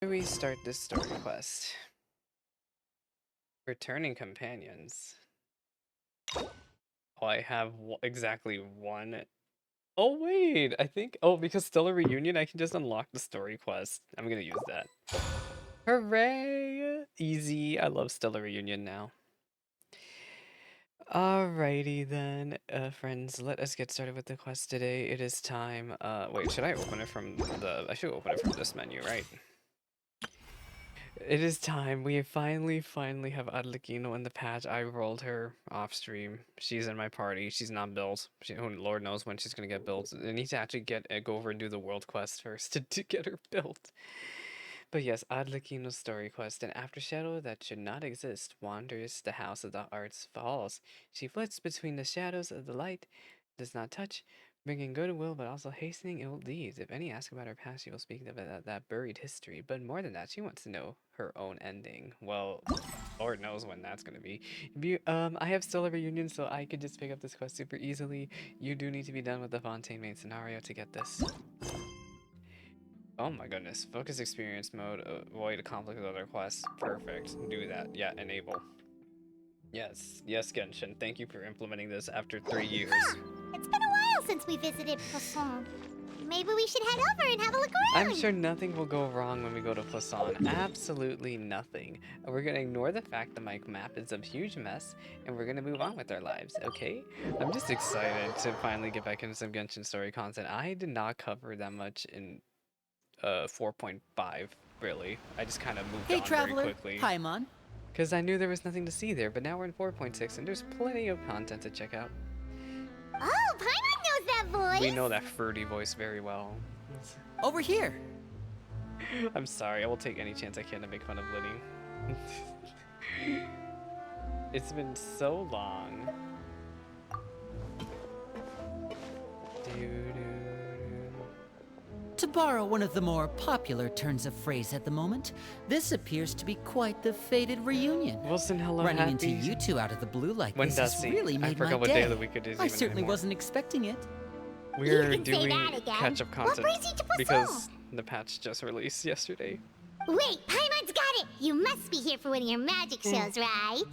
we start this story quest? Returning companions. Oh, I have exactly one. Oh, wait, I think. Oh, because Stellar Reunion, I can just unlock the story quest. I'm gonna use that. Hooray! Easy. I love Stellar Reunion now. Alrighty then, friends, let us get started with the quest today. It is time. Wait, should I open it from the. I should open it from this menu, right? It is time. We finally have Arlecchino in the patch. I rolled her off stream. She's in my party. She's not built. Lord knows when she's gonna get built. I need to actually go over and do the world quest first to get her built. But yes, Arlecchino's story quest. An aftershadow that should not exist wanders the house of the arts falls. She flits between the shadows of the light, does not touch, bringing goodwill but also hastening ill deeds. If any ask about her past, she will speak of that buried history. But more than that, she wants to know her own ending. Well, Lord knows when that's gonna be. I have still a reunion, so I could just pick up this quest super easily. You do need to be done with the Fontaine main scenario to get this. Oh my goodness. Focus experience mode. Avoid conflict with other quests. Perfect. Do that. Yeah, enable. Yes. Yes, Genshin. Thank you for implementing this after 3 years. It's been a while since we visited Poisson. Maybe we should head over and have a look around. I'm sure nothing will go wrong when we go to Poisson. Absolutely nothing. We're gonna ignore the fact that my map is a huge mess, and we're gonna move on with our lives, okay? I'm just excited to finally get back into some Genshin story content. I did not cover that much in 4.5, really. I just kind of moved on very quickly. Hey, Paimon. Because I knew there was nothing to see there, but now we're in 4.6 and there's plenty of content to check out. Oh, Paimon knows that voice! We know that fruity voice very well. Over here. I'm sorry, I will take any chance I can to make fun of Liddy. It's been so long. To borrow one of the more popular turns of phrase at the moment, this appears to be quite the fated reunion. Wilson, hello, Running happy. into you two out of the blue like When this does has he? really I made forgot my what day of the week it is I even certainly anymore. wasn't expecting it. We're You can say doing that again. catch-up What content brings you to Poisson? because the patch just released yesterday. Wait, Paimon's got it! You must be here for one of your magic shows, right?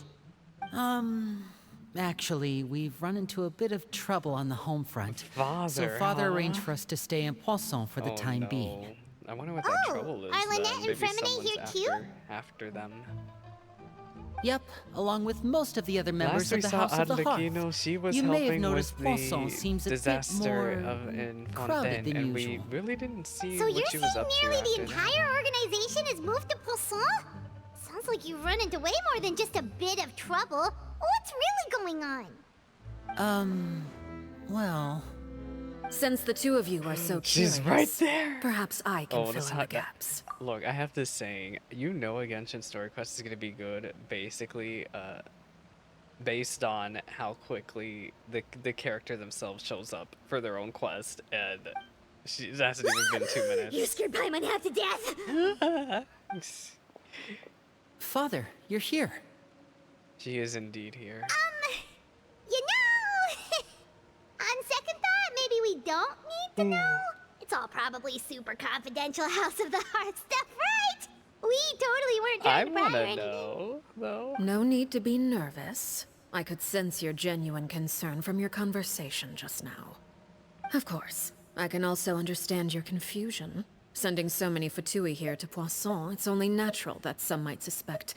Actually, we've run into a bit of trouble on the home front. So Father, Father huh? arranged for us to stay in Poisson for the time no. being. I wonder what that Oh, trouble is. are Lynette then. and Maybe Fremine someone's here too? after them. Yep, along with most of the other members Last we of the saw House of the Arlecchino, Hearth. she was You may have helping noticed with Poisson the seems a bit disaster more in crowded Fontaine, than and we usual. really didn't see So what you're she saying was up to nearly the after that. entire organization has moved to Poisson? Sounds like you've run into way more than just a bit of trouble. What's really going on? Well... Since the two of you are so She's curious, right there. perhaps I can Oh, fill this in the hot- gaps. Look, I have this saying, you know a Genshin story quest is gonna be good, basically, based on how quickly the character themselves shows up for their own quest, and it hasn't even been 2 minutes. You scared Paimon half to death! Father, you're here. She is indeed here. You know, on second thought, maybe we don't need to know. It's all probably super confidential House of the Hearth stuff, right? We totally weren't I trying to pry or wanna anything. know, though. No need to be nervous. I could sense your genuine concern from your conversation just now. Of course, I can also understand your confusion. Sending so many Fatui here to Poisson, it's only natural that some might suspect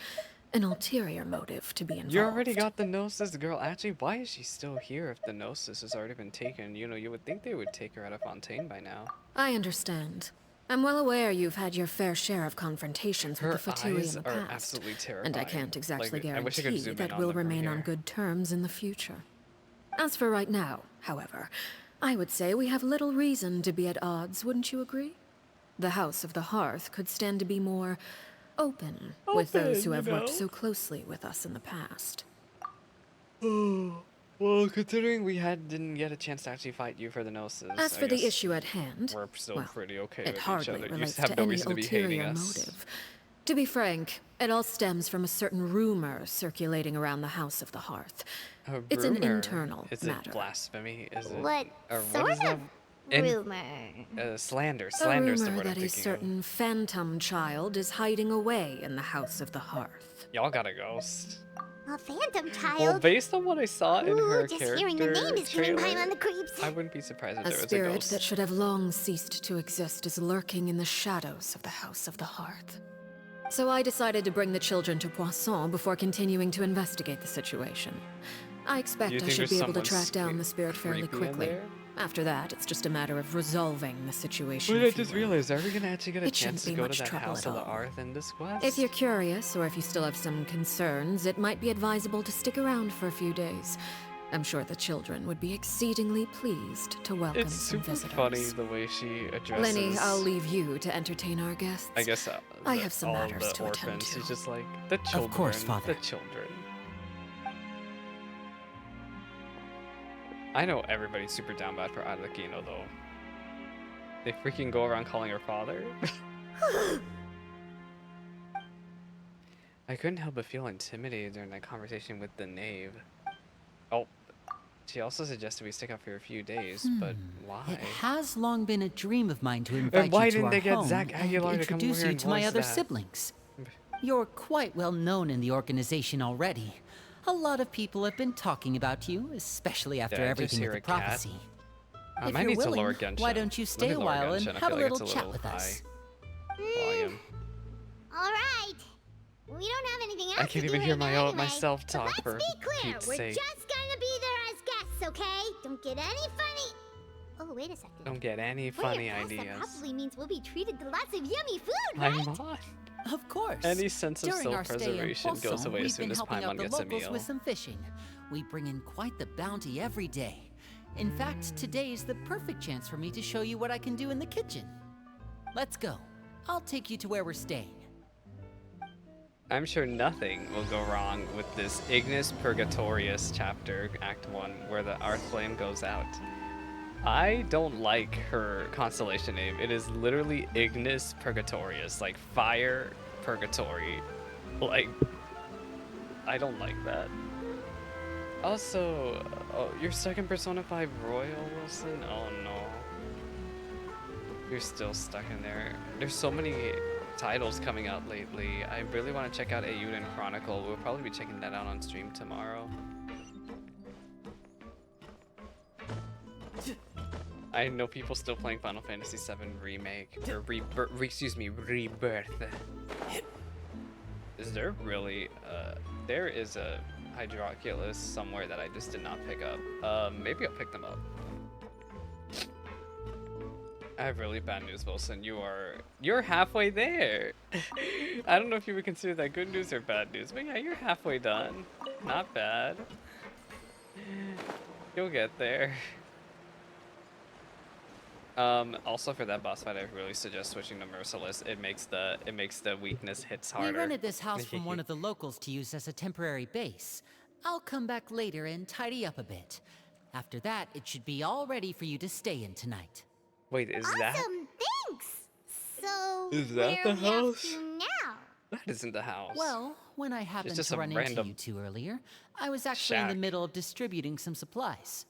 an ulterior motive to be involved. You already got the Gnosis girl. Actually, why is she still here if the Gnosis has already been taken? You know, you would think they would take her out of Fontaine by now. I understand. I'm well aware you've had your fair share of confrontations Her with the Fatui eyes in the are past. absolutely terrifying. And I can't exactly Like, I wish I could guarantee zoom in that on we'll them from remain on here. good terms in the future. As for right now, however, I would say we have little reason to be at odds, wouldn't you agree? The House of the Hearth could stand to be more open with those who Open, have you worked know? so closely with us in the past. Well, considering we didn't get a chance to actually fight you for the Gnosis, As I for the guess issue at hand, we're still well, pretty okay it with each hardly other. You relates have to no any reason to be hating ulterior us. motive. To be frank, it all stems from a certain rumor circulating around the House of the Hearth. A It's an rumor? internal Is matter. it blasphemy? Is it? What Or sort what is that? of rumor. Slander. A Slander's the rumor word I'm that a thinking of. certain phantom child is hiding away in the House of the Hearth. Y'all got a ghost. A phantom child? Well, based on what I saw in Ooh, her just character hearing the name is giving trailer, Paimon the creeps. I wouldn't be surprised if A there was a spirit ghost. that should have long ceased to exist is lurking in the shadows of the House of the Hearth. So I decided to bring the children to Poisson before continuing to investigate the situation. I expect You I think should there's be able to someone track down the spirit fairly creepy in quickly. there? After that, it's just a matter of resolving the situation. Wait, I if you just will. realized, are we gonna actually get a It chance shouldn't to be go to much that trouble House at of the all. Hearth in this quest? If you're curious, or if you still have some concerns, it might be advisable to stick around for a few days. I'm sure the children would be exceedingly pleased to welcome It's some super visitors. funny the way she addresses. Lenny, I'll leave you to entertain our guests. I guess I have some all matters the to attend orphans. to. She's just like the children. course, Father. The children. I know everybody's super down bad for Arlecchino though. They freaking go around calling her father. I couldn't help but feel intimidated during that conversation with the knave. Oh, she also suggested we stick out for a few days, but why? It has long been a dream of mine to invite why you to didn't our they get home Zach and Aguilar to come over introduce here you and to my voice other that? siblings. You're quite well known in the organization already. A lot of people have been talking about you, especially after Did I just everything hear with the a cat? prophecy. I If might you're need to willing, lower Genshin. why don't you Let stay me a lower while and Genshin. I have a feel like little it's chat with us? Volume. Alright. We don't have anything else I can't to do even hear right my now own anyway. myself But talk let's for be clear, Pete's we're sake. just gonna be there as guests, okay? Don't get any funny... Oh, wait a second. Don't get any For funny your guests, ideas. That probably means we'll be treated to lots of yummy food, right? I'm on. Of course. Any sense of During our stay in self-preservation goes Poisson, away as we've soon been as helping out Paimon the gets a locals meal. with some fishing. We bring in quite the bounty every day. In fact, today's the perfect chance for me to show you what I can do in the kitchen. Let's go. I'll take you to where we're staying. I'm sure nothing will go wrong with this Ignis Purgatorius chapter, Act 1, where the Hearth-Flame goes out. I don't like her constellation name. It is literally Ignis Purgatorius, like fire purgatory. Like, I don't like that. Also, oh, you're stuck in Persona 5 Royal, Wilson? Oh no. You're still stuck in there. There's so many titles coming out lately. I really want to check out Eiyuden Chronicle. We'll probably be checking that out on stream tomorrow. I know people still playing Final Fantasy VII Remake, or Rebirth. Is there really, there is a Hydroculus somewhere that I just did not pick up. Maybe I'll pick them up. I have really bad news, Wilson. You're halfway there. I don't know if you would consider that good news or bad news, but yeah, you're halfway done. Not bad. You'll get there. Also for that boss fight, I really suggest switching to Merciless. It makes the weakness hits harder. We rented this house from one of the locals to use as a temporary base. I'll come back later and tidy up a bit. After that, it should be all ready for you to stay in tonight. Wait, is Awesome, that? thanks! So, Is that where the are we off house? to now? That isn't the house. Well, when I happened just to a run into random you two earlier, I was actually in shack. the middle of distributing some supplies.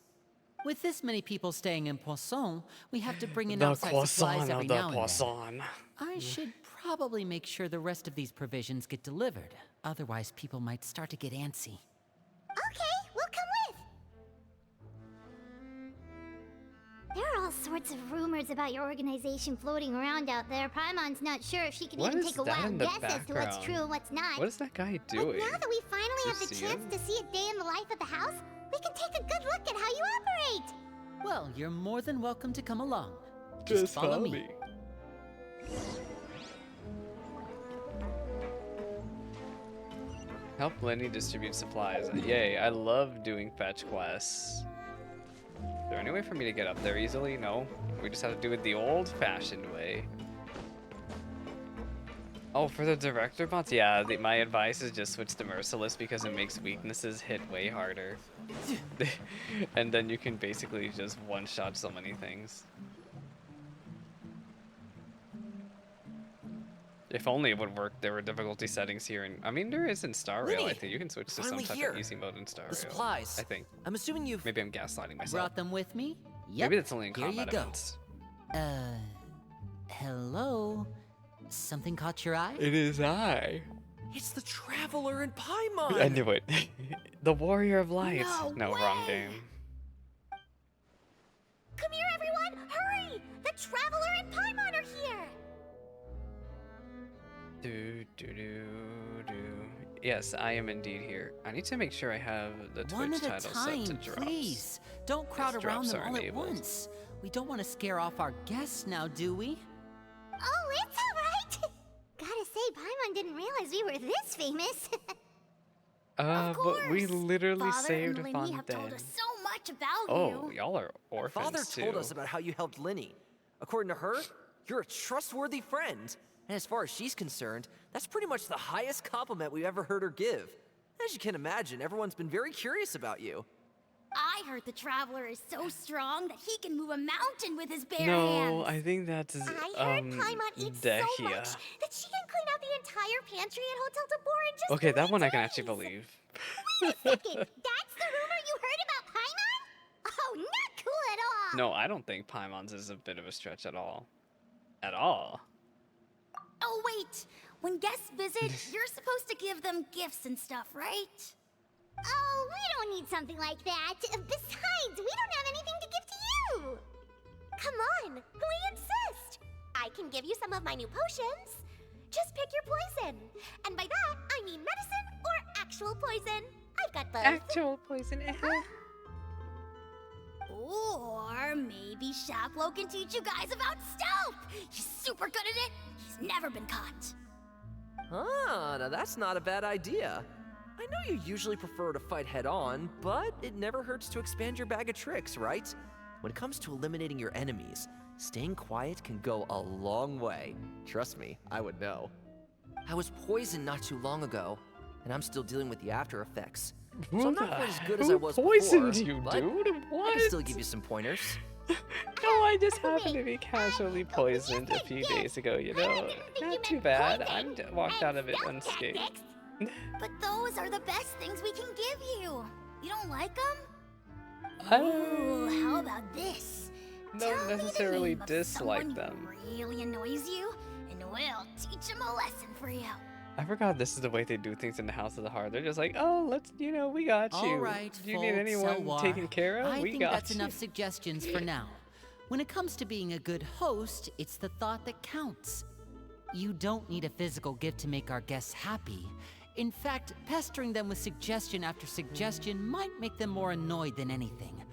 With this many people staying in Poisson, we have to bring in the outside supplies croissant every of the now and then. poisson. I should probably make sure the rest of these provisions get delivered. Otherwise, people might start to get antsy. Okay, we'll come with. There are all sorts of rumors about your organization floating around out there. Paimon's not sure if she can What even is take a that in wild the guess as to what's background? true and what's not. What is that guy But doing? now that we finally You have the see chance him? to see a day in the life of the house, we can take a good look at how you operate. Well, you're more than welcome to come along. Just follow me. Help Lenny distribute supplies. Yay, I love doing fetch quests. Is there any way for me to get up there easily? No. We just have to do it the old-fashioned way. Oh, for the director bots? Yeah, my advice is just switch to Merciless because it makes weaknesses hit way harder. And then you can basically just one-shot so many things. If only it would work, there were difficulty settings here, and I mean there is in Star Rail. I Lenny, think you can switch to some finally type here. of easy mode in Star Rail. The supplies. I think. I'm assuming you've... Maybe I'm gaslighting myself. Brought them with me? Yep, Maybe that's only in here you combat go. events. Hello? Something caught your eye? It is I. It's the Traveler in Paimon! I knew it. The Warrior of Light. No wrong way. game. Come here, everyone! Hurry! The Traveler and Paimon are here! Do do do do. Yes, I am indeed here. I need to make sure I have the One Twitch at a title set to time, drops. please. Don't crowd Yes, around drops them are all at enabled. once. We don't want to scare off our guests now, do we? Oh, it's alright! Gotta say, Paimon didn't realize we were this famous. Of course! But we literally Father saved and Linny have told Fontaine. us so much about Oh, you. y'all are orphans Father too. told us about how you helped Linny. According to her, you're a trustworthy friend. And as far as she's concerned, that's pretty much the highest compliment we've ever heard her give. As you can imagine, everyone's been very curious about you. I heard the Traveler is so strong that he can move a mountain with his bare No, hands. I think that's I heard Paimon eats so Dehya. much that she can clean out the entire pantry at Hotel de Boer in just Okay, that 3 one I can days. actually believe. Wait a second, that's the rumor you heard about Paimon? Oh, not cool at all. No, I don't think Paimon's is a bit of a stretch at all. At all. Oh, wait. When guests visit, you're supposed to give them gifts and stuff, right? Oh, we don't need something like that. Besides, we don't have anything to give to you. Come on, we insist. I can give you some of my new potions. Just pick your poison. And by that, I mean medicine or actual poison. I've got both. Actual poison. Or maybe Shaplo can teach you guys about stealth. He's super good at it. He's never been caught. Ah, now that's not a bad idea. I know you usually prefer to fight head-on, but it never hurts to expand your bag of tricks, right? When it comes to eliminating your enemies, staying quiet can go a long way. Trust me, I would know. I was poisoned not too long ago, and I'm still dealing with the after effects. So I'm not quite as good as I was poisoned before, you, but dude? I What? can still give you some pointers. No, I just happened to be casually poisoned a few days ago, you know? Not too bad. I walked out of it unscathed. But those are the best things we can give you. You don't like them? I Ooh, how about this? don't Tell me the necessarily name of dislike someone them. who really annoys you, and we'll teach him a lesson for you. I forgot this is the way they do things in the House of the Heart. They're just like, oh, let's, we got you. All right, Do you need folks, anyone Elwar. taken care of? I We think got that's you. enough suggestions for now. When it comes to being a good host, it's the thought that counts. You don't need a physical gift to make our guests happy. In fact, pestering them with suggestion after suggestion might make them more annoyed than anything.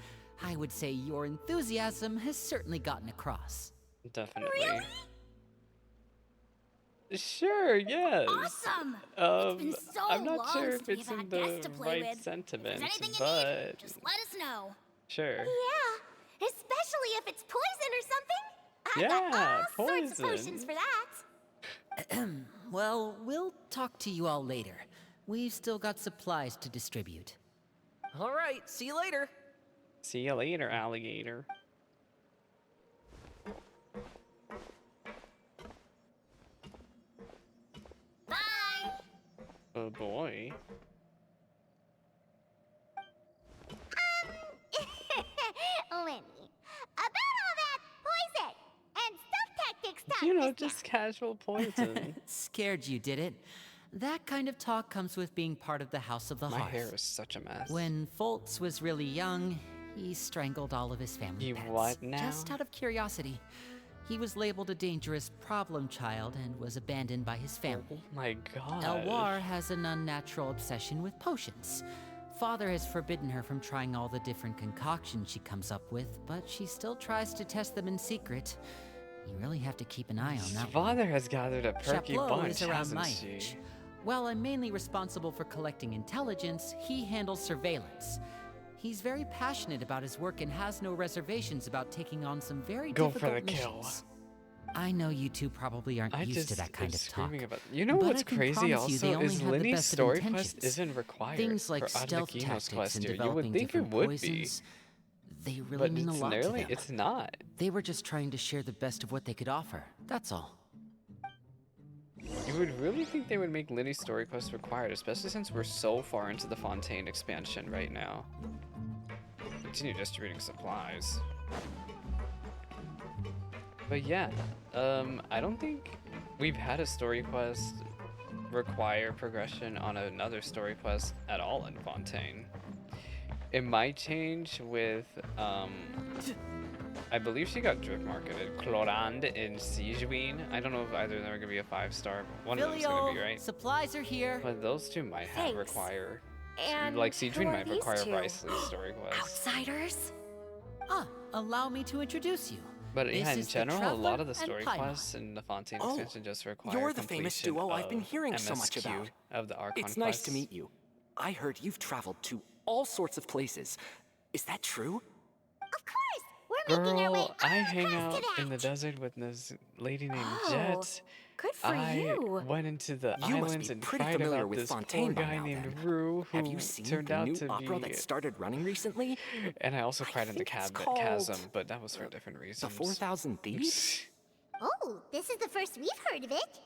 I would say your enthusiasm has certainly gotten across. Definitely. Really? Sure, yes. Awesome! Um, It's been so I'm not long sure since if we've it's had in guests the to play right with. sentiment, If there's anything you but need, just let us know. sure. Yeah, especially if it's poison or something. I got Yeah, all sorts of poison. potions for that. Well, we'll talk to you all later. We've still got supplies to distribute. All right, see you later. See you later, alligator. Bye! Oh boy. Lenny, about all that poison and stealth tactics talk You know, just just casual poison. Scared you, did it? That kind of talk comes with being part of the House of the My Hearth. hair is such a mess. When Foltz was really young, he strangled all of his family He pets. what now? Just out of curiosity. He was labeled a dangerous problem child and was abandoned by his family. Oh my god. Elwar has an unnatural obsession with potions. Father has forbidden her from trying all the different concoctions she comes up with, but she still tries to test them in secret. You really have to keep an eye on His that one. father has gathered a perky Chaplot bunch, is around hasn't my she? age. While I'm mainly responsible for collecting intelligence, he handles surveillance. He's very passionate about his work and has no reservations about taking on some very Go for difficult the kill. missions. I know you two probably aren't I used just to that kind am of talk. screaming about. You know but what's I can crazy? promise you they Also, only is have the Linny's best of story quest intentions. isn't required Things like for stealth Arlecchino's tactics quest and here. You developing would think it different would poisons, they really but mean a it's lot to nearly them. it's not. They were just trying to share the best of what they could offer. That's all. You would really think they would make Linny's story quest required, especially since we're so far into the Fontaine expansion right now. Continue distributing supplies. But yeah, I don't think we've had a story quest require progression on another story quest at all in Fontaine. It might change with, I believe she got drip marketed. Clorand and Siegeween. I don't know if either of them are gonna be a 5-star, but one of them's gonna be, right? Supplies are here. But those two might have Thanks. require, And like who Siegeween are might these require two? Bryce's story quest. Outsiders? Allow me to introduce you. But yeah, This in is the general, a lot Traveler of the and story Paimon. quests in the Fontaine Oh, expansion just require you're the famous completion duo I've been of hearing so much MSQ about. of the Archon It's nice to quests. meet you. I heard you've traveled to all sorts of places. Is that true? Of course! We're making our way Girl, I hang across out to in the that. desert with this lady named Oh, Jet. good for I you. went into the You must islands be and pretty cried familiar about with this Fontaine poor by guy now, named then. Rue, who Have you seen turned the out new to opera be. that started running recently? And I also I cried in the think it's chasm, called, but that was for different The reasons. 4,000 Thieves? Oh, this is the first we've heard of it.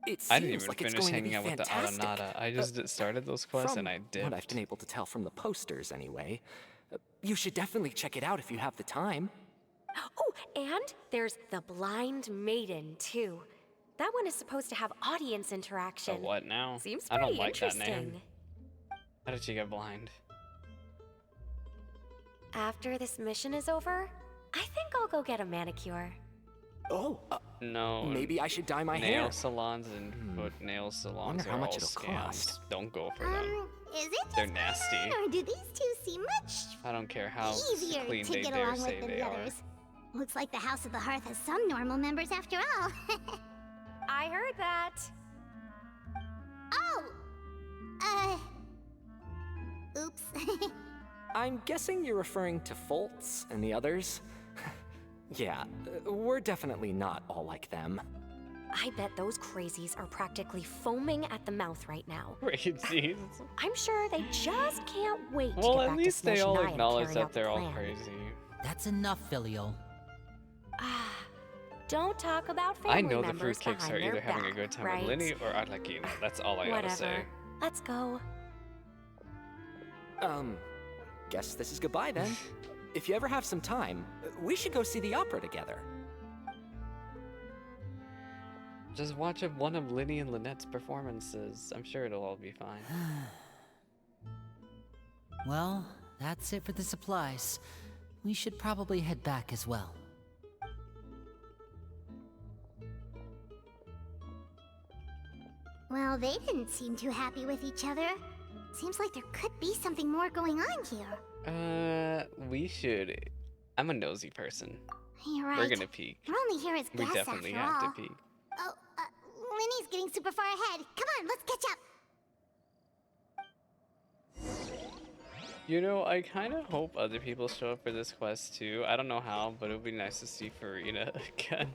It I didn't seems even like it's finish going to be hanging out with the fantastic. Aranada. I just started those quests From and I what I've dipped. been able to tell from the posters, anyway. You should definitely check it out if you have the time. Oh, and there's the Blind Maiden, too. That one is supposed to have audience So interaction. what now? Seems I pretty don't like that interesting. name. How did she get blind? After this mission is over, I think I'll go get a manicure. Oh, No. maybe I should dye my Nail hair. salons and foot nail salons Wonder are how much all it'll scams. cost. Don't go for them. Is it just They're me, nasty. or do these two seem much I don't care how easier clean to they get dare along say with than they the are. others? Looks like the House of the Hearth has some normal members after all. I heard that. Oh! Oops. I'm guessing you're referring to Foltz and the others? Yeah, we're definitely not all like them. I bet those crazies are practically foaming at the mouth right now. Crazies. I'm sure they just can't wait to Well, get at back least to they all Snezhnaya and acknowledge carry out that the they're all plan. crazy. That's enough, Filial. Ah, don't talk about family I know the members fruitcakes behind are their either having a back, good time right? with Linny or Arlecchino. That's all I gotta Whatever. say. Let's go. Guess this is goodbye then. If you ever have some time, we should go see the opera together. Just watch one of Linny and Lynette's performances. I'm sure it'll all be fine. Well, that's it for the supplies. We should probably head back as well. Well, they didn't seem too happy with each other. Seems like there could be something more going on here. We should. I'm a nosy person. You're right. We're gonna peek. We're only here as We guests definitely after have all. to peek. Oh, Linny's getting super far ahead. Come on, let's catch up. You know, I kind of hope other people show up for this quest too. I don't know how, but it would be nice to see Farina again.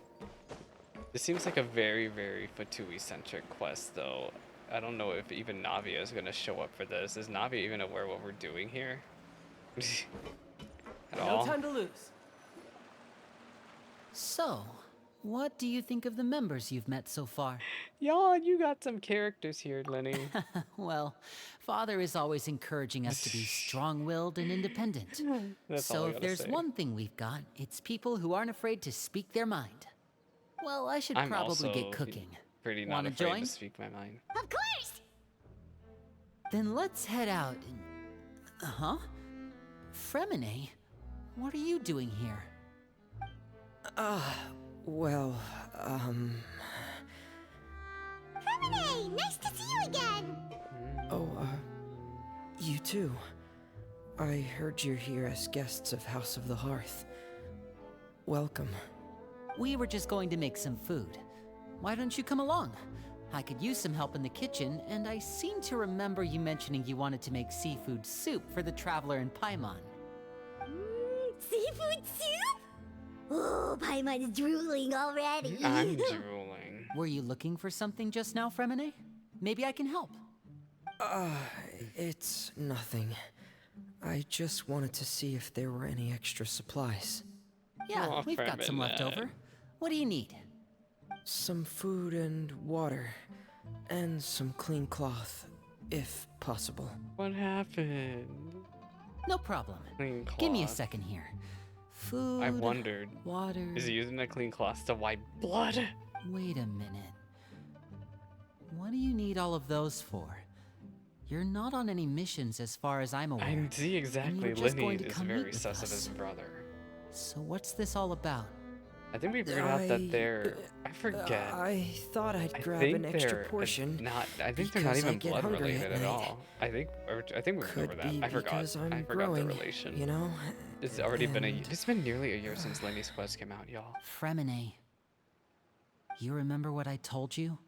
This seems like a very, very Fatui-centric quest, though. I don't know if even Navia is going to show up for this. Is Navia even aware what we're doing here? At all? No time to lose. So, what do you think of the members you've met so far? Y'all, you got some characters here, Lenny. Well, Father is always encouraging us to be strong-willed and independent. That's all So I if gotta there's say. one thing we've got, it's people who aren't afraid to speak their mind. Well, I should I'm probably also get cooking. pretty not Wanna afraid join? to speak my mind. Of course! Then let's head out and... Huh? Fremine? What are you doing here? Well, Femine, nice to see you again! oh, you too. I heard you're here as guests of House of the Hearth. Welcome. We were just going to make some food. Why don't you come along? I could use some help in the kitchen, and I seem to remember you mentioning you wanted to make seafood soup for the Traveler in Paimon. Seafood soup? Oh, Paimon's drooling already. I'm drooling. Were you looking for something just now, Fremine? Maybe I can help. It's nothing. I just wanted to see if there were any extra supplies. Yeah, Aw, we've got some left Fremine. over. What do you need? Some food and water, and some clean cloth, if possible. What happened? No problem. Clean cloth. Give me a second here. Food. I wondered, Water. is he using a clean cloth to wipe blood? Wait a minute. What do you need all of those for? You're not on any missions as far as I'm aware. I see exactly. And you were just Lenny going to is come very meet with sus of us. his brother. So what's this all about? I think we figured out that they're. I forget. I thought I'd I grab think an extra they're portion. not. I think they're not because I even get blood hungry related at at night. all. I think we Could remember that. be I forgot. because I'm I forgot growing, the relation. you know? It's already been a. And- It's been nearly a year since Lenny's quest came out, y'all. Fremine. You remember what I told you?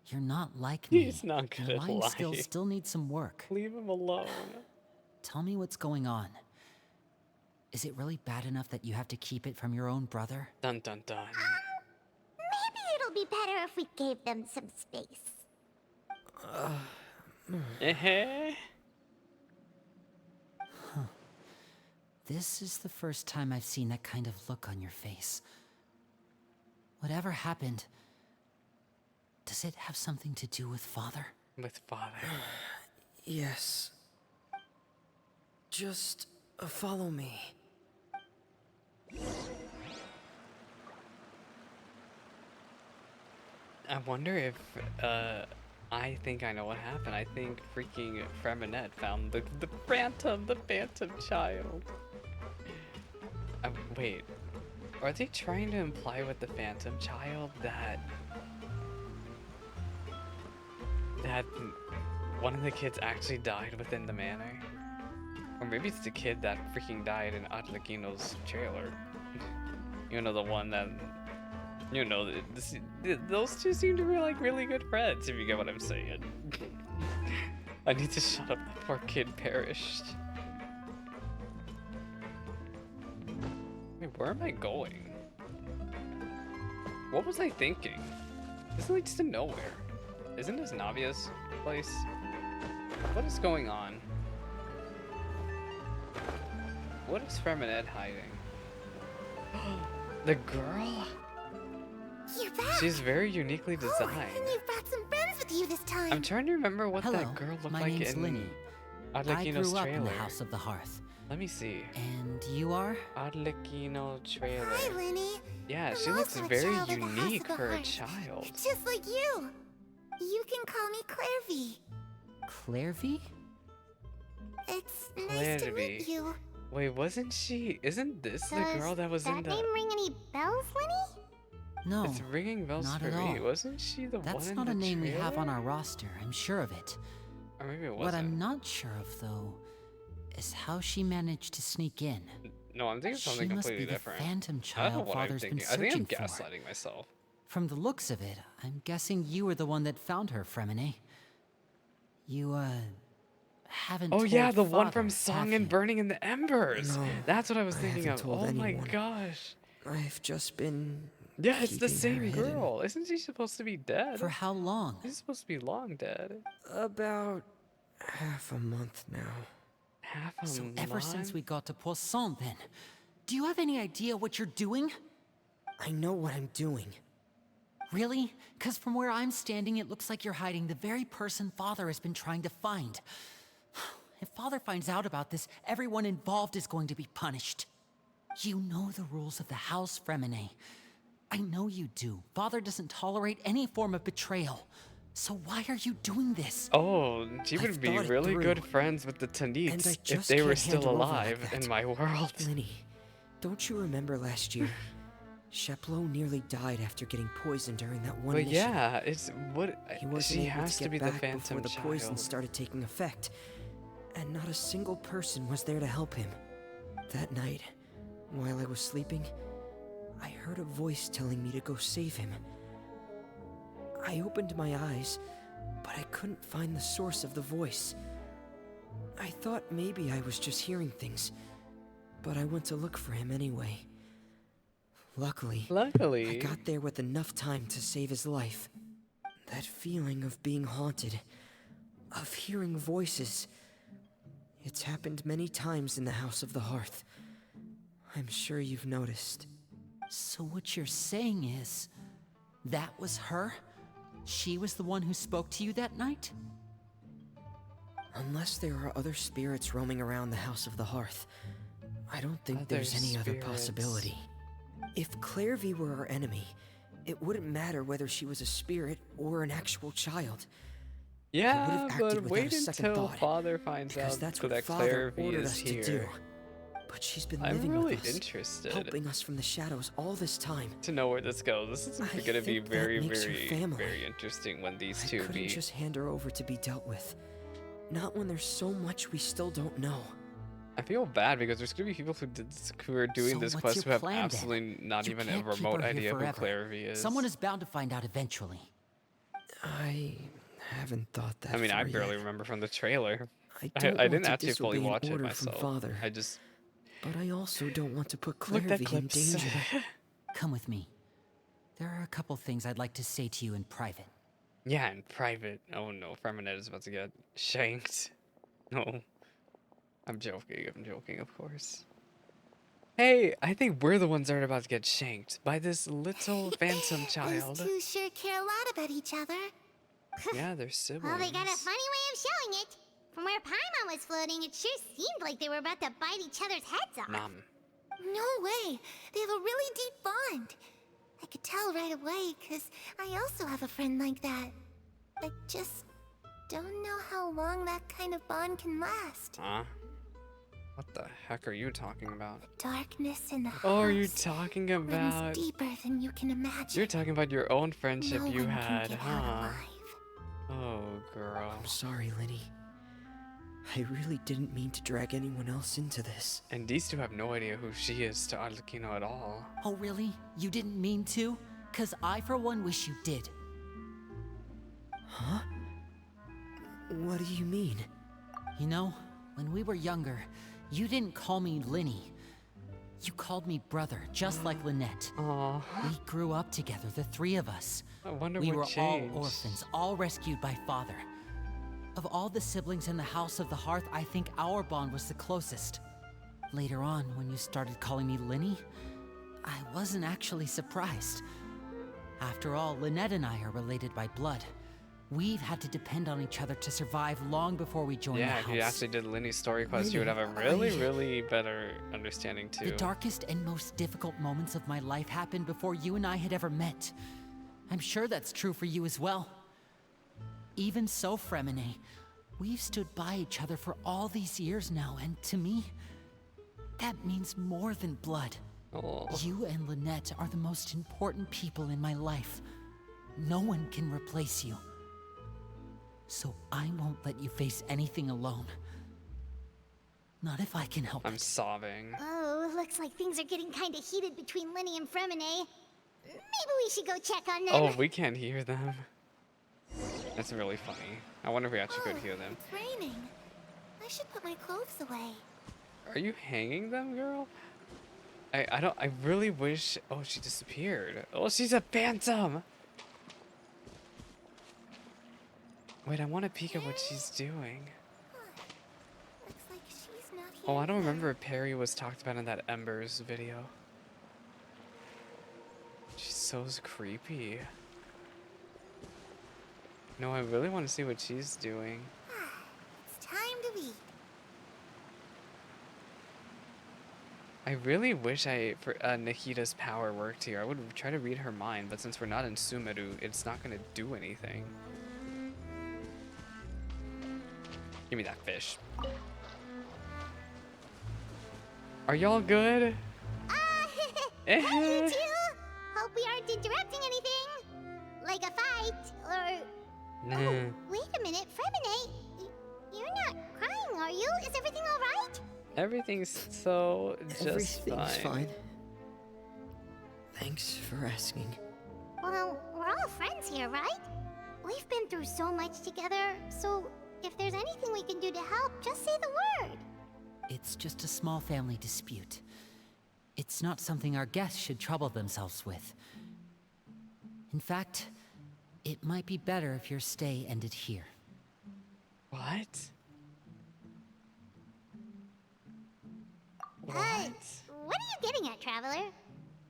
You're not like me. He's not good Your at line lying. skills still need some work. Leave him alone. Tell me what's going on. Is it really bad enough that you have to keep it from your own brother? Dun dun dun. Maybe it'll be better if we gave them some space. Eh. This is the first time I've seen that kind of look on your face. Whatever happened, does it have something to do with Father? With father. Yes. Just follow me. I wonder if I think I know what happened. I think freaking Freminette found the phantom child. Wait, are they trying to imply with the phantom child that one of the kids actually died within the manor? Or maybe it's the kid that freaking died in Arlecchino's trailer. You know, the one that, you know, those two seem to be like really good friends, if you get what I'm saying. I need to shut up, that poor kid perished. Wait, where am I going? What was I thinking? This leads to nowhere. Isn't this Navia's place? What is going on? What is Freminette hiding? The girl? You're back! She's very uniquely Oh, designed. and you've brought some friends with you this time. I'm trying to remember what Hello, that girl looked my like name's in Lenny. I Arlecchino's grew up in trailer. the House of the Hearth. Let me see. And you are? Arlecchino trailer. Hi, Lenny. Yeah, I'm she looks also a very child of the House unique of the for a Hearth. child. Just like you. You can call me Clairvy. Clairvy? It's nice to meet Clairvy. you. Wait, wasn't she? Isn't this the Does girl that was that in the? name ring any bells, Lenny? No. It's ringing bells not for at me. all. Wasn't she the one That's in not the a name we have on trailer? our roster, I'm sure of it. Or maybe it wasn't. What I'm not sure of, though, is how she managed to sneak in. No, I'm thinking She something must completely be the different. phantom I don't know child what I'm Father's been thinking. I think I'm searching for. gaslighting myself. From the looks of it, I'm guessing you were the one that found her, Fremine. You, haven't Oh told yeah, the one Father, from have Song you? and Burning in the Embers. No, That's what I was I thinking haven't of. told Oh my anyone. gosh. I've just been. Yeah, it's the keeping her same hidden. girl. Isn't she supposed to be dead? For how long? She's supposed to be long dead. About half a month now. Half a So month? ever since we got to Poisson, then. Do you have any idea what you're doing? I know what I'm doing. Really? Because from where I'm standing, it looks like you're hiding the very person Father has been trying to find. If Father finds out about this, everyone involved is going to be punished. You know the rules of the house, Fremine. I know you do. Father doesn't tolerate any form of betrayal. So why are you doing this? Oh, she would I've be thought it really good through. friends with the And I Tanits if just they were can't still hand her over like alive that. in my world. Lenny, don't you remember last year? Sheplo nearly died after getting poisoned during that one But mission. yeah, it's what He wasn't she able has to to get be the back phantom before the poison child. started taking effect, and not a single person was there to help him. That night, while I was sleeping, I heard a voice telling me to go save him. I opened my eyes, but I couldn't find the source of the voice. I thought maybe I was just hearing things, but I went to look for him anyway. Luckily, Luckily, I got there with enough time to save his life. That feeling of being haunted, of hearing voices, it's happened many times in the House of the Hearth. I'm sure you've noticed. So what you're saying is, that was her? She was the one who spoke to you that night? Unless there are other spirits roaming around the House of the Hearth, I don't think there's any other possibility. If Clairvy were our enemy, it wouldn't matter whether she was a spirit or an actual child. Yeah, acted but without wait a second until thought, Father finds because out that's that what Father Clairvy ordered is us to do. here. But she's been I'm living really with us, interested helping us from the shadows all this time. to know where this goes. This is I going to be think that very, makes her very, family. very interesting when these I two couldn't meet. just hand her over to be dealt with. Not when there's so much we still don't know. I feel bad because there's going to be people who are doing So this what's quest your who have plan, then? absolutely not You even a can't keep remote her here idea who forever. Clairvy is. Someone is bound to find out eventually. I haven't thought that I mean, I far barely yet. remember from the trailer. I I don't didn't want to actually fully disobey an watch it order from myself. Father, I just but I also don't want to put looked at Clairvy in clips. danger. Come with me. There are a couple things I'd like to say to you in private. Yeah, in private. Oh no, Freminette is about to get shanked. No. I'm joking, of course. Hey, I think we're the ones that are about to get shanked by this little phantom child. Those two sure care a lot about each other. Yeah, they're siblings. Well, they got a funny way of showing it. From where Paimon was floating, it sure seemed like they were about to bite each other's heads off. Nom. No way. They have a really deep bond. I could tell right away, because I also have a friend like that. I just don't know how long that kind of bond can last. Huh? What the heck are you talking about? Darkness in the house Oh, are you talking runs about... deeper than you can imagine. You're talking about your own friendship No you one can had, get out huh? alive. Oh, girl. I'm sorry, Lenny. I really didn't mean to drag anyone else into this. And these two have no idea who she is to Arlecchino at all. Oh, really? You didn't mean to? 'Cause I, for one, wish you did. Huh? What do you mean? You know, when we were younger, you didn't call me Linny. You called me brother, just like Lynette. Aw. We grew up together, the three of us. I wonder We what were changed. all orphans, all rescued by father. Of all the siblings in the House of the Hearth, I think our bond was the closest. Later on, when you started calling me Linny, I wasn't actually surprised. After all, Lynette and I are related by blood. We've had to depend on each other to survive long before we joined Yeah, the if house. you actually did Linny's story quest, you would have a really better understanding too. The darkest and most difficult moments of my life happened before you and I had ever met. I'm sure that's true for you as well. Even so, Fremine, we've stood by each other for all these years now, and to me, that means more than blood. Oh. You and Lynette are the most important people in my life. No one can replace you. So I won't let you face anything alone. Not if I can help I'm it. sobbing. Oh, looks like things are getting kind of heated between Lenny and Fremine. Maybe we should go check on them. Oh, we can't hear them. That's really funny. I wonder if we actually could hear them. It's raining. I should put my clothes away. Are you hanging them, girl? I really wish... Oh, she disappeared. Oh, she's a phantom! Wait, I want to peek at what she's doing. Looks like she's not here. Oh, I don't remember if Perry was talked about in that Embers video. She's so creepy. No, I really want to see what she's doing. It's time to eat. I really wish Nikita's power worked here. I would try to read her mind, but since we're not in Sumeru, it's not going to do anything. Give me that fish. Are y'all good? Hi, you two. Hope we aren't interrupting anything. Like a fight, or... Nah. Oh, wait a minute, Fremine. You're not crying, are you? Is everything all right? Everything's so just Everything's fine. fine. Thanks for asking. Well, we're all friends here, right? We've been through so much together, so if there's anything we can do to help, just say the word. It's just a small family dispute. It's not something our guests should trouble themselves with. In fact, it might be better if your stay ended here. What? What are you getting at, Traveler?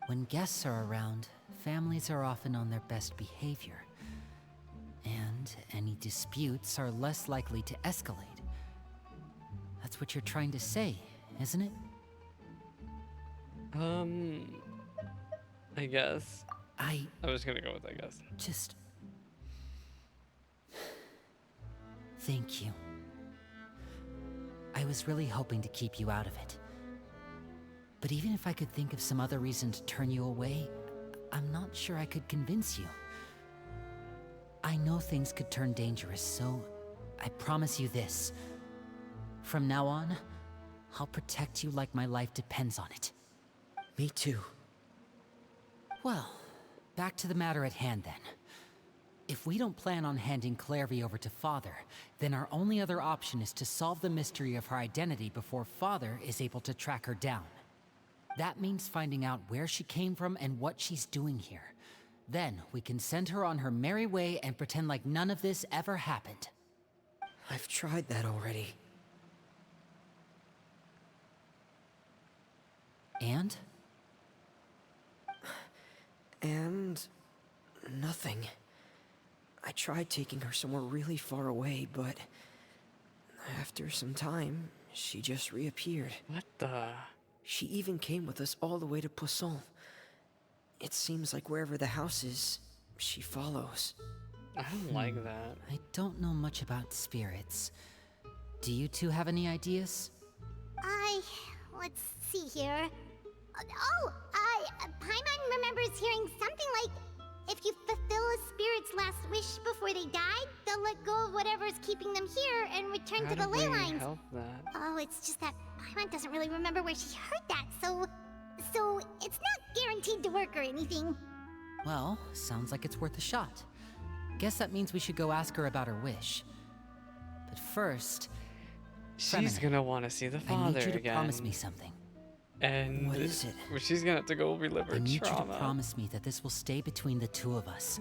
When guests are around, families are often on their best behavior. And any disputes are less likely to escalate. That's what you're trying to say, isn't it? I guess. I I'm just gonna go with I guess. just... Thank you. I was really hoping to keep you out of it. But even if I could think of some other reason to turn you away, I'm not sure I could convince you. I know things could turn dangerous, so I promise you this. From now on, I'll protect you like my life depends on it. Me too. Well, back to the matter at hand then. If we don't plan on handing Clairvy over to Father, then our only other option is to solve the mystery of her identity before Father is able to track her down. That means finding out where she came from and what she's doing here. Then we can send her on her merry way and pretend like none of this ever happened. I've tried that already. And? And... nothing. I tried taking her somewhere really far away, but... after some time, she just reappeared. What the? She even came with us all the way to Poisson. It seems like wherever the house is, she follows. I don't like that. I don't know much about spirits. Do you two have any ideas? Let's see here. Paimon remembers hearing something like, if you fulfill a spirit's last wish before they died, they'll let go of whatever's keeping them here and return to the ley lines. Help that? Oh, it's just that Paimon doesn't really remember where she heard that, so it's not guaranteed to work or anything. Well, sounds like it's worth a shot. Guess that means we should go ask her about her wish. But first, She's gonna want to see the father I need you to again. promise me something. And What is it? well, she's gonna have to go relive her I need trauma. you to promise me that this will stay between the two of us.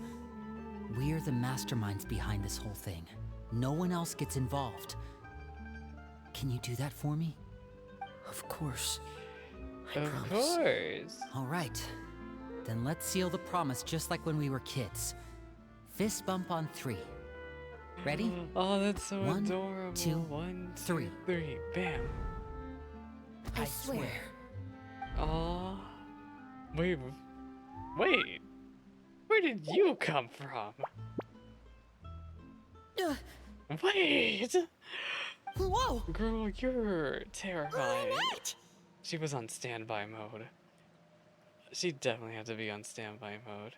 We're the masterminds behind this whole thing. No one else gets involved. Can you do that for me? Of course. I Of promise. course. All right. Then let's seal the promise just like when we were kids. Fist bump on 3. Ready? Oh, that's so 1, adorable. 2, 1, 2, 3. 3. Bam. I swear. Oh. Wait. Where did you come from? Wait. Whoa! Girl, you're terrifying. Lynette! She was on standby mode. She definitely had to be on standby mode.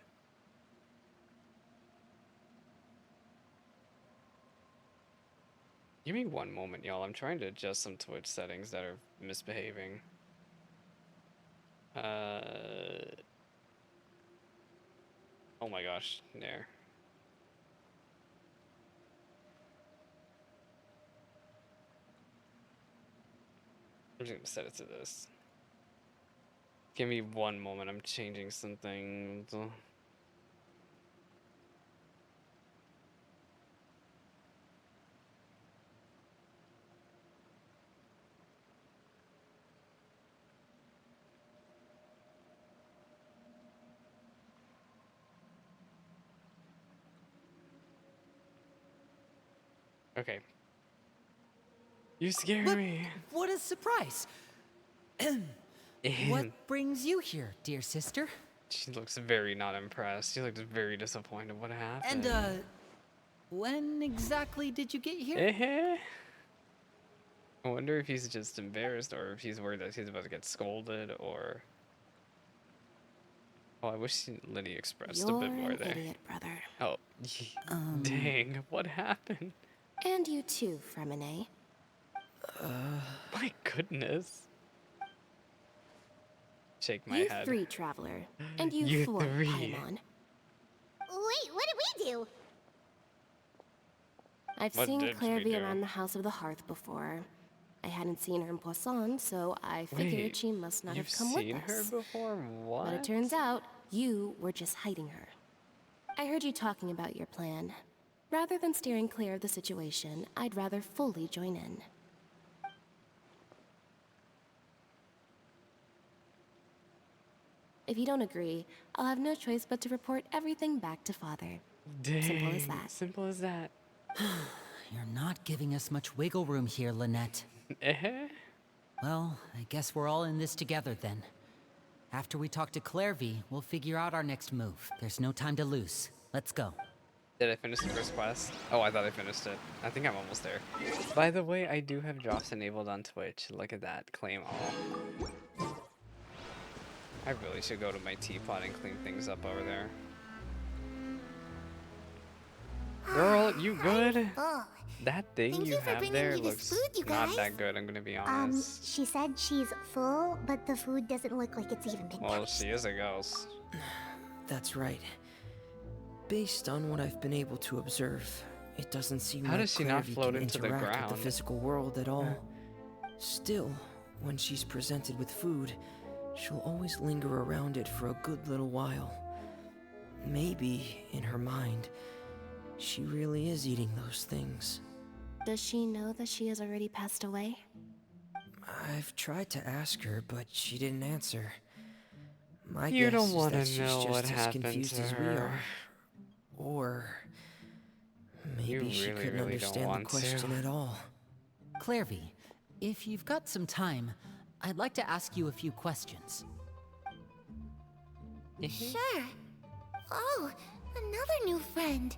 Give me one moment, y'all. I'm trying to adjust some Twitch settings that are misbehaving. Oh my gosh, there. I'm just gonna set it to this. Give me one moment. I'm changing something. Okay. You scare me. What a surprise! What brings you here, dear sister? She looks very not impressed. She looks very disappointed. What happened? And, when exactly did you get here? Eh? I wonder if he's just embarrassed or if he's worried that he's about to get scolded or... Oh, I wish Liddy expressed a bit more You're there. an idiot, brother. Oh, dang. What happened? And you too, Fremine. My goodness. Shake my You head. 3, Traveler. And you, You 4, 3. Paimon. Wait, what did we do? I've What seen did we Clairvy do? around the House of the Hearth before. I hadn't seen her in Poisson, so I figured Wait, she must not you've have come with seen her us. before? What? But it turns out you were just hiding her. I heard you talking about your plan. Rather than steering clear of the situation, I'd rather fully join in. If you don't agree, I'll have no choice but to report everything back to Father. Dang. Simple as that. Simple as that. You're not giving us much wiggle room here, Lynette. Eh? Well, I guess we're all in this together then. After we talk to Clairvy, we'll figure out our next move. There's no time to lose. Let's go. Did I finish the first quest? Oh, I thought I finished it. I think I'm almost there. By the way, I do have drops enabled on Twitch. Look at that. Claim all. I really should go to my teapot and clean things up over there. Girl, you good? Oh, That thing Thank you you for have bringing there me this looks food, you not guys. that good, I'm gonna be honest. she said she's full, but the food doesn't look like it's even been Well, touched. she is a ghost. That's right. Based on what I've been able to observe, it doesn't seem How like does she not Clairvy float can into the interact with ground? the physical world at all. Still, when she's presented with food, she'll always linger around it for a good little while. Maybe, in her mind, she really is eating those things. Does she know that she has already passed away? I've tried to ask her, but she didn't answer. My You guess don't is want that to she's know just what as happened confused to as we her. are. Or You maybe she really, couldn't really don't understand the want question to. at all. Clairvy, if you've got some time, I'd like to ask you a few questions. Sure. Oh, another new friend.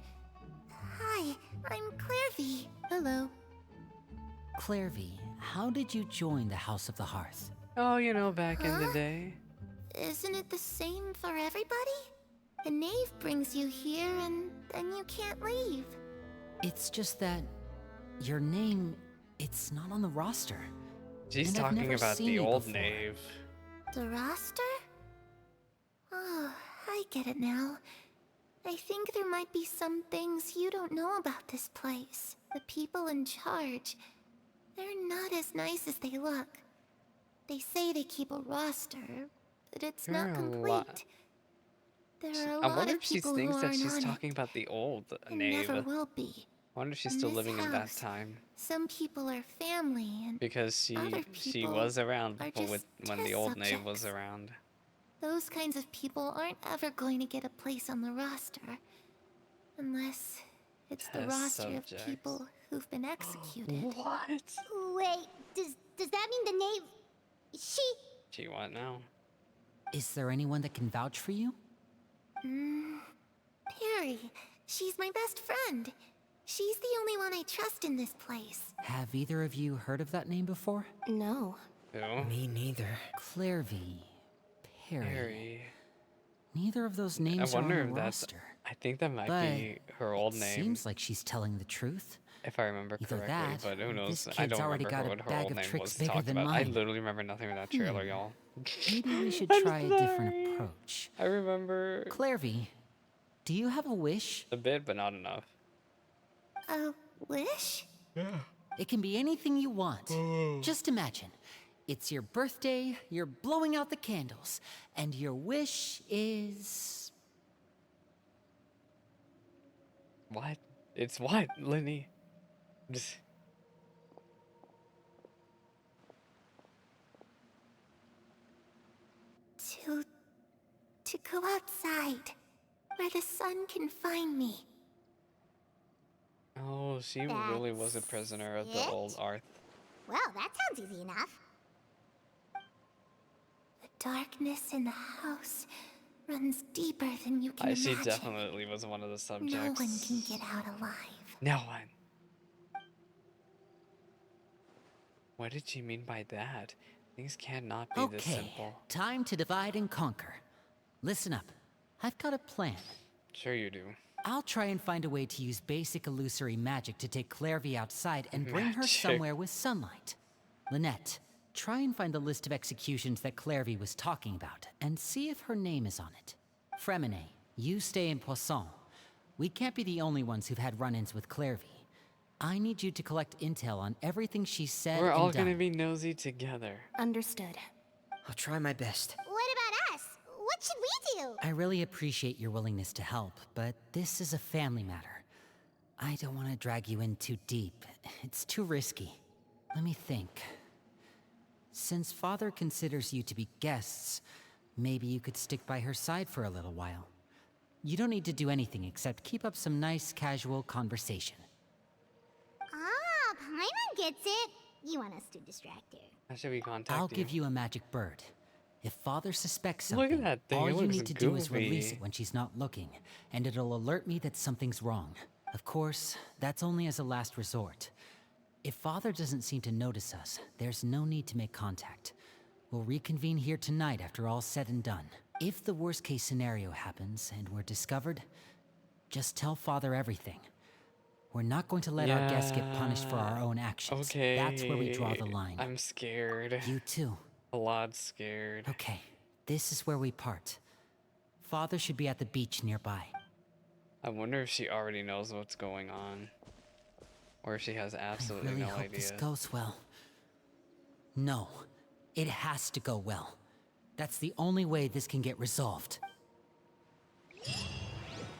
Hi, I'm Clairvy. Hello. Clairvy, how did you join the House of the Hearth? Oh, you know, back in the Huh? day. Isn't it the same for everybody? The knave brings you here and then you can't leave. It's just that your name, it's not on the roster. She's And I've talking never about seen the you old before. knave. The roster? Oh, I get it now. I think there might be some things you don't know about this place. The people in charge, they're not as nice as they look. They say they keep a roster, but it's There not are a lot- complete. There are a I lot wonder of if she people who thinks that aren't she's on talking it, about the old and knave. never I will be. wonder if she's In still this living in that house, time. Some people are family, and Because other she people was around are when just the test old knave was subjects. around. Those kinds of people aren't ever going to get a place on the roster. Unless it's the Test roster subjects. of people who've been executed. What? Wait, does that mean the knave... She what now? Is there anyone that can vouch for you? Perry. She's my best friend. She's the only one I trust in this place. Have either of you heard of that name before? No. Who? Me neither. Clairvy, Perry. Harry. Neither of those I names are on wonder the if that's. roster. I think that might But be her old it name, seems like she's telling the truth. if I remember Either correctly. that, But who or knows? this I kid's don't already remember got a what her bag old of name tricks was bigger talked than about. I mine. literally remember nothing of that trailer, y'all. Maybe we should I'm try a different sorry. approach. I remember Clairvy, do you have a wish? a bit, but not enough. A wish? It can be anything you want. Just imagine. It's your birthday, you're blowing out the candles, and your wish is... What? It's what, Lenny? Just... To go outside, where the sun can find me. Oh, she really was a prisoner of the That's old it? Arth. Well, that sounds easy enough. The darkness in the house runs deeper than you can She imagine. definitely was one of the subjects. No one can get out alive. No one. What did she mean by that? Things cannot be this Okay, simple. time to divide and conquer. Listen up. I've got a plan. Sure you do. I'll try and find a way to use basic illusory magic to take Clairvy outside and bring her Magic. somewhere with sunlight. Lynette, try and find the list of executions that Clairvy was talking about, and see if her name is on it. Fremine, you stay in Poisson. We can't be the only ones who've had run-ins with Clairvy. I need you to collect intel on everything she said We're and all done. gonna be nosy together. Understood. I'll try my best. What about us? What should we do? I really appreciate your willingness to help, but this is a family matter. I don't want to drag you in too deep. It's too risky. Let me think. Since Father considers you to be guests, maybe you could stick by her side for a little while. You don't need to do anything except keep up some nice, casual conversation. Ah, Paimon gets it. You want us to distract her. How should we contact I'll you? give you a magic bird. If Father suspects Look at something, that thing, all it you looks need to do is release goofy. it when she's not looking, and it'll alert me that something's wrong. Of course, that's only as a last resort. If Father doesn't seem to notice us, there's no need to make contact. We'll reconvene here tonight after all's said and done. If the worst case scenario happens and we're discovered, just tell Father everything. We're not going to let our guests get punished for our own actions. Okay. That's where we draw the line. I'm scared. You too. A lot scared. Okay, this is where we part. Father should be at the beach nearby. I wonder if she already knows what's going on. Or if she has absolutely I really no hope idea. this goes well. No, it has to go well. That's the only way this can get resolved.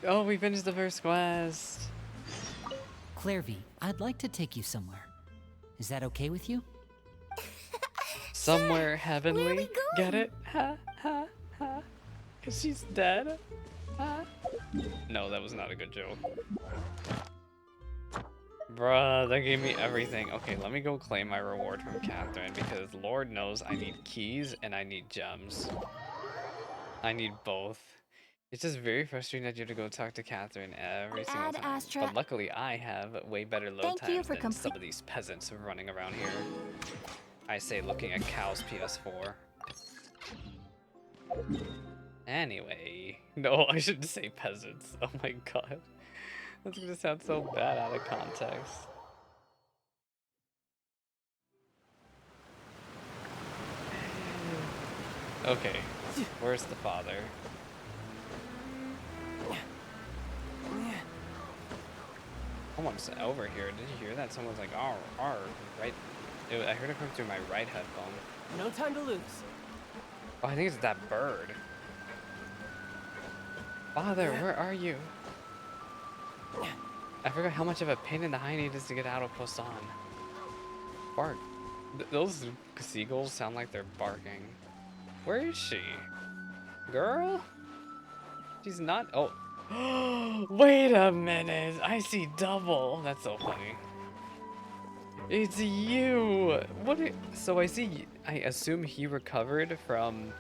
Oh, we finished the first quest. Clairvy, I'd like to take you somewhere. Is that okay with you? Somewhere heavenly. Where are we Get going? it? Ha ha ha. Cause she's dead. Ha. No, that was not a good joke. Bruh, that gave me everything. Okay, let me go claim my reward from Catherine because Lord knows I need keys and I need gems. I need both. It's just very frustrating that you have to go talk to Catherine every single Ad time. Astra. But luckily, I have way better load Thank you times for than some of these peasants running around here. I say looking at Cal's PS4. Anyway. No, I shouldn't say peasants. Oh my god. That's gonna sound so bad out of context. Okay, where's the father? Someone's over here. Did you hear that? Someone's like, "Arr, arr," right? I heard it come through my right headphone. No time to lose. Oh, I think it's that bird. Father, where are you? I forgot how much of a pain in the hiney it is to get out of Poisson. Bark. Those seagulls sound like they're barking. Where is she? Girl? She's not. Oh. Wait a minute. I see double. That's so funny. It's you. What? So I see. I assume he recovered from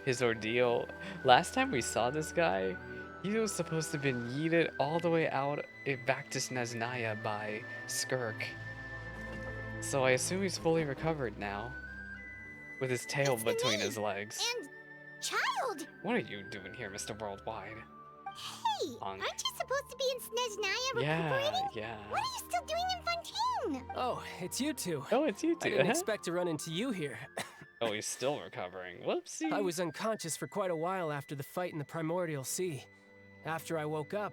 his ordeal. Last time we saw this guy, he was supposed to have been yeeted all the way out back to Snezhnaya by Skirk. So I assume he's fully recovered now, with his tail It's the between knee. his legs. And child! What are you doing here, Mr. Worldwide? Hey, Punk. aren't you supposed to be in Snezhnaya Yeah, recuperating? yeah. What are you still doing in Fontaine? Oh, it's you two. Oh, it's you I two. didn't expect to run into you here. Oh, he's still recovering. Whoopsie. I was unconscious for quite a while after the fight in the Primordial Sea. After I woke up,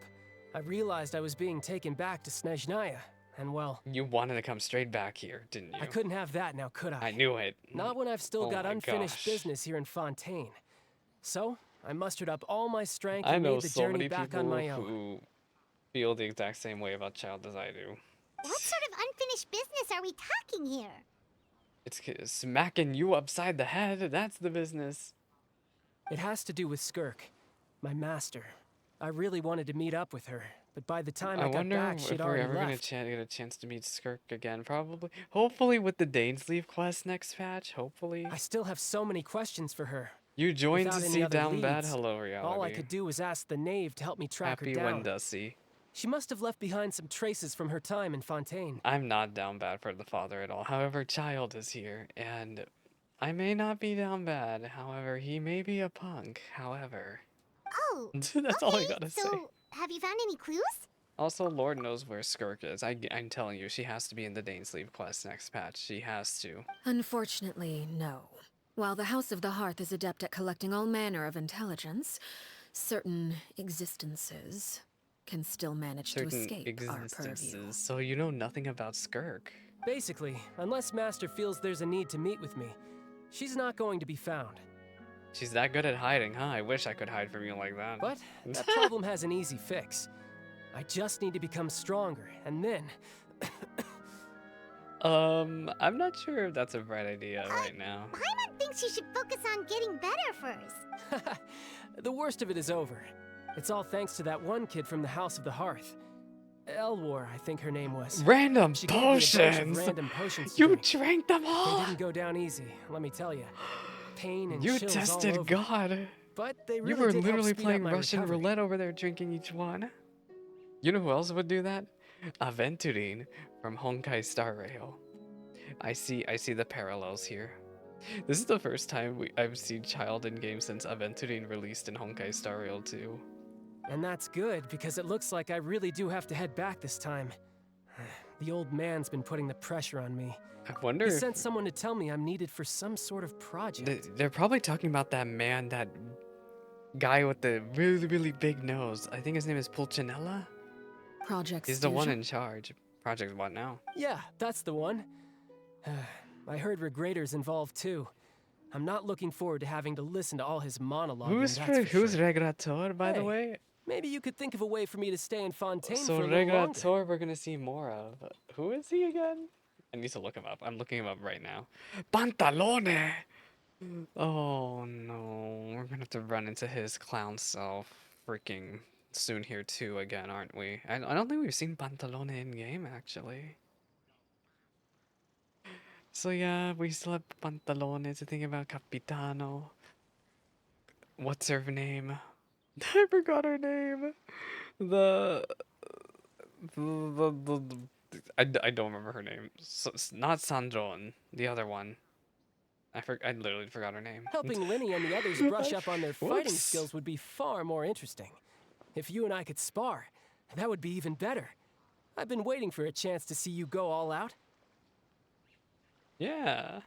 I realized I was being taken back to Snezhnaya, and well, You wanted to come straight back here, didn't you? I couldn't have that now, could I? I knew it. Not when I've still Oh got my unfinished gosh. business here in Fontaine. So, I mustered up all my strength I and know made the so journey many back people on my own. who feel the exact same way about Child as I do. What sort of unfinished business are we talking here? It's smacking you upside the head. That's the business. It has to do with Skirk, my master. I really wanted to meet up with her, but by the time I got wonder back, if she'd we're already ever gonna left. get a chance to meet Skirk again. Probably. Hopefully with the Dainsleif quest next patch. Hopefully. I still have so many questions for her. You joined Without to any see other Down Bad. leads, Hello, reality. All I could do was ask the knave to help me track Happy her down. Wendussy. She must have left behind some traces from her time in Fontaine. I'm not down bad for the father at all. However, Child is here, and I may not be down bad. However, he may be a punk. However, Oh, that's all I gotta so say. have you found any clues? Also, Lord knows where Skirk is. I'm telling you, she has to be in the Dainsleif quest next patch. She has to. Unfortunately, no. While the House of the Hearth is adept at collecting all manner of intelligence, certain existences can still manage to Certain escape our purview. existences. So you know nothing about Skirk. Basically, unless Master feels there's a need to meet with me, she's not going to be found. She's that good at hiding, huh? I wish I could hide from you like that. But that problem has an easy fix. I just need to become stronger, and then... I'm not sure if that's a bright idea right now. Paimon thinks you should focus on getting better first. The worst of it is over. It's all thanks to that one kid from the House of the Hearth. Elwar, I think her name was. Random She gave me a bunch of potions. random potions to You drink. drank them They all. didn't go down easy, let me tell you. Pain and You chills all tested over. God. But they You really were did help literally speed up playing my Russian recovery. roulette over there, drinking each one. You know who else would do that? Aventurine from Honkai Star Rail. I see the parallels here. This is the first time I've seen child in game since Aventurine released in Honkai Star Rail 2. And that's good, because it looks like I really do have to head back this time. The old man's been putting the pressure on me. I wonder He if sent someone to tell me I'm needed for some sort of project. they're probably talking about that man, that guy with the really, really big nose. I think his name is Pulcinella. Project He's the one Fusion? in charge. Project what now? Yeah, that's the one. I heard Regrator's involved too. I'm not looking forward to having to listen to all his monologue. Who's Regrator, by the Hey, way? Maybe you could think of a way for me to stay in Fontaine So for a little longer. Regrator we're gonna see more of. Who is he again? I need to look him up. I'm looking him up right now. Pantalone! Oh no, we're gonna have to run into his clown self freaking soon here too again, aren't we? I don't think we've seen Pantalone in game actually. So yeah, we still have Pantalone to think about Capitano. What's her name? I forgot her name. The I don't remember her name. So, not Sandron, the other one. I literally forgot her name. Helping Linny and the others brush up on their fighting Whoops. skills would be far more interesting. If you and I could spar, that would be even better. I've been waiting for a chance to see you go all out. Yeah.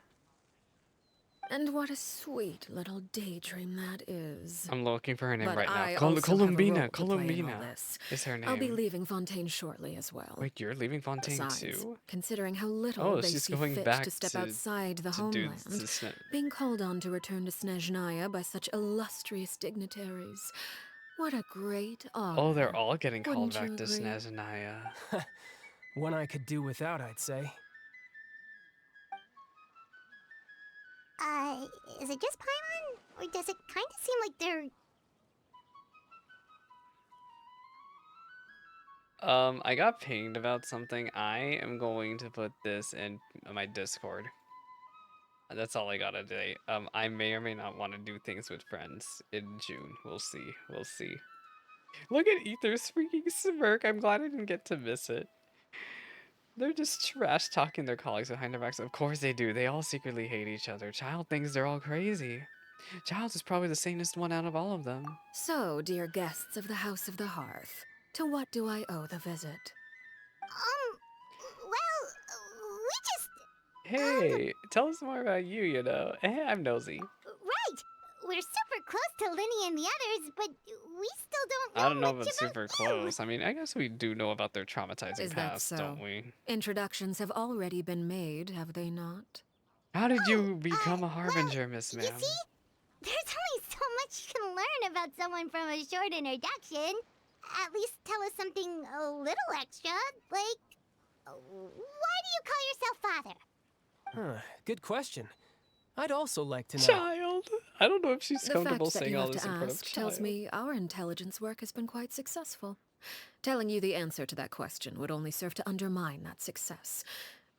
And what a sweet little daydream that is. I'm looking for her name But right I now. also have a role Columbina. to play in all Columbina this. is her name. I'll be leaving Fontaine shortly as well. Wait, you're leaving Fontaine Besides, too? considering how little Oh, they she's see going fit back to step to- outside the to do homeland, this. being called on to return to Snezhnaya by such illustrious dignitaries. What a great honor. Oh, they're all getting called Wouldn't you back to agree? Snezhnaya. One I could do without, I'd say. Is it just Paimon? Or does it kind of seem like they're... I got pinged about something. I am going to put this in my Discord. That's all I gotta say. I may or may not want to do things with friends in June. We'll see. We'll see. Look at Ether's freaking smirk. I'm glad I didn't get to miss it. They're just trash talking their colleagues behind their backs. Of course they do. They all secretly hate each other. Child thinks they're all crazy. Child is probably the sanest one out of all of them. So, dear guests of the House of the Hearth, to what do I owe the visit? Well, we just... Hey, tell us more about you, you know. I'm nosy. Right! We're super close to Linny and the others, but we still don't know I don't know if much it's about super you. close. I mean, I guess we do know about their traumatizing Is that past, so? don't we? Introductions have already been made, have they not? How did you become a Harbinger, Miss You Ma'am? see? There's only so much you can learn about someone from a short introduction. At least tell us something a little extra, like... Why do you call yourself father? Huh, good question. I'd also like to know. Child. I don't know if she's The comfortable fact that saying you all have this to in front of ask tells child. me our intelligence work has been quite successful. Telling you the answer to that question would only serve to undermine that success.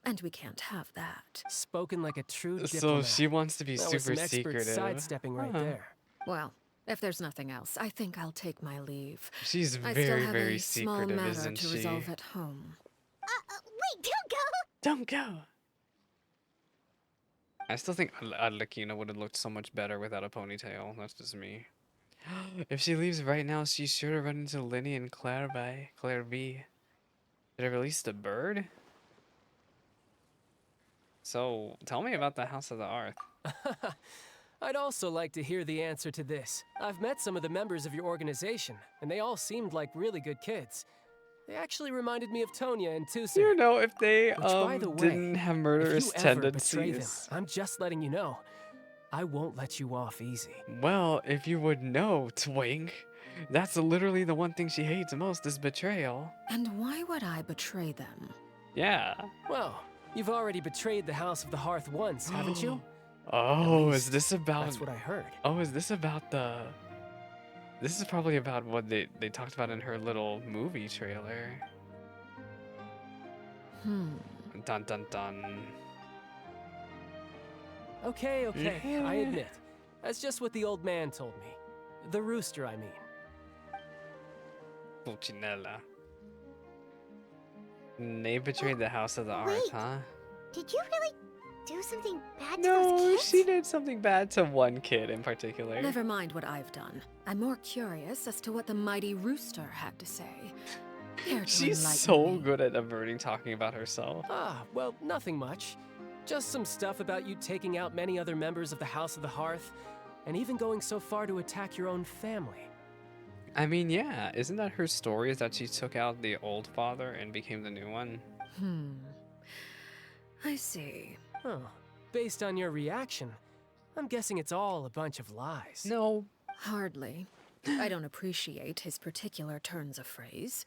And we can't have that. Spoken like a true So diplomat. she wants to be That was super some expert secretive. sidestepping right Huh. there. Well, if there's nothing else, I think I'll take my leave. She's I still very, have very a small secretive, matter isn't to she? resolve at home. Wait, don't go! Don't go. I still think Arlecchino would have looked so much better without a ponytail. That's just me. If she leaves right now, she's sure to run into Linny and Claire B. Did I release the bird? So, tell me about the House of the Hearth. I'd also like to hear the answer to this. I've met some of the members of your organization, and they all seemed like really good kids. They actually reminded me of Tonya and Tucson. You know, if they Which, by the way, didn't have murderous if you ever betray them, tendencies. I'm just letting you know. I won't let you off easy. Well, if you would know, Twink. That's literally the one thing she hates most is betrayal. And why would I betray them? Yeah. Well, you've already betrayed the House of the Hearth once, haven't you? Oh, least, is this about... That's what I heard. Oh, is this about the... This is probably about what they talked about in her little movie trailer. Dun dun dun. Okay, I admit. That's just what the old man told me. The rooster, I mean. Pulcinella. They betrayed the House of the Wait. Hearth, huh? Did you really do something bad to No, those kids? she did something bad to one kid in particular. Never mind what I've done. I'm more curious as to what the mighty rooster had to say. Care to She's enlighten so me? good at averting talking about herself. Ah, well, nothing much. Just some stuff about you taking out many other members of the House of the Hearth, and even going so far to attack your own family. I mean, yeah, isn't that her story? Is that she took out the old father and became the new one? I see. Oh, based on your reaction, I'm guessing it's all a bunch of lies. No. Hardly. I don't appreciate his particular turns of phrase,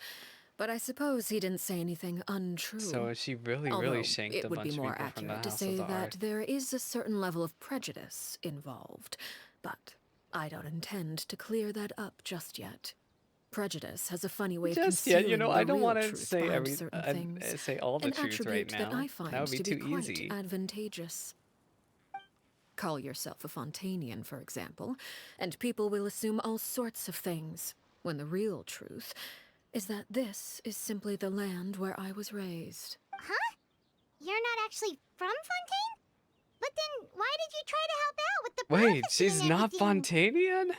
but I suppose he didn't say anything untrue. So she really, Although really shanked it a would bunch be of more people from the accurate to House say of the that Hearth. there is a certain level of prejudice involved, but I don't intend to clear that up just yet. Prejudice has a funny way of Just yet, concealing I the don't real want to truth say behind certain things. say all the An truth right attribute now. that I find That would be to be too quite easy. advantageous. Call yourself a Fontainian, for example, and people will assume all sorts of things, when the real truth is that this is simply the land where I was raised. Huh? You're not actually from Fontaine? But then why did you try to help out with the Wait, prophecy she's and not everything? Fontainian?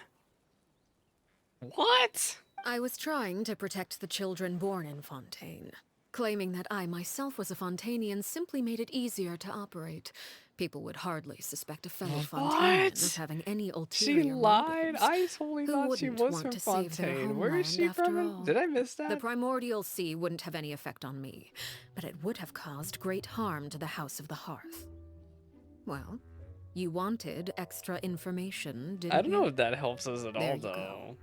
What? I was trying to protect the children born in Fontaine. Claiming that I myself was a Fontainian simply made it easier to operate. People would hardly suspect a fellow Fontainian What? of having any She ulterior lied. motives. I totally Who thought she wouldn't was want from to save their Fontaine. Where is homeland she after from? all? Did I miss The that? primordial sea wouldn't have any effect on me, but it would have caused great harm to the House of the Hearth. Well, you wanted extra information, didn't you? I don't know if that helps us at There all, you go. though.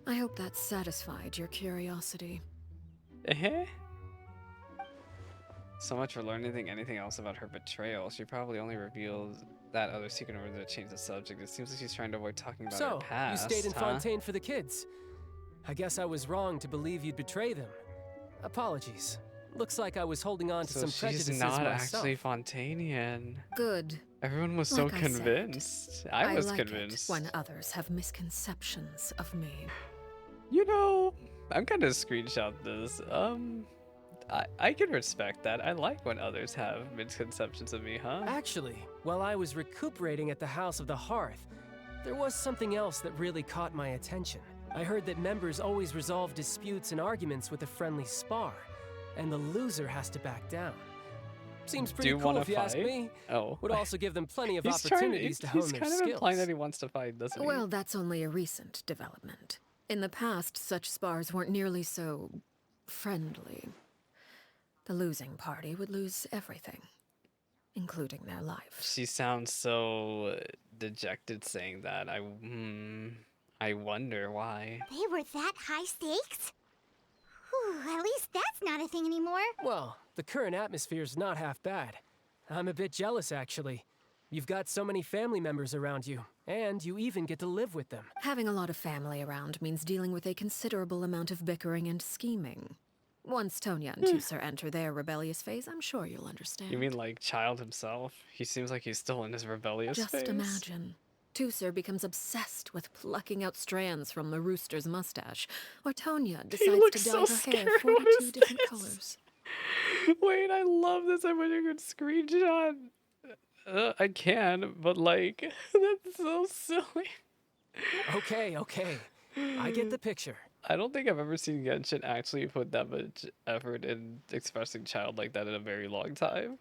I hope that satisfied your curiosity. Eh? So much for learning anything else about her betrayal. She probably only revealed that other secret in order to change the subject. It seems like she's trying to avoid talking about her So, past. you stayed in huh? Fontaine for the kids. I guess I was wrong to believe you'd betray them. Apologies. Looks like I was holding on to So some she's prejudices not myself. actually Fontainian. Good. Everyone was Like so I said, convinced. I was like convinced. it when others have misconceptions of me. You know, I'm gonna screenshot this. I can respect that. I like when others have misconceptions of me, huh? Actually, while I was recuperating at the House of the Hearth, there was something else that really caught my attention. I heard that members always resolve disputes and arguments with a friendly spar, and the loser has to back down. Seems Do pretty you cool wanna if you ask fight? me. Oh. Would also give them plenty of He's opportunities to hone he's their kind of skills. implying that he wants to fight, doesn't he? Well, that's only a recent development. In the past, such spars weren't nearly so friendly. The losing party would lose everything, including their lives. She sounds so dejected saying that. I wonder why. They were that high stakes? Whew, at least that's not a thing anymore. Well, the current atmosphere's not half bad. I'm a bit jealous, actually. You've got so many family members around you, and you even get to live with them. Having a lot of family around means dealing with a considerable amount of bickering and scheming. Once Tonya and Tusser enter their rebellious phase, I'm sure you'll understand. You mean like Child himself? He seems like he's still in his rebellious phase. Just imagine. Tusser becomes obsessed with plucking out strands from the rooster's mustache, or Tonya decides looks to so dye her hair scared. 42 What is different this? colors. Wait, I love this. I wish I could screenshot. I can, but like, that's so silly. Okay. I get the picture. I don't think I've ever seen Genshin actually put that much effort in expressing Child like that in a very long time.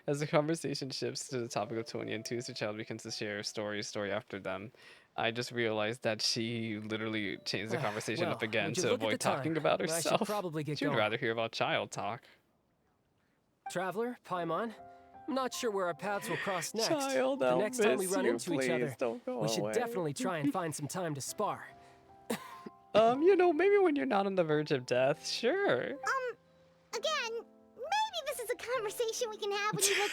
As the conversation shifts to the topic of Tony and Tuesday, Child begins to share story after them. I just realized that she literally changed the conversation up Well, again would you to look at avoid the time? talking about I should herself. probably get She'd going. rather hear about Child talk. Traveler, Paimon, I'm not sure where our paths will cross next. Child, the I'll next time we miss run you. into each Please other, don't go we should away. definitely try and find some time to spar. You know, maybe when you're not on the verge of death, sure. Again, maybe this is a conversation we can have when you look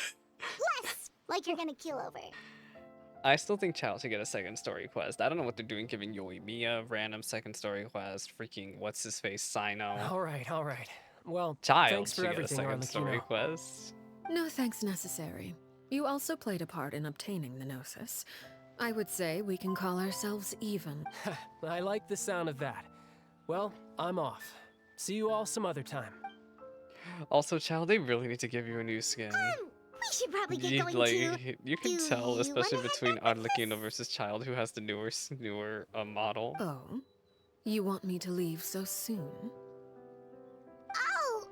less like you're gonna kill over. I still think Child should get a second story quest. I don't know what they're doing giving Yoimiya a random second story quest. Freaking what's his face, Sino. All right. Well, Child thanks for should get a everything, second story Arlecchino. quest. No thanks necessary. You also played a part in obtaining the Gnosis. I would say we can call ourselves even. I like the sound of that. Well, I'm off. See you all some other time. Also, child, they really need to give you a new skin. We should probably get You, going like, too. you can Do tell, you especially wanna head between back with Arlecchino us? versus Child, who has the newer model. Oh? You want me to leave so soon? Oh,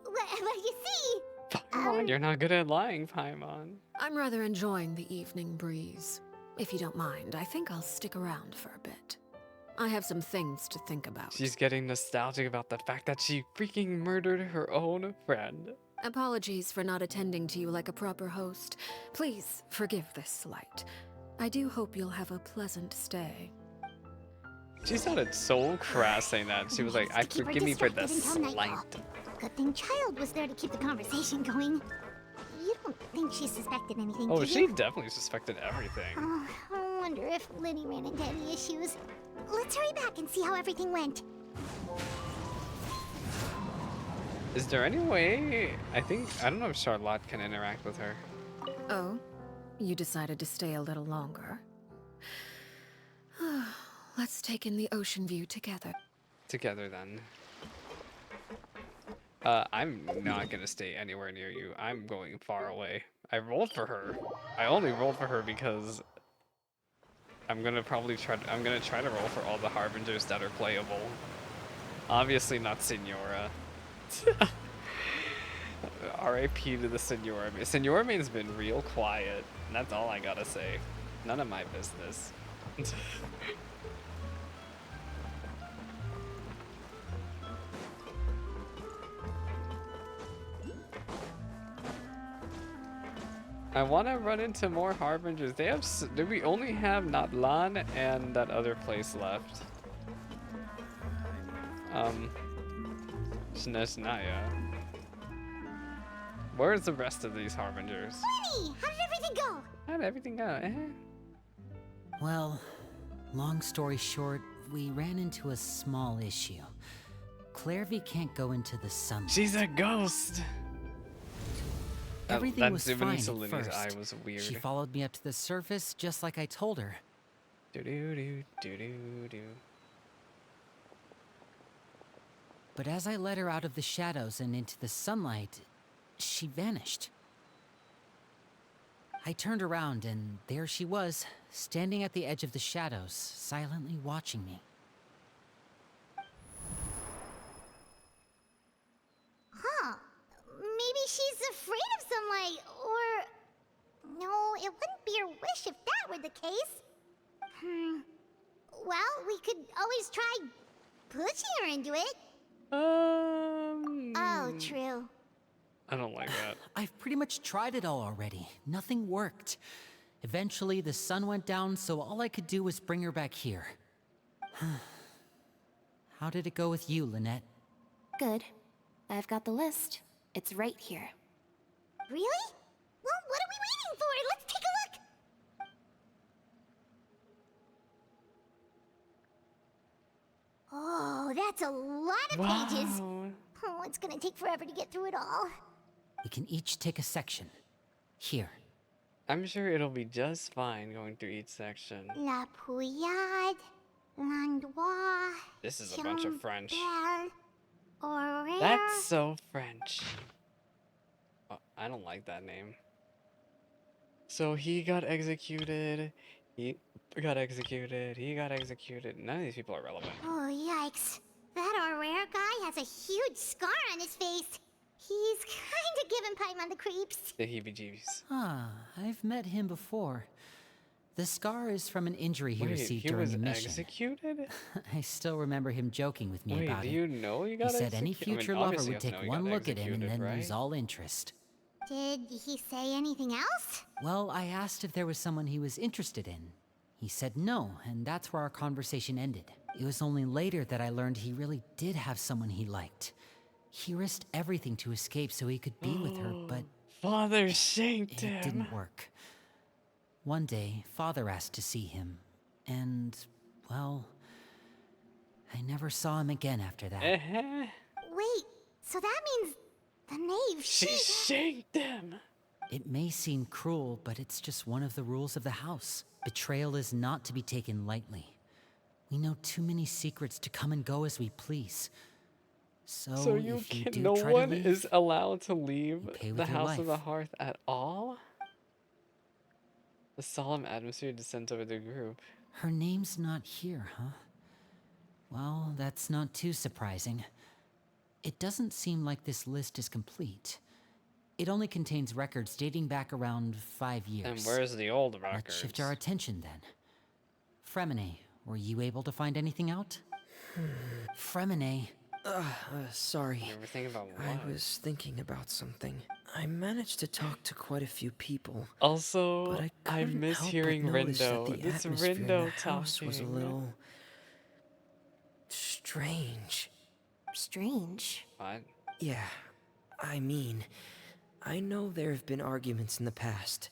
well, you see, Paimon, you're not good at lying, Paimon. I'm rather enjoying the evening breeze. If you don't mind, I think I'll stick around for a bit. I have some things to think about. She's getting nostalgic about the fact that she freaking murdered her own friend. Apologies for not attending to you like a proper host. Please forgive this slight. I do hope you'll have a pleasant stay. She sounded so crass saying that. She was like, Yes, I to keep her forgive me for the distracted until slight. nightfall. Good thing Child was there to keep the conversation going. You don't think she suspected anything, Oh, do she you? definitely suspected everything. Oh, I wonder if Linny ran into any issues. Let's hurry back and see how everything went. Is there any way? I don't know if Charlotte can interact with her. Oh? You decided to stay a little longer? Let's take in the ocean view together. Together then. I'm not gonna stay anywhere near you. I'm going far away. I rolled for her. I only rolled for her because I'm gonna try to roll for all the Harbingers that are playable. Obviously not Senora. R.I.P. to the Senora. Senora main's been real quiet, and that's all I gotta say. None of my business. I want to run into more Harbingers. Do we only have Natlan and that other place left? Shnesnaya. Where's the rest of these Harbingers? Linny, how did everything go? How'd everything go? Well, long story short, we ran into a small issue. Clairvy can't go into the sunlight. She's a ghost! Everything was zooming fine into at Linny's first. eye was weird. She followed me up to the surface just like I told her. Do-do-do-do-do-do. But as I led her out of the shadows and into the sunlight, she vanished. I turned around and there she was, standing at the edge of the shadows, silently watching me. Huh. Maybe she's afraid of sunlight, or... No, it wouldn't be her wish if that were the case. Well, we could always try pushing her into it. Oh, true. I don't like that. I've pretty much tried it all already. Nothing worked. Eventually, the sun went down, so all I could do was bring her back here. How did it go with you, Lynette? Good. I've got the list. It's right here. Really? Well, what are we waiting for? Let's take a look! Oh, that's a lot of pages. Wow. Oh, it's gonna take forever to get through it all. We can each take a section. Here. I'm sure it'll be just fine going through each section. La Pouillade, Landois, This is a bunch of French. Chambel, Aurer. That's so French. Oh, I don't like that name. So he got executed. He got executed. He got executed. None of these people are relevant. Oh, yikes. That Aurer guy has a huge scar on his face. He's kinda giving Paimon the creeps. The heebie-jeebies. Ah, I've met him before. The scar is from an injury he Wait, received he during was the mission. executed? I still remember him joking with me Wait, about do it. you know you got He said any executed? I mean, future lover obviously would you take know he got one look at him and executed, then lose right? all interest. Did he say anything else? Well, I asked if there was someone he was interested in. He said no, and that's where our conversation ended. It was only later that I learned he really did have someone he liked. He risked everything to escape so he could be with her, but Father shanked it him. didn't work. One day, Father asked to see him, and, well, I never saw him again after that. Uh-huh. Wait, so that means the knave, She shanked him. It may seem cruel, but it's just one of the rules of the house. Betrayal is not to be taken lightly. We know too many secrets to come and go as we please. So you if you can. do No try one to leave, is allowed to leave you pay with the your House of the life. Hearth at all. The solemn atmosphere descends over the group. Her name's not here, huh? Well, that's not too surprising. It doesn't seem like this list is complete. It only contains records dating back around 5 years. And where's the old records? Let's shift our attention then. Fremine, were you able to find anything out? Fremine. Sorry. You ever think about what? I was thinking about something. I managed to talk to quite a few people. Also, But I couldn't miss help but hearing notice that Rindo. the This atmosphere in Rindo the house was a talking. little strange. Strange. What? Yeah, I mean, I know there have been arguments in the past,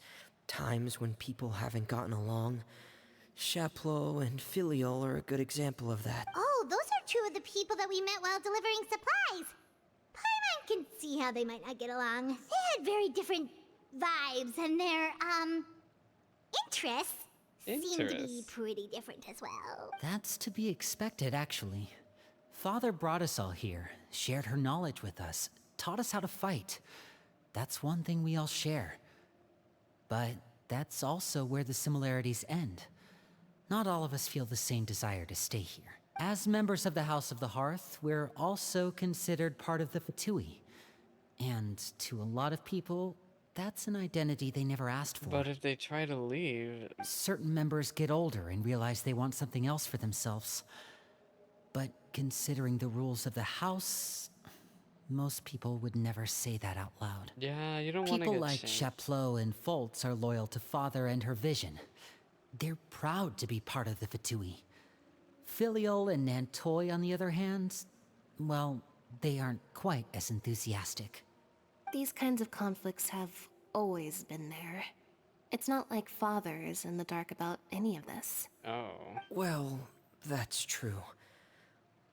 times when people haven't gotten along. Chaplot and Filiol are a good example of that. Oh, those are two of the people that we met while delivering supplies. Paimon can see how they might not get along. They had very different vibes, and their, interests seem to be Interests. pretty different as well. That's to be expected, actually. Father brought us all here, shared her knowledge with us, taught us how to fight. That's one thing we all share. But that's also where the similarities end. Not all of us feel the same desire to stay here. As members of the House of the Hearth, we're also considered part of the Fatui. And to a lot of people, that's an identity they never asked for. But if they try to leave, Certain members get older and realize they want something else for themselves. But considering the rules of the house, most people would never say that out loud. yeah, you don't want to People get like shanked. Chaplot and Foltz are loyal to Father and her vision. They're proud to be part of the Fatui. Filiol and Nantoy, on the other hand, well, they aren't quite as enthusiastic. These kinds of conflicts have always been there. It's not like Father is in the dark about any of this. Oh. Well, that's true.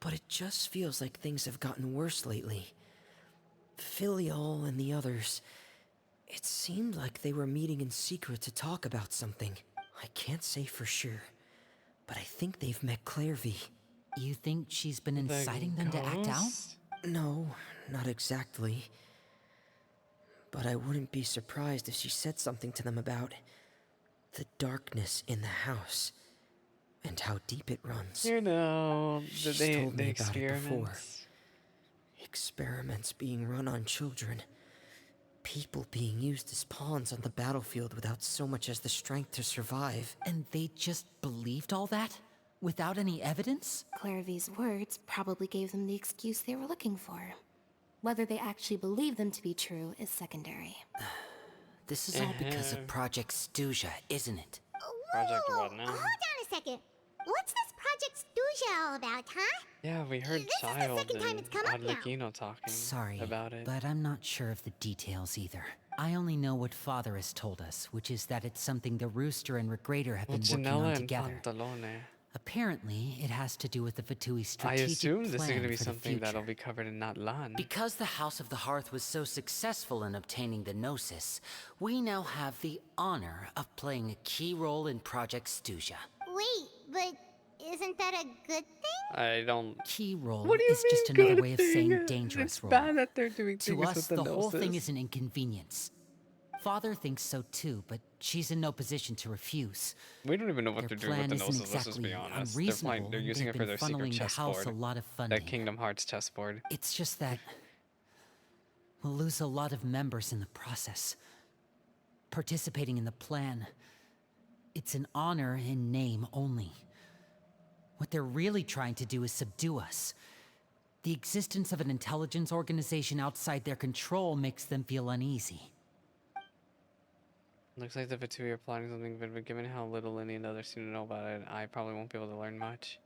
But it just feels like things have gotten worse lately. Filiol and the others, it seemed like they were meeting in secret to talk about something. I can't say for sure, but I think they've met Clairvy. You think she's been The inciting them to act out? ghost? No, not exactly. But I wouldn't be surprised if she said something to them about the darkness in the house and how deep it runs. You know, She's the told me about it before. experiments. Experiments being run on children. People being used as pawns on the battlefield without so much as the strength to survive. And they just believed all that? Without any evidence? Clairvy's words probably gave them the excuse they were looking for. Whether they actually believe them to be true is secondary. This is all because of Project Stuja, isn't it? Project what now? Hold on a second. What's this Project Stuja all about, huh? Yeah, we heard This is the Child second time and it's come up now. Arlecchino talking Sorry, about it. but I'm not sure of the details either. I only know what Father has told us, which is that it's something the Rooster and Regrader have been working Janela on and together. Pantalone. Apparently, it has to do with the Fatui I strategic assume this is plan going to be for the something that'll future. be covered in Natlan. Because the House of the Hearth was so successful in obtaining the Gnosis, we now have the honor of playing a key role in Project Stuja. Wait, but isn't that a good thing? I don't. Key role What do you is mean just another good way of thing? saying dangerous It's role. bad that they're doing To things us, with the whole thing Gnosis. is an inconvenience. Father thinks so too, but she's in no position to refuse. We don't even know what Their they're doing with plan the isn't Gnosis, let's just exactly be honest. unreasonable. They're and using they've it for been their secret funneling the house a chessboard. lot of funding. That Kingdom Hearts chessboard. It's just that we'll lose a lot of members in the process. Participating in the plan, it's an honor in name only. What they're really trying to do is subdue us. The existence of an intelligence organization outside their control makes them feel uneasy. Looks like the Fatui are plotting something, but given how little any and others seem to know about it, I probably won't be able to learn much.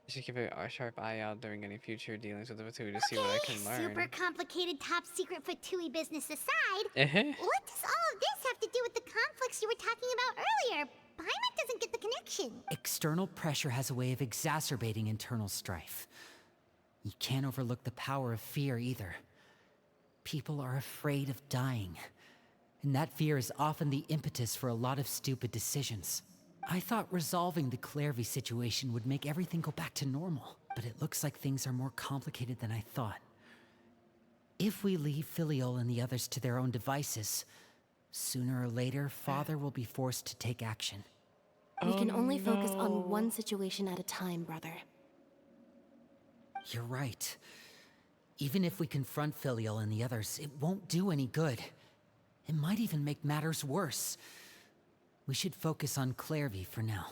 I should keep a sharp eye out during any future dealings with the Fatui to see what I can learn. Super complicated top secret Fatui business aside, Eh-heh. what does all of this have to do with the conflicts you were talking about earlier? Paimon doesn't get the connection. External pressure has a way of exacerbating internal strife. You can't overlook the power of fear either. People are afraid of dying, and that fear is often the impetus for a lot of stupid decisions. I thought resolving the Clairvy situation would make everything go back to normal, but it looks like things are more complicated than I thought. If we leave Filial and the others to their own devices, sooner or later, Father will be forced to take action. We can only focus on one situation at a time, brother. You're right. Even if we confront Filial and the others, it won't do any good. It might even make matters worse. We should focus on Clairvy for now.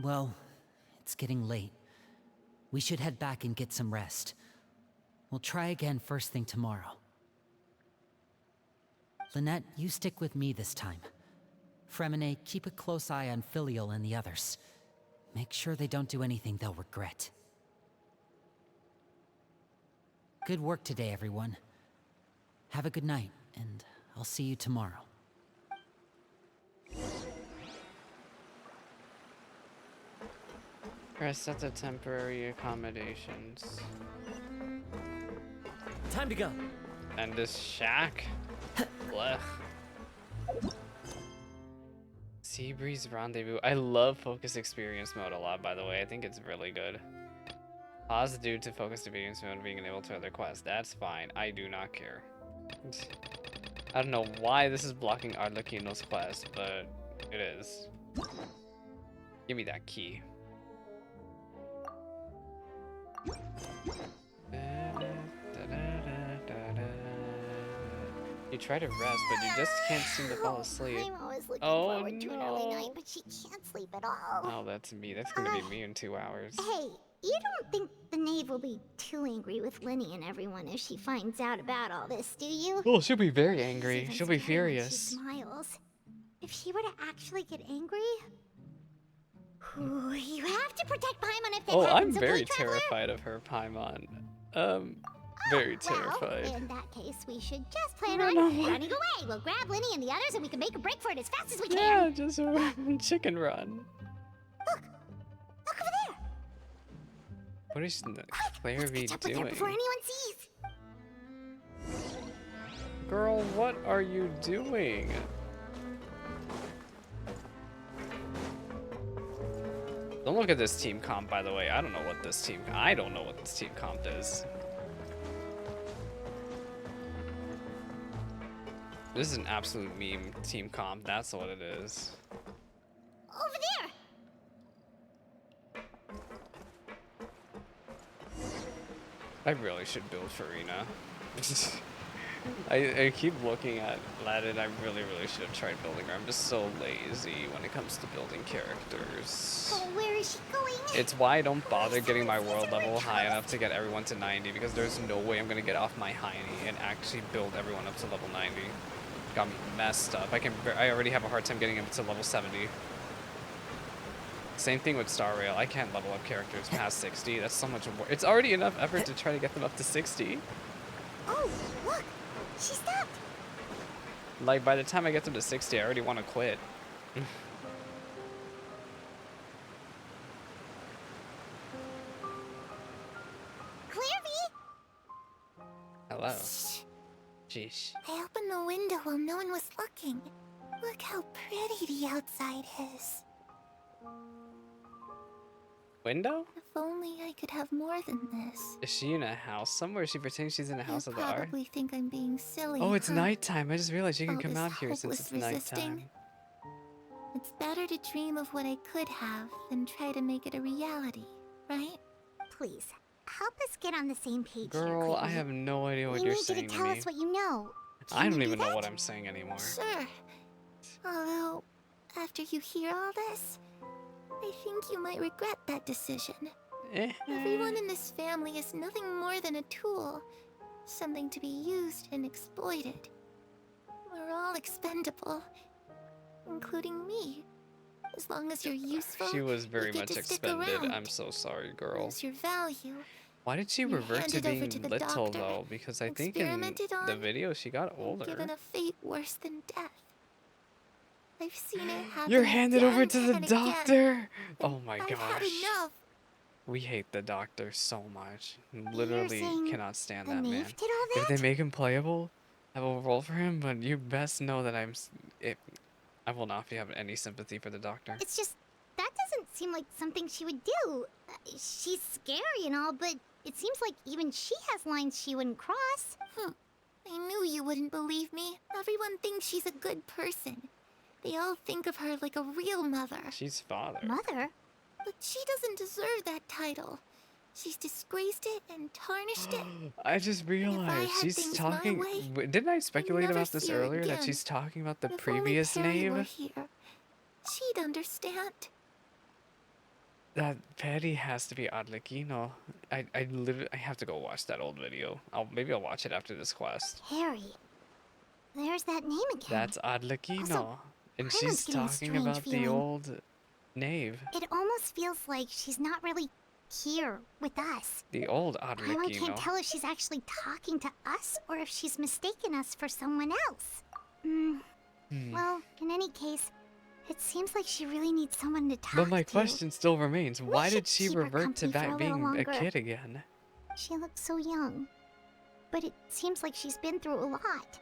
Well, it's getting late. We should head back and get some rest. We'll try again first thing tomorrow. Lynette, you stick with me this time. Fremine, keep a close eye on Filial and the others. Make sure they don't do anything they'll regret. Good work today, everyone. Have a good night, and I'll see you tomorrow. Press set the temporary accommodations. Time to go. And this shack? Blech. Seabreeze Rendezvous. I love focus experience mode a lot, by the way. I think it's really good. Pause due to focus experience mode being enabled to other quests. That's fine. I do not care. I don't know why this is blocking Arlecchino's quest, but it is. Give me that key. You try to rest, but you just can't seem to fall asleep. I'm always looking Oh, forward to an early no. night, but she can't sleep at all. Oh, that's me. That's gonna be me in 2 hours. Hey, you don't think the knave will be too angry with Linny and everyone if she finds out about all this, do you? Oh, she'll be very She's angry. even She'll be scary when furious. She smiles. If she were to actually get angry, ooh, you have to protect Paimon if that Oh, happens. I'm very okay, traveler? terrified of her, Paimon. Very terrified. Well, in that case, we should just plan I on don't know. running away. We'll grab Linny and the others, and we can make a break for it as fast as we Yeah, can. just chicken run. Look over there. What is Let's Clairvy catch up with her doing? before anyone sees. Girl, what are you doing? Don't look at this team comp, by the way. I don't know what this team comp is. This is an absolute meme team comp. That's what it is. Over there. I really should build Farina. I keep looking at it. I really should have tried building her. I'm just so lazy when it comes to building characters. Oh, where is she going? It's why I don't bother getting my world level high enough to get everyone to 90, because there's no way I'm gonna get off my hiney and actually build everyone up to level 90. Got me messed up. I already have a hard time getting up to level 70. Same thing with Star Rail. I can't level up characters past 60. That's so much more. It's already enough effort to try to get them up to 60. Oh, look. She stopped. Like, by the time I get them to 60, I already want to quit. Clairvy. Hello. Sheesh. I opened the window while no one was looking. Look how pretty the outside is. Window? If only I could have more than this. Is she in a house somewhere? Is she pretending she's in a house You of the art? probably think I'm being silly. Oh, it's huh? nighttime. I just realized you can All come this out here since hopeless it's resisting. nighttime. It's better to dream of what I could have than try to make it a reality, right? Please, help us get on the same page here, Girl, I Clairvy. have no idea what We you're need you saying to to tell me. us what you know. I Can don't you do even know that? what I'm saying anymore. Sure. Although, after you hear all this, I think you might regret that decision. Everyone in this family is nothing more than a tool. Something to be used and exploited. We're all expendable. Including me. As long as you're useful, She was very you get much to stick expended. around. I'm so sorry, girl. Lose your value. Why did she You're revert to handed over being to the little, doctor, though? Because I think in experimented the on, video she got older. Given a fate worse than death. I've seen it happen You're handed over again to the and again. doctor? Oh my I've had gosh. enough. We hate the doctor so much. You're Literally saying cannot stand the that man. knave did all If that? they make him playable, I will roll for him, but you best know that I will not be having any sympathy for the doctor. It's just, that doesn't seem like something she would do. She's scary and all, but it seems like even she has lines she wouldn't cross. I knew you wouldn't believe me. Everyone thinks she's a good person. They all think of her like a real mother. She's father. Mother? But she doesn't deserve that title. She's disgraced it and tarnished it. I just realized had she's things my talking. way, Didn't I speculate never about this see her earlier that again. she's talking about the If only previous Perry were knave? here, she'd understand. That Perry has to be Arlecchino. I literally I have to go watch that old video. Maybe I'll watch it after this quest. Harry. There's that name again. That's Arlecchino, Also, and Paimon's she's getting a talking strange about the feeling. old knave, It almost feels like she's not really here with us. the old Paimon can't Arlecchino. tell if she's actually talking to us or if she's mistaken us for someone else. Well, in any case, it seems like she really needs someone to talk to. But my question still remains: why should did she keep her revert to company for a back little being a longer. kid again? She looks so young. But it seems like she's been through a lot.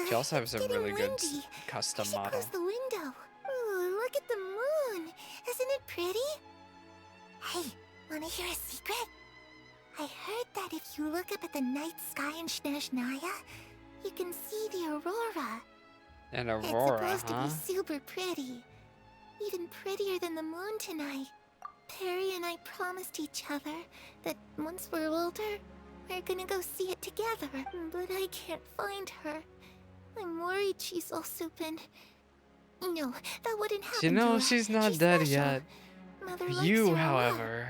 She also has a It's really getting good windy. custom I should model. close the window. Ooh, look at the moon. Isn't it pretty? Hey, wanna hear a secret? I heard that if you look up at the night sky in Snezhnaya, you can see the aurora. An It's aurora, supposed to be super pretty. Even prettier than the moon tonight. Perry and I promised each other that once we're older, we're gonna go see it together. But I can't find her. I'm worried she's also been... No, that wouldn't happen You know, to her. she's not She's dead special. yet. Mother likes You, her a lot. however,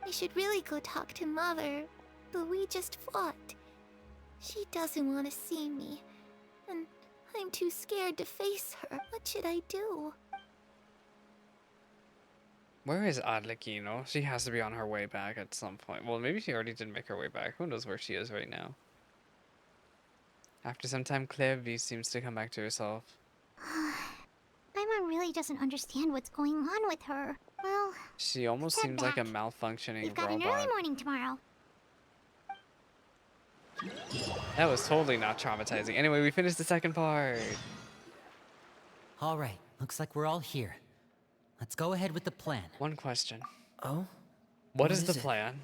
I should really go talk to Mother, but we just fought. She doesn't want to see me, and I'm too scared to face her. What should I do? where is Arlecchino? She has to be on her way back at some point. Well, maybe she already did make her way back. Who knows where she is right now? After some time, Clairvy seems to come back to herself. Paimon really doesn't understand what's going on with her. Well, She almost head seems like a back. malfunctioning we've got an early robot. morning tomorrow. That was totally not traumatizing. Anyway, we finished the second part. All right, looks like we're all here. Let's go ahead with the plan. One question. Oh? What is the it? plan?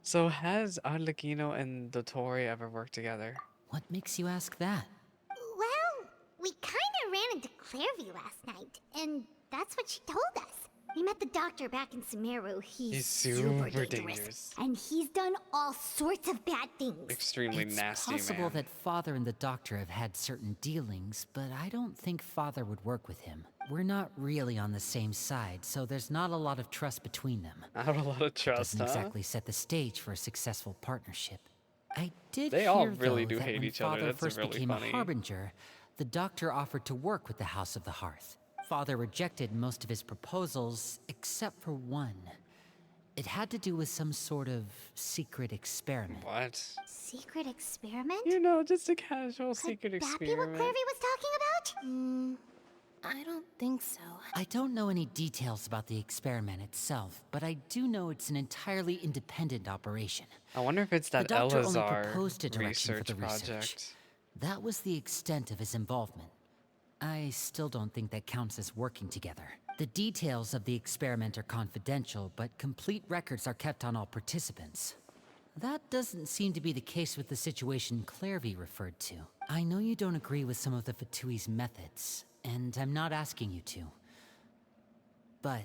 So has Arlecchino and Dottore ever worked together? What makes you ask that? Well, we kinda ran into Clairvy last night, and that's what she told us. We met the doctor back in Sumeru. He's super dangerous. dangerous. And he's done all sorts of bad things. Extremely It's nasty possible man. that Father and the Doctor have had certain dealings, but I don't think Father would work with him. We're not really on the same side, so there's not a lot of trust between them. Not a lot of trust, Doesn't huh? exactly set the stage for a successful partnership. I did They hear, all really though, do that hate when each other. Father That's first really became funny. a Harbinger, the Doctor offered to work with the House of the Hearth. Father rejected most of his proposals, except for one. It had to do with some sort of secret experiment. What? Secret experiment? You know, just a casual Could secret that be what experiment. Clairvy was talking about? I don't think so. I don't know any details about the experiment itself, but I do know it's an entirely independent operation. I wonder if it's that The doctor only Elazar proposed a direction for research the research. project. That was the extent of his involvement. I still don't think that counts as working together. The details of the experiment are confidential, but complete records are kept on all participants. That doesn't seem to be the case with the situation Clairvy referred to. I know you don't agree with some of the Fatui's methods, and I'm not asking you to. But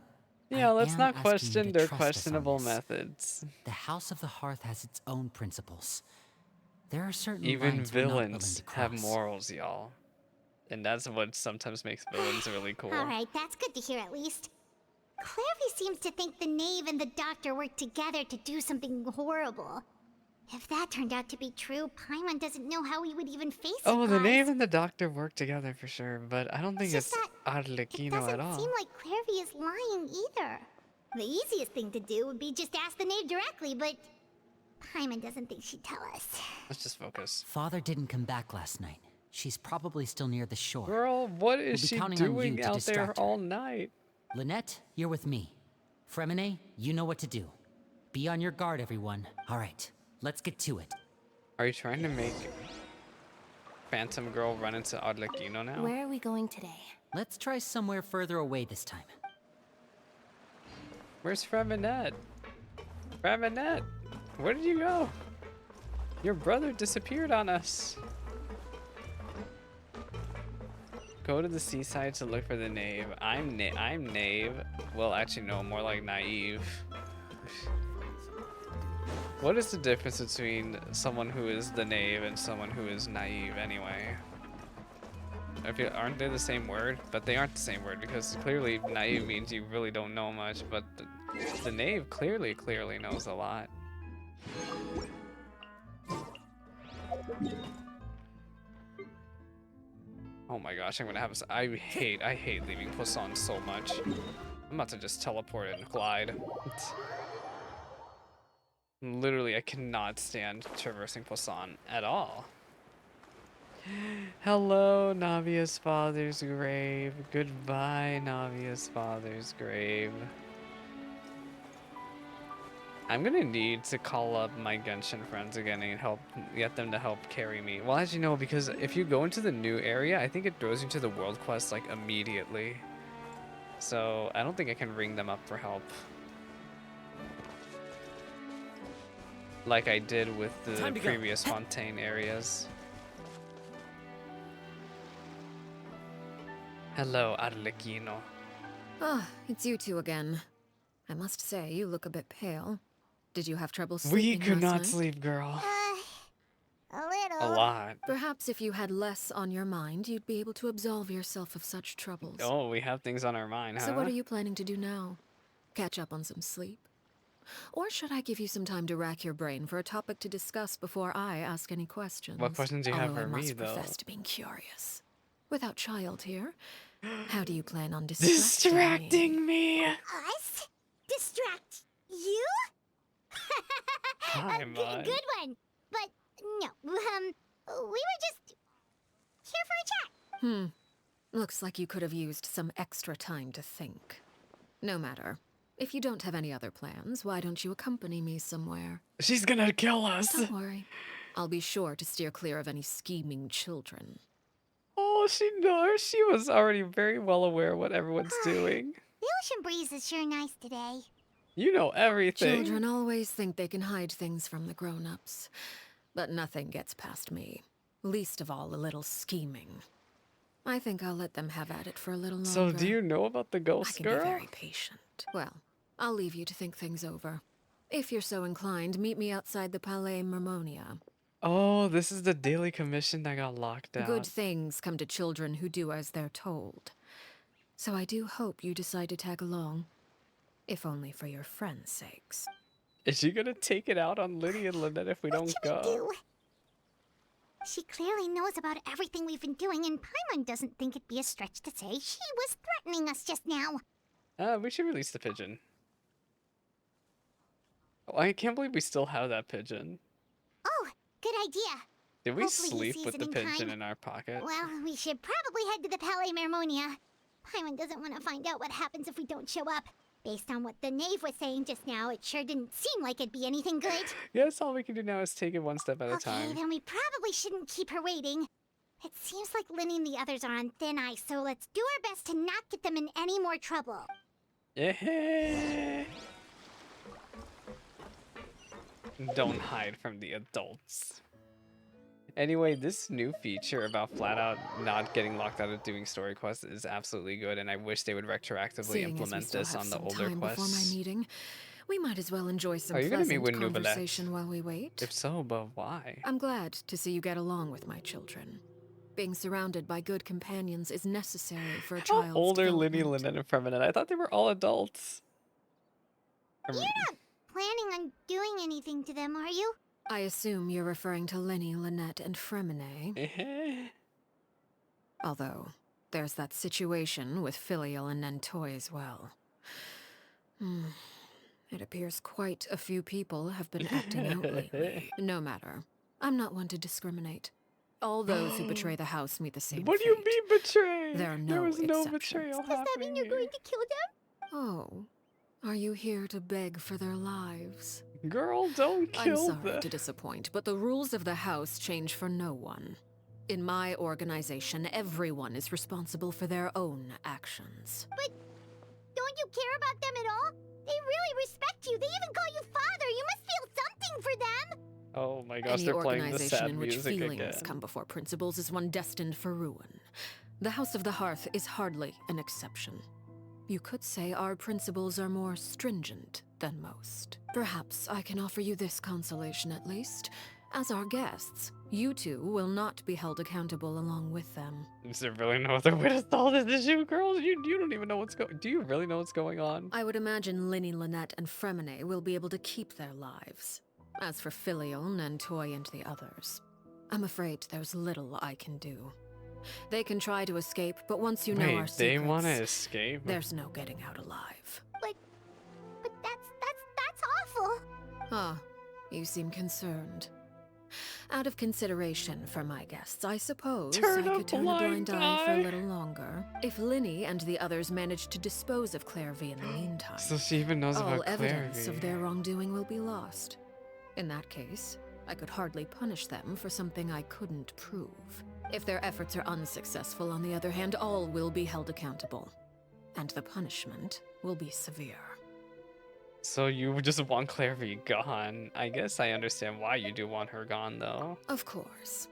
Yeah, I let's am not asking you question to their trust us on questionable this. methods. The House of the Hearth has its own principles. There are certain Even lines we're not willing villains to have cross. morals, y'all. And that's what sometimes makes villains really cool. Alright, that's good to hear at least. Clairvy seems to think the knave and the doctor worked together to do something horrible. If that turned out to be true, Paimon doesn't know how we would even face it, Oh, the guys. knave and the doctor work together for sure, but I don't think It's it's just that It Arlecchino doesn't at all. seem like Clairvy is lying either. The easiest thing to do would be just ask the knave directly, but Paimon doesn't think she'd tell us. Let's just focus. Father didn't come back last night. She's probably still near the shore. Girl, what is We'll be she counting on you doing to out there distract her. all night? Lynette, you're with me. Fremine, you know what to do. Be on your guard, everyone. Alright, let's get to it. Are you trying to make Phantom Girl run into Arlecchino now? Where are we going today? Let's try somewhere further away this time. Where's Freminette? Freminette! Where did you go? Your brother disappeared on us. Go to the seaside to look for the knave. I'm knave. Well, actually, no, more like naive. What is the difference between someone who is the knave and someone who is naive anyway? Aren't they the same word? But they aren't the same word because clearly naive means you really don't know much, but the knave clearly knows a lot. Oh my gosh, I'm gonna have I hate leaving Poisson so much. I'm about to just teleport and glide. Literally, I cannot stand traversing Poisson at all. Hello, Navia's father's grave. Goodbye, Navia's father's grave. I'm gonna need to call up my Genshin friends again and get them to help carry me. Well, as you know, because if you go into the new area, I think it throws you to the world quest like immediately. So I don't think I can ring them up for help. Like I did with the previous Fontaine areas. Hello, Arlecchino. Ah, it's you two again. I must say, you look a bit pale. Did you have trouble We sleeping could last not night? sleep, girl. A little. A lot. Perhaps if you had less on your mind, you'd be able to absolve yourself of such troubles. Oh, we have things on our mind, huh? So what are you planning to do now? Catch up on some sleep? Or should I give you some time to rack your brain for a topic to discuss before I ask any questions? What questions do you have Although for I me, must though? profess to being curious. Without child here, how do you plan on distracting Distracting me! Us? Distract you? Hi, A Mud. good one. But no, we were just here for a chat. Looks like you could have used some extra time to think. No matter. If you don't have any other plans, why don't you accompany me somewhere? She's gonna kill us! Don't worry. I'll be sure to steer clear of any scheming children. Oh, she knows. She was already very well aware of what everyone's doing. The ocean breeze is sure nice today. You know everything. Children always think they can hide things from the grown-ups. But nothing gets past me. Least of all a little scheming. I think I'll let them have at it for a little longer. So do you know about the I ghost can girl? be very patient. Well, I'll leave you to think things over. If you're so inclined, meet me outside the Palais Mermonia. Oh, this is the daily commission that got locked out. Good things come to children who do as they're told. So I do hope you decide to tag along. If only for your friends' sakes. Is she gonna take it out on Liddy and Lynette if we don't What should go? we do? She clearly knows about everything we've been doing, and Paimon doesn't think it'd be a stretch to say she was threatening us just now. We should release the pigeon. Oh, I can't believe we still have that pigeon. Oh, good idea. Did we Hopefully he sleep sees with it the in pigeon time. in our pocket? Well, we should probably head to the Palais Mermonia. Paimon doesn't want to find out what happens if we don't show up. Based on what the knave was saying just now, it sure didn't seem like it'd be anything good. Yes, all we can do now is take it one step at a Okay, time. then we probably shouldn't keep her waiting. It seems like Linny and the others are on thin ice, so let's do our best to not get them in any more trouble. Yeah. Don't hide from the adults. Anyway, this new feature about flat out not getting locked out of doing story quests is absolutely good, and I wish they would retroactively Seeing as we implement still this have on the some older time before my quests. meeting, we might as well enjoy some Are you gonna meet pleasant with Nouvellette? conversation while we wait. If so, but why? I'm glad to see you get along with my children. Being surrounded by good companions is necessary for a How child's old are Linny, development. Lynette, and Feminine? I thought they were all adults. You're not planning on doing anything to them, are you? I assume you're referring to Linny, Lynette, and Fremine. Although, there's that situation with Filial and Nentoy as well. It appears quite a few people have been acting out lately. No matter. I'm not one to discriminate. All those who betray the house meet the same What do you fate. mean betray? There are There no was no exceptions. betrayal Does that mean happening you're here. going to kill them? Oh, Are you here to beg for their lives? Girl, don't I'm kill sorry them. to disappoint, but the rules of the house change for no one. In my organization, everyone is responsible for their own actions. But don't you care about them at all? They really respect you. They even call you father. You must feel something for them. Oh my gosh, Any they're playing the organization sad in which music feelings again. come before principles is one destined for ruin. The House of the Hearth is hardly an exception. You could say our principles are more stringent than most. Perhaps I can offer you this consolation at least. As our guests, you two will not be held accountable along with them. Is there really no other way to solve this issue, girls? You don't even know what's going. Do you really know what's going on? I would imagine Linny, Lynette, and Fremine will be able to keep their lives. As for Filion and Toy and the others, I'm afraid there's little I can do. They can try to escape, but once you know our Wait, they want to secrets, escape? there's no getting out alive. But that's awful. Ah, you seem concerned. Out of consideration for my guests, I suppose Turn I a could turn a blind blind eye for a eye. little longer. If Linny and the others manage to dispose of Clairvy in the meantime, So she even knows all about evidence Clairvy. of their wrongdoing will be lost. In that case, I could hardly punish them for something I couldn't prove. If their efforts are unsuccessful, on the other hand, all will be held accountable. And the punishment will be severe. So you just want Clairvy gone. I guess I understand why you do want her gone, though. Of course.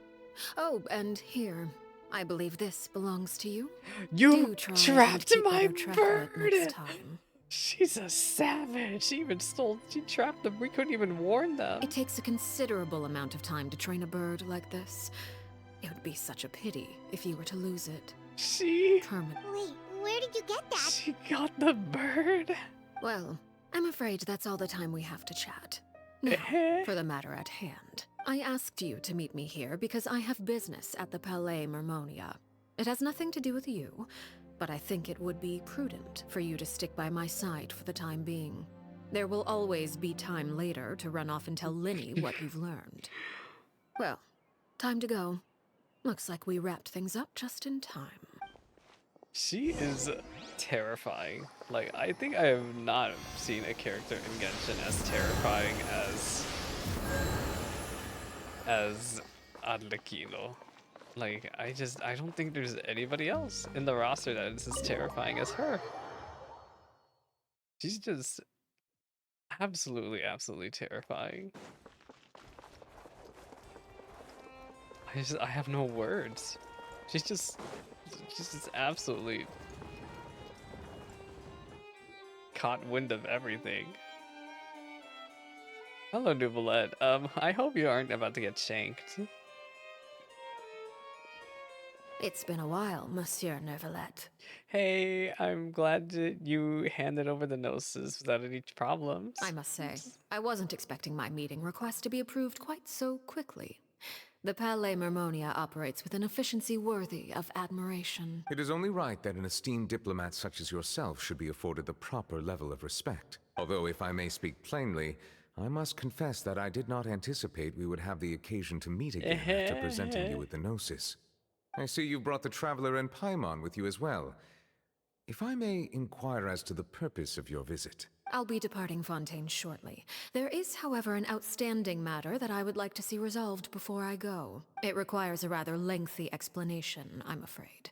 Oh, and here, I believe this belongs to you. You Do try and trapped keep my better track of it bird! next time. She's a savage. She even she trapped them. We couldn't even warn them. It takes a considerable amount of time to train a bird like this. It would be such a pity if you were to lose it. She Permanently. Wait, where did you get that? She got the bird. Well, I'm afraid that's all the time we have to chat. Now, for the matter at hand. I asked you to meet me here because I have business at the Palais Mermonia. It has nothing to do with you, but I think it would be prudent for you to stick by my side for the time being. There will always be time later to run off and tell Linny what you've learned. Well, time to go. Looks like we wrapped things up just in time. She is terrifying. Like, I think I have not seen a character in Genshin as terrifying as Arlecchino. Like, I don't think there's anybody else in the roster that is as terrifying as her. She's just absolutely terrifying. I have no words. She's just absolutely caught wind of everything. Hello, Nuvolette. I hope you aren't about to get shanked. It's been a while, Monsieur Neuvillette. Hey, I'm glad that you handed over the gnosis without any problems. I must say, I wasn't expecting my meeting request to be approved quite so quickly. The Palais Mermonia operates with an efficiency worthy of admiration. It is only right that an esteemed diplomat such as yourself should be afforded the proper level of respect. Although, if I may speak plainly, I must confess that I did not anticipate we would have the occasion to meet again after presenting you with the Gnosis. I see you brought the Traveler and Paimon with you as well. If I may inquire as to the purpose of your visit. I'll be departing Fontaine shortly. There is, however, an outstanding matter that I would like to see resolved before I go. It requires a rather lengthy explanation, I'm afraid.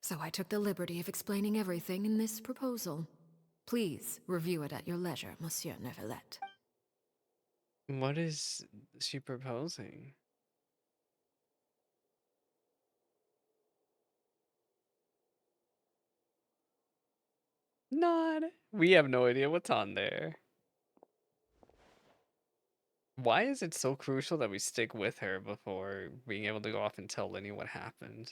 So I took the liberty of explaining everything in this proposal. Please review it at your leisure, Monsieur Neuvillette. What is she proposing? Not. We have no idea what's on there. Why is it so crucial that we stick with her before being able to go off and tell Linny what happened?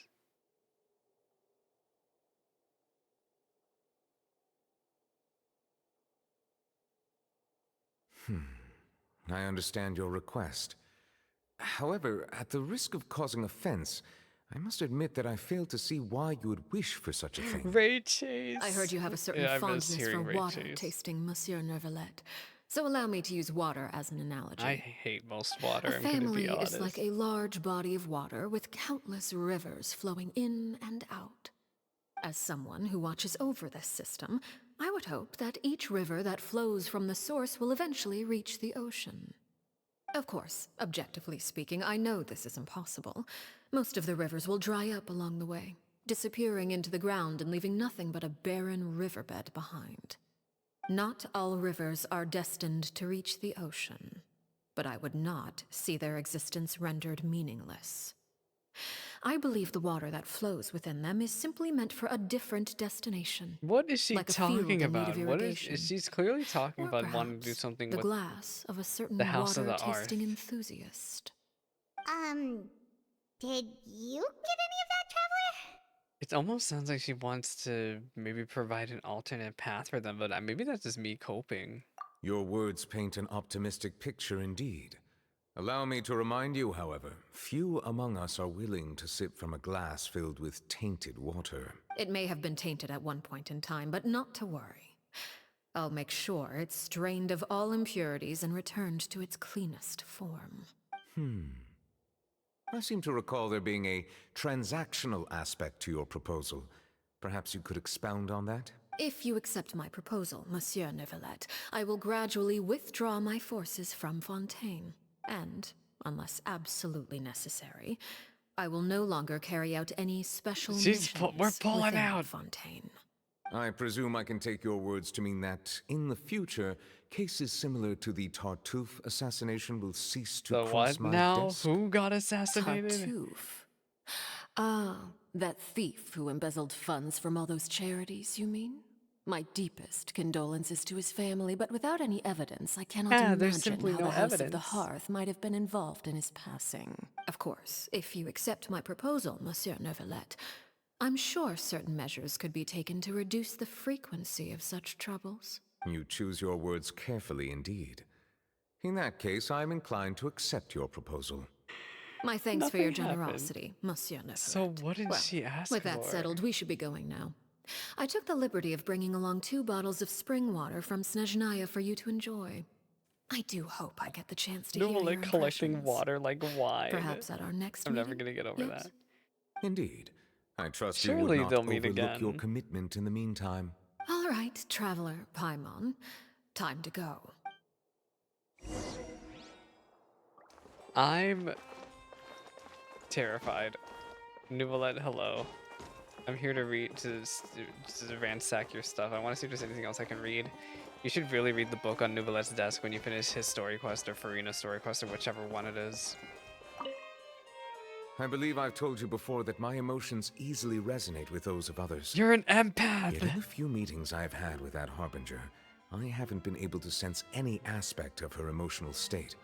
I understand your request. However, at the risk of causing offense, I must admit that I fail to see why you would wish for such a thing. Ray Chase. I heard you have a certain Yeah, I miss fondness hearing for Ray water Chase. tasting, Monsieur Neuvillette. So allow me to use water as an analogy. I hate most water, A I'm gonna family be honest. is like a large body of water with countless rivers flowing in and out. As someone who watches over this system, I would hope that each river that flows from the source will eventually reach the ocean. Of course, objectively speaking, I know this is impossible. Most of the rivers will dry up along the way, disappearing into the ground and leaving nothing but a barren riverbed behind. Not all rivers are destined to reach the ocean, but I would not see their existence rendered meaningless. I believe the water that flows within them is simply meant for a different destination. What is she Like a field talking in need about? of What irrigation. is she's clearly talking Or about wanting to do perhaps something the with glass of a the certain House of the water-tasting Arth. enthusiast. Did you get any of that, Traveler? It almost sounds like she wants to maybe provide an alternate path for them, but maybe that's just me coping. Your words paint an optimistic picture indeed. Allow me to remind you, however, few among us are willing to sip from a glass filled with tainted water. It may have been tainted at one point in time, but not to worry. I'll make sure it's strained of all impurities and returned to its cleanest form. I seem to recall there being a transactional aspect to your proposal. Perhaps you could expound on that? If you accept my proposal, Monsieur Neuvillette, I will gradually withdraw my forces from Fontaine. And, unless absolutely necessary, I will no longer carry out any special missions We're pulling within out. Fontaine. I presume I can take your words to mean that, in the future, cases similar to the Tartuffe assassination will cease to The cross what my now? desk? Who got assassinated? Tartuffe. Ah, that thief who embezzled funds from all those charities, you mean? My deepest condolences to his family, but without any evidence, I cannot There's imagine simply how no the House of the evidence. Hearth might have been involved in his passing. Of course, if you accept my proposal, Monsieur Neuvillette, I'm sure certain measures could be taken to reduce the frequency of such troubles. You choose your words carefully indeed. In that case, I am inclined to accept your proposal. My thanks for your Nothing happened. generosity, Monsieur Neuvillette. So what did Well, she ask with that for? settled, we should be going now. I took the liberty of bringing along 2 bottles of spring water from Snezhnaya for you to enjoy. I do hope I get the chance to hear your Like collecting impressions. water like wine. Perhaps at our next I'm meeting? never gonna get over Yes? that. Indeed. I trust you Surely would not they'll meet overlook your again. commitment in the meantime. All right, Traveler Paimon. Time to go. I'm terrified. Neuvillette, hello. I'm here to read, to ransack your stuff. I want to see if there's anything else I can read. You should really read the book on Neuvillette's desk when you finish his story quest or Farina's story quest or whichever one it is. I believe I've told you before that my emotions easily resonate with those of others. You're an empath! Yet in the few meetings I've had with that Harbinger, I haven't been able to sense any aspect of her emotional state.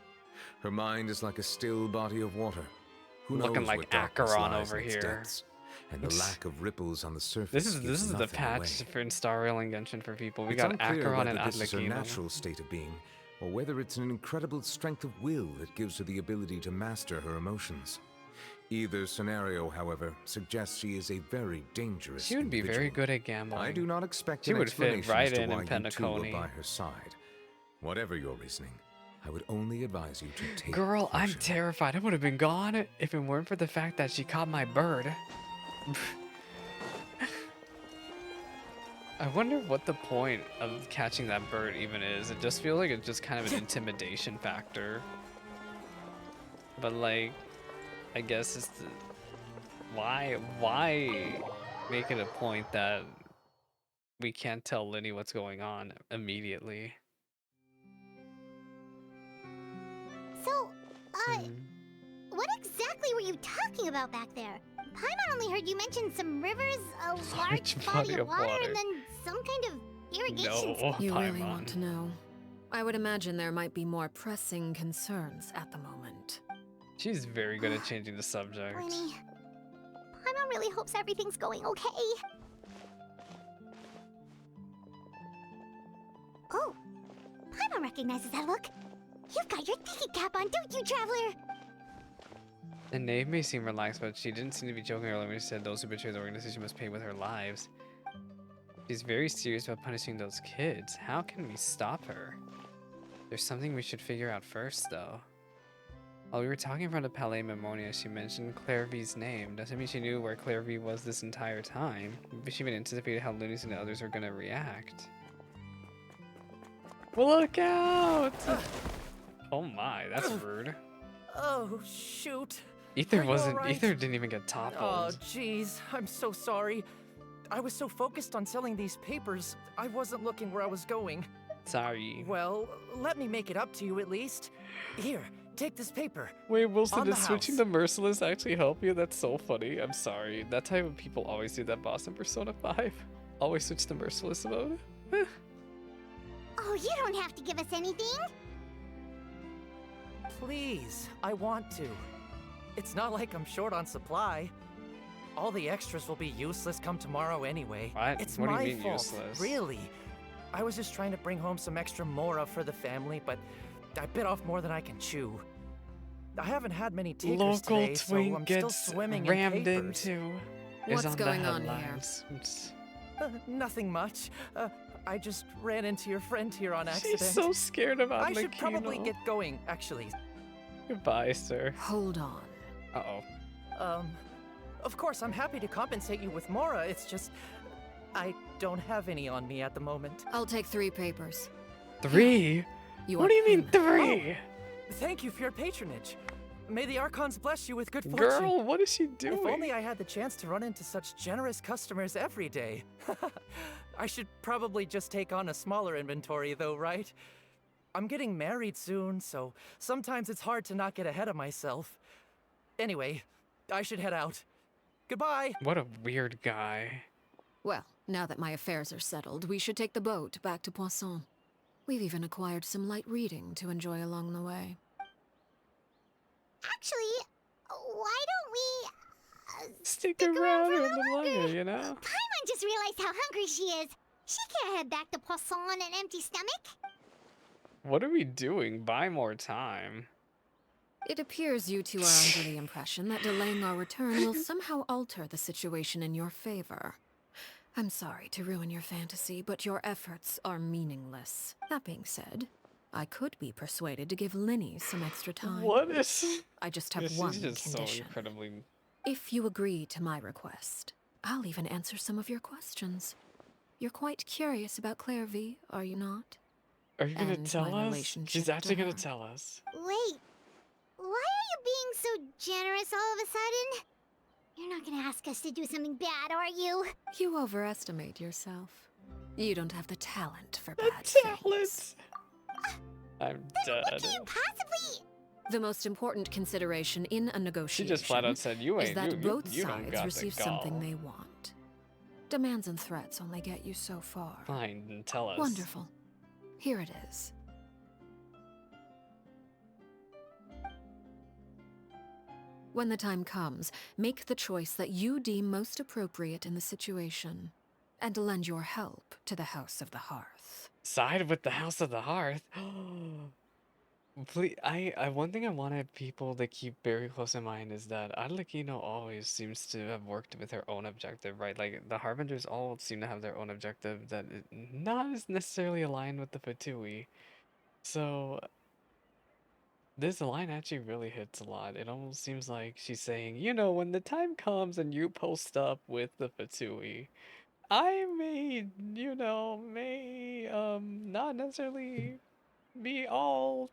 Her mind is like a still body of water. Who Looking knows like what darkness Acheron lies over in its here. depths, and the lack of ripples on the surface This gives is the nothing patch away. for in Star Rail and Genshin for people. We It's got unclear Acheron and whether this is her Arlecchino. natural state of being, or whether it's an incredible strength of will that gives her the ability to master her emotions. Either scenario, however, suggests she is a very dangerous She would be very individual. good at gambling. I do not expect She an would fit explanation right as to in why you two were Pentaconi. by her side. Whatever your reasoning, I would only advise you to take Girl, I'm caution. terrified. I would have been gone if it weren't for the fact that she caught my bird. I wonder what the point of catching that bird even is. It just feels like it's just kind of an intimidation factor. But like, I guess it's why make it a point that we can't tell Linny what's going on immediately? So, what exactly were you talking about back there? Paimon only heard you mention some rivers, a large body of water, and then some kind of irrigation No, scheme. You really Paimon. want to know? I would imagine there might be more pressing concerns at the moment. She's very good at changing the subject. Lenny, Paimon really hopes everything's going okay. Oh, Paimon recognizes that look. You've got your thinking cap on, don't you, Traveler? And Nave may seem relaxed, but she didn't seem to be joking earlier when she said those who betray the organization must pay with their lives. She's very serious about punishing those kids. How can we stop her? There's something we should figure out first, though. While we were talking in front of Palais Memonia, she mentioned Clairvy's name. Doesn't mean she knew where Clairvy was this entire time. Maybe she even anticipated how Loonies and the others were gonna react. Look out! Oh my, that's rude. Oh, shoot. Ether Are you wasn't. alright? Ether didn't even get Oh, toppled. jeez. I'm so sorry. I was so focused on selling these papers, I wasn't looking where I was going. Sorry. Well, let me make it up to you at least. Here, take this paper. Wait, Wilson, On is the switching house. to Merciless actually help you? That's so funny. I'm sorry. That type of people always do that boss in Persona 5. Always switch to Merciless mode. Oh, you don't have to give us anything. Please, I want to. It's not like I'm short on supply. All the extras will be useless come tomorrow anyway. What? It's What do you my mean fault, useless? really. I was just trying to bring home some extra mora for the family, but I bit off more than I can chew. I haven't had many takers Local today, so twink I'm still gets swimming rammed in papers. into. What's is on going the on here? headlines. It's- Nothing much. I just ran into your friend here on accident. She's so scared about I should probably Arlecchino. get going, actually. Goodbye, sir. Hold on. Uh-oh. Of course, I'm happy to compensate you with mora. It's just, I don't have any on me at the moment. I'll take 3 papers. 3? You What are do you mean payment. 3? Thank you for your patronage. May the Archons bless you with good fortune. Girl, what is she doing? If only I had the chance to run into such generous customers every day. I should probably just take on a smaller inventory though, right? I'm getting married soon, so sometimes it's hard to not get ahead of myself. Anyway, I should head out. Goodbye! What a weird guy. Well, now that my affairs are settled, we should take the boat back to Poisson. We've even acquired some light reading to enjoy along the way. Actually, why don't we Stick around for a a little little longer, longer? you know? Paimon just realized how hungry she is. She can't head back to Poisson on an empty stomach. What are we doing? Buy more time. It appears you two are under the impression that delaying our return will somehow alter the situation in your favor. I'm sorry to ruin your fantasy, but your efforts are meaningless. That being said, I could be persuaded to give Linny some extra time. What is... I just have This one is just so condition. incredibly... If you agree to my request, I'll even answer some of your questions. You're quite curious about Claire V, are you not? Are you gonna And tell my us? relationship She's to actually gonna her. tell us. Wait, why are you being so generous all of a sudden? You're not gonna ask us to do something bad, are you? You overestimate yourself. You don't have the talent for The bad things. talent! I'm dead. What can you possibly... The most important consideration in a She negotiation just flat out said, you is ain't... that you both don't sides got receive the something gall. they want. Demands and threats only get you so far. Fine, then tell us. Wonderful. Here it is. When the time comes, make the choice that you deem most appropriate in the situation, and lend your help to the House of the Hearth. Side with the House of the Hearth. Please, one thing I wanted people to keep very close in mind is that Arlecchino always seems to have worked with her own objective, right? Like, the Harbingers all seem to have their own objective that is not as necessarily aligned with the Fatui. So, this line actually really hits a lot. It almost seems like she's saying, you know, when the time comes and you post up with the Fatui, I may not necessarily be all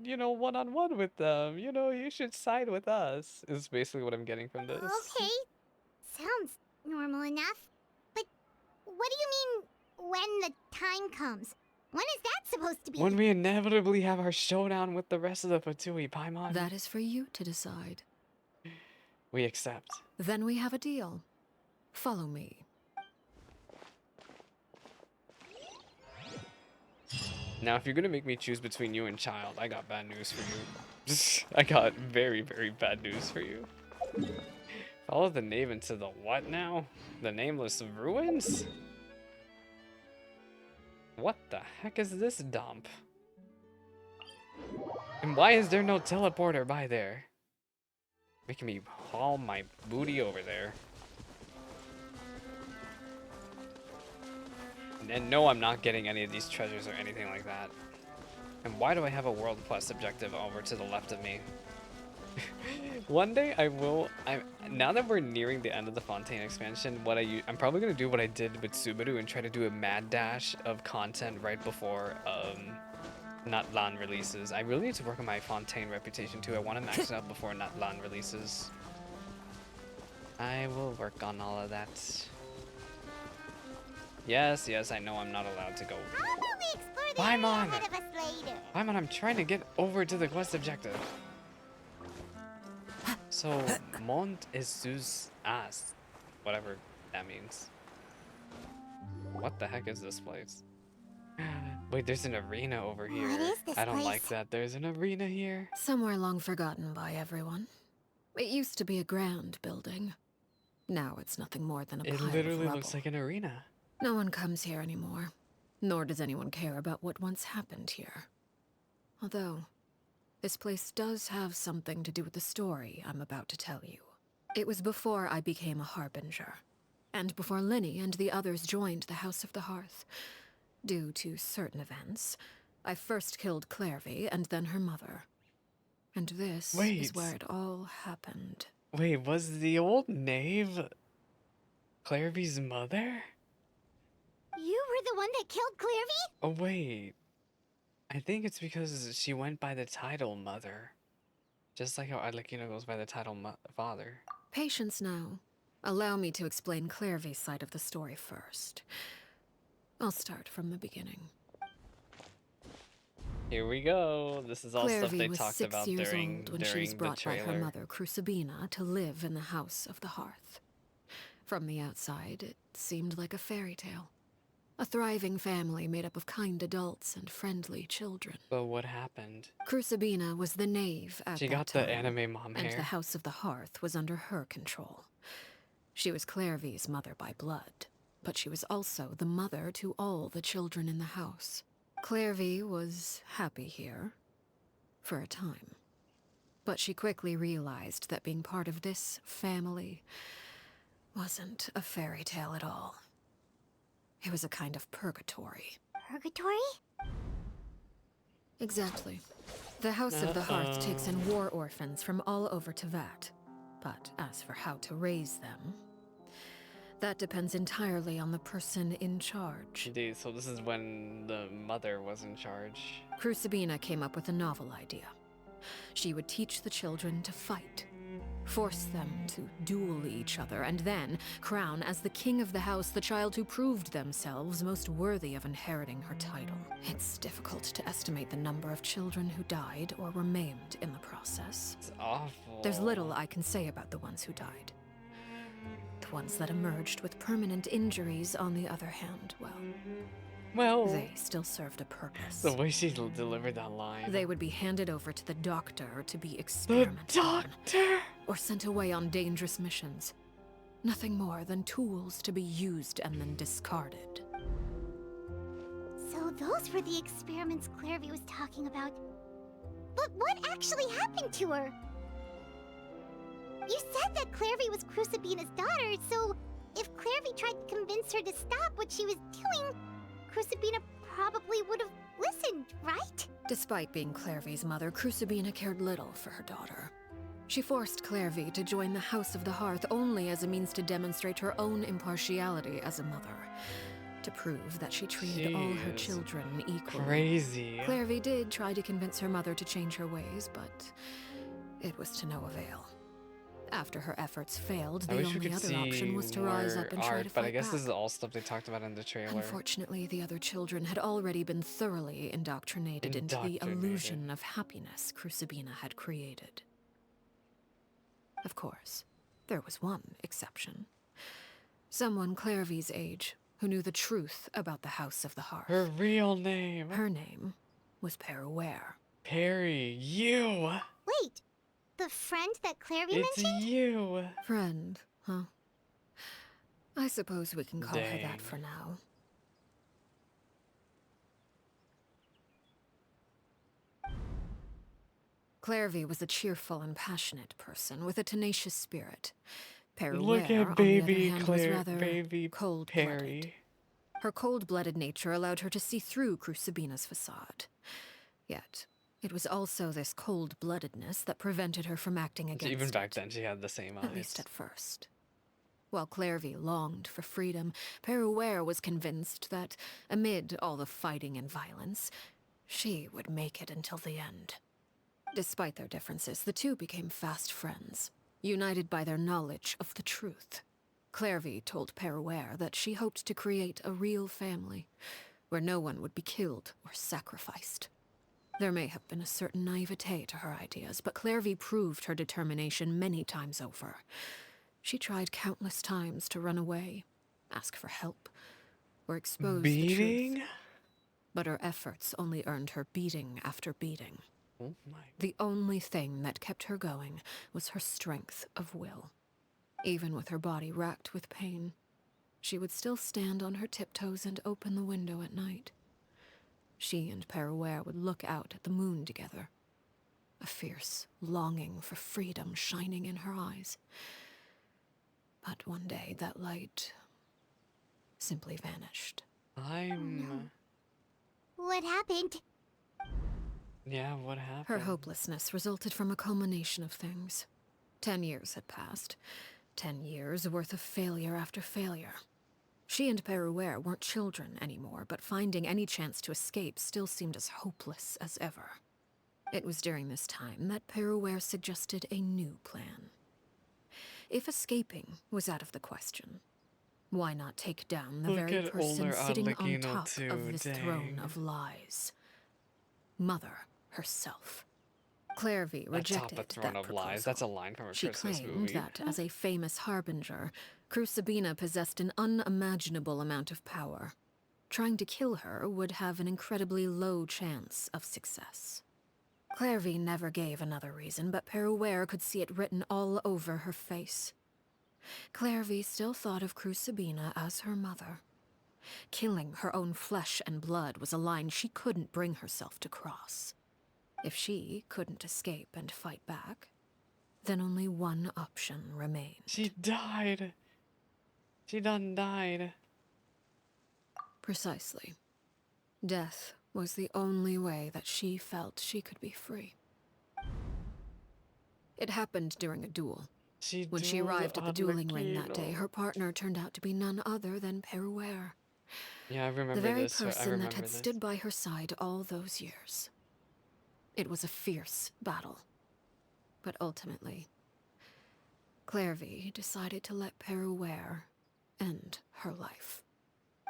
one-on-one with them. You know, you should side with us, is basically what I'm getting from this. Okay, sounds normal enough. But what do you mean, when the time comes? When is that supposed to be? When we inevitably have our showdown with the rest of the Fatui, Paimon. That is for you to decide. We accept. Then we have a deal. Follow me. Now, if you're gonna make me choose between you and Child, I got bad news for you. I got very, very bad news for you. Follow the knave into the what now? The nameless ruins? What the heck is this dump? And why is there no teleporter by there? Making me haul my booty over there. And no, I'm not getting any of these treasures or anything like that. And why do I have a world quest objective over to the left of me? One day I will. Now that we're nearing the end of the Fontaine expansion, I'm probably gonna do what I did with Subaru and try to do a mad dash of content right before Natlan releases. I really need to work on my Fontaine reputation too. I want to max it out before Natlan releases. I will work on all of that. Yes, yes, I know I'm not allowed to go. How about we explore the area ahead of us later? Paimon, I'm trying to get over to the quest objective. So, Mont is sus ass. Whatever that means. What the heck is this place? Wait, there's an arena over here. What is this I don't like place? that. There's an arena here. Somewhere long forgotten by everyone. It used to be a grand building. Now it's nothing more than a It pile of literally rubble. looks like an arena. No one comes here anymore, nor does anyone care about what once happened here. Although, this place does have something to do with the story I'm about to tell you. It was before I became a Harbinger, and before Linny and the others joined the House of the Hearth. Due to certain events, I first killed Clairvy and then her mother. And this is where it all happened. Wait, was the old knave Clairvy's mother? You were the one that killed Clairvy? Oh, wait. I think it's because she went by the title Mother. Just like how Arlecchino goes by the title Father. Patience now. Allow me to explain Clairvy's side of the story first. I'll start from the beginning. Here we go. This is all stuff Clairvy they was talked 6 about years during old when she was the brought by her trailer. mother, Crucibina, to live in the House of the Hearth. From the outside, it seemed like a fairy tale. A thriving family made up of kind adults and friendly children. But what happened? Crucibina was the knave at She that got time, the anime mom and hair. the House of the Hearth was under her control. She was Clairvy's mother by blood, but she was also the mother to all the children in the house. Clairvy was happy here, for a time. But she quickly realized that being part of this family wasn't a fairy tale at all. It was a kind of purgatory. Purgatory? Exactly. The House of the Hearth takes in war orphans from all over Tevat. But as for how to raise them, that depends entirely on the person in charge. Indeed, so this is when the mother was in charge. Crucibina came up with a novel idea. She would teach the children to fight, force them to duel each other, and then crown as the king of the house the child who proved themselves most worthy of inheriting her title. It's difficult to estimate the number of children who died or were maimed in the process. It's awful. There's little I can say about the ones who died. The ones that emerged with permanent injuries, on the other hand, well, they still served a purpose. The way she delivered that line. They would be handed over to the doctor to be experimented on, or sent away on dangerous missions. Nothing more than tools to be used and then discarded. So those were the experiments Clairvy was talking about. But what actually happened to her? You said that Clairvy was Crucibina's daughter, so if Clairvy tried to convince her to stop what she was doing, Crucibina probably would have listened, right? Despite being Clairvy's mother, Crucibina cared little for her daughter. She forced Clairvy to join the House of the Hearth only as a means to demonstrate her own impartiality as a mother, to prove that she treated all her children equally. Crazy. Clairvy did try to convince her mother to change her ways, but it was to no avail. After her efforts failed, the only other option was to rise up and try to fight but I guess back. this is all stuff they talked about in the trailer. Unfortunately, the other children had already been thoroughly indoctrinated into the illusion of happiness Crucibina had created. Of course, there was one exception. Someone Clairvy's age who knew the truth about the House of the Hearth. Her real name. Her name was Peruere. Perry, you. Wait, the friend that Clairvy It's mentioned? you. Friend, huh? I suppose we can call her Dang. that for now. Clairvy was a cheerful and passionate person with a tenacious spirit. Peruere, Look on at the baby other hand, was Claire, rather baby cold-blooded. Perry. Her cold-blooded nature allowed her to see through Crucibina's facade. Yet, It was also this cold-bloodedness that prevented her from acting against Even back it, then, she had the same at least eyes. at first. While Clairvy longed for freedom, Peruere was convinced that, amid all the fighting and violence, she would make it until the end. Despite their differences, the two became fast friends, united by their knowledge of the truth. Clairvy told Peruere that she hoped to create a real family, where no one would be killed or sacrificed. There may have been a certain naivete to her ideas, but Clairvy proved her determination many times over. She tried countless times to run away, ask for help, or expose the truth. Beating? But her efforts only earned her beating after beating. Oh my. The only thing that kept her going was her strength of will. Even with her body racked with pain, she would still stand on her tiptoes and open the window at night. She and Peruere would look out at the moon together, a fierce longing for freedom shining in her eyes. But one day that light simply vanished. What happened? Yeah, what happened? Her hopelessness resulted from a culmination of things. 10 years had passed. 10 years worth of failure after failure. She and Peruere weren't children anymore, but finding any chance to escape still seemed as hopeless as ever. It was during this time that Peruere suggested a new plan. If escaping was out of the question, why not take down the Look very at person older sitting on Arlecchino top too, of this throne dang. of lies? Mother herself. Clairvy Atop rejected the throne that of proposal. lies. That's a line from a She Christmas claimed movie. that, as a famous harbinger, Crucibina possessed an unimaginable amount of power. Trying to kill her would have an incredibly low chance of success. Clairvy never gave another reason, but Peruere could see it written all over her face. Clairvy still thought of Crucibina as her mother. Killing her own flesh and blood was a line she couldn't bring herself to cross. If she couldn't escape and fight back, then only one option remained. She died. She done died. Precisely. Death was the only way that she felt she could be free. It happened during a duel. When she arrived at the dueling ring that day, her partner turned out to be none other than Peruere. Yeah, I remember The very this. I person remember that had this. stood by her side all those years. It was a fierce battle. But ultimately, Clairvy decided to let Peruere end her life.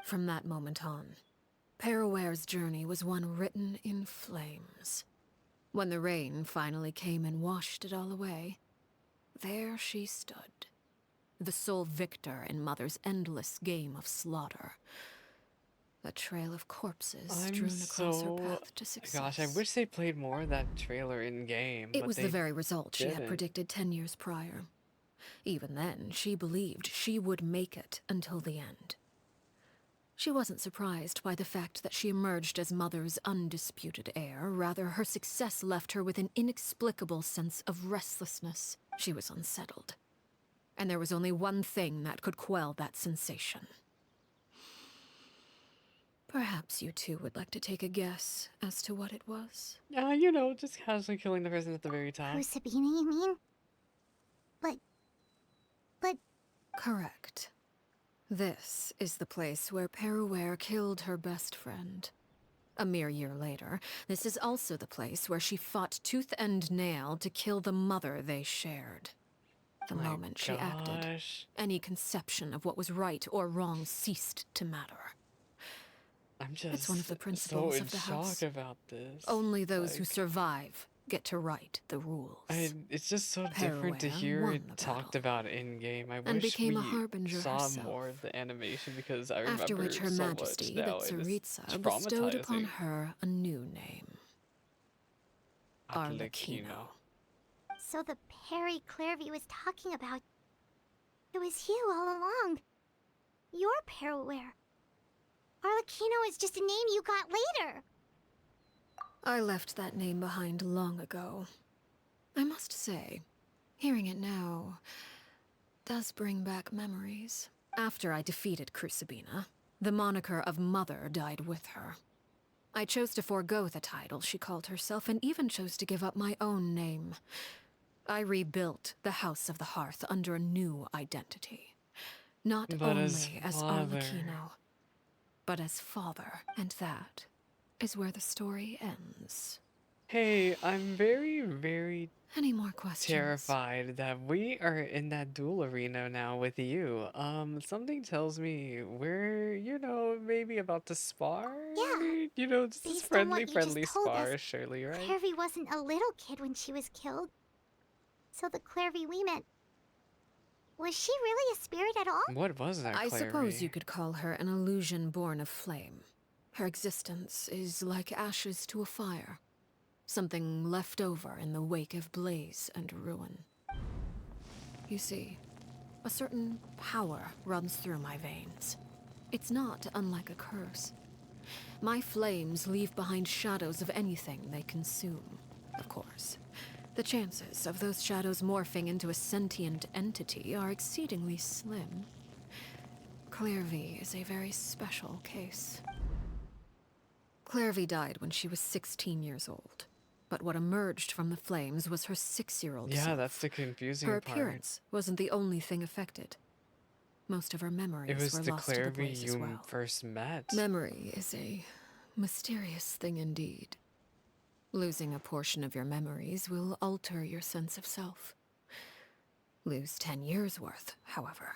From that moment on, Peruere's journey was one written in flames. When the rain finally came and washed it all away, there she stood, the sole victor in Mother's endless game of slaughter. A trail of corpses strewn across her path to success. Gosh, I wish they played more of that trailer in game. It but was they the very result she had didn't. predicted 10 years prior. Even then, she believed she would make it until the end. She wasn't surprised by the fact that she emerged as Mother's undisputed heir. Rather, her success left her with an inexplicable sense of restlessness. She was unsettled. And there was only one thing that could quell that sensation. Perhaps you two would like to take a guess as to what it was? Yeah, you know, just casually killing the person at the very top. Crucibina, you mean? But... Correct. This is the place where Peruere killed her best friend. A mere year later, this is also the place where she fought tooth and nail to kill the mother they shared. The My moment she acted, gosh. any conception of what was right or wrong ceased to matter. I'm just It's one of the principles so in of the shock house. about this. Only those who Like, survive get to write the rules. it's just so different to Peruere hear won it the talked battle about in game. I and wish became we a harbinger saw herself. more of the animation because I remember After which Her so Majesty, much the now. and it's Tsaritsa, bestowed upon traumatizing. her a new name. Arlecchino. So the Perry Clairvy was talking about... It was you all along. You're Peruere. Arlecchino is just a name you got later. I left that name behind long ago. I must say, hearing it now does bring back memories. After I defeated Crucibina, the moniker of Mother died with her. I chose to forego the title she called herself and even chose to give up my own name. I rebuilt the House of the Hearth under a new identity. Not But as only as father. Arlecchino, but as father. And that is where the story ends. Hey, I'm very, very Any more questions? terrified that we are in that duel arena now with you. Something tells me we're, maybe about to spar. Yeah. Just this Based on what you friendly just told spar, us, surely, right? Clairvy wasn't a little kid when she was killed. So the Clairvy we met, was she really a spirit at all? What was that, I suppose you Clary? could call her an illusion born of flame. Her existence is like ashes to a fire. Something left over in the wake of blaze and ruin. You see, a certain power runs through my veins. It's not unlike a curse. My flames leave behind shadows of anything they consume. Of course, the chances of those shadows morphing into a sentient entity are exceedingly slim. Clairvy is a very special case. Clairvy died when she was 16 years old. But what emerged from the flames was her 6-year-old Yeah, self. that's the confusing Her part. appearance wasn't the only thing affected. Most of her It memories was were the lost to the Clary blaze as you well. first met. Memory is a mysterious thing indeed. Losing a portion of your memories will alter your sense of self. Lose 10 years' worth, however,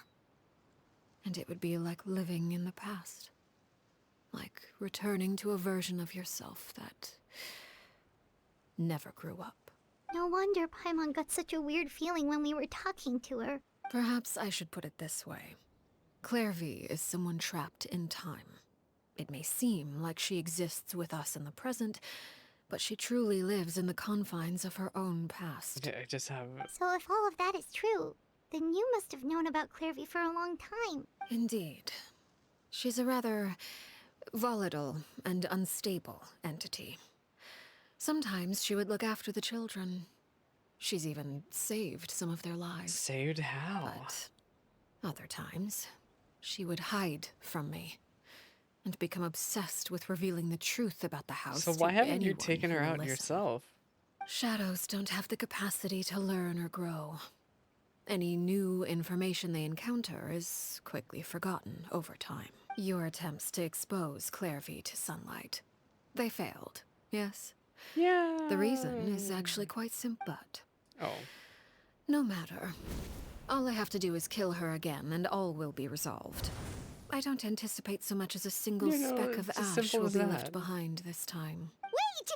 and it would be like living in the past. Like returning to a version of yourself that never grew up. No wonder Paimon got such a weird feeling when we were talking to her. Perhaps I should put it this way. Clairvy is someone trapped in time. It may seem like she exists with us in the present, but she truly lives in the confines of her own past. Yeah, I just have. So if all of that is true, then you must have known about Clairvy for a long time. Indeed. She's a rather volatile and unstable entity. Sometimes she would look after the children. She's even saved some of their lives. Saved how? But other times, she would hide from me and become obsessed with revealing the truth about the house So to why haven't you anyone taken who her will out listen. yourself? Shadows don't have the capacity to learn or grow. Any new information they encounter is quickly forgotten over time. Your attempts to expose Clairvy to sunlight. They failed, yes? Yeah. The reason is actually quite simple, but Oh. no matter. All I have to do is kill her again, and all will be resolved. I don't anticipate so much as a single speck of it's as ash simple will as be that. left behind this time. Wait!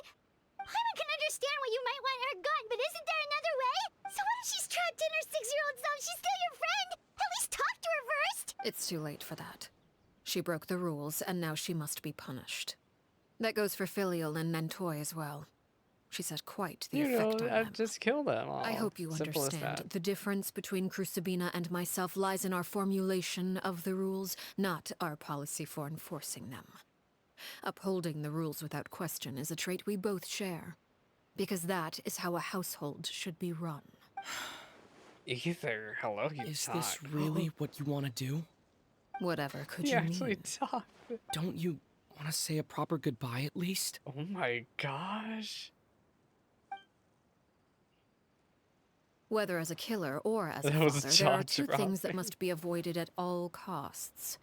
Paimon can understand why you might want her gone, but isn't there another way? So what if she's trapped in her 6-year-old self? She's still your friend! At least talk to her first! It's too late for that. She broke the rules, and now she must be punished. That goes for Filial and Nantoy as well. She's had quite the effect on them. Just kill them all. I hope you Simple as understand. that. The difference between Crucibina and myself lies in our formulation of the rules, not our policy for enforcing them. Upholding the rules without question is a trait we both share, because that is how a household should be run. Either. Hello, you Is talk. this really what you want to do? Whatever could You you actually mean? talk. Don't you want to say a proper goodbye at least? Oh my gosh. Whether as a killer or as a That was father, there are jaw two things that dropping. must be avoided at all costs.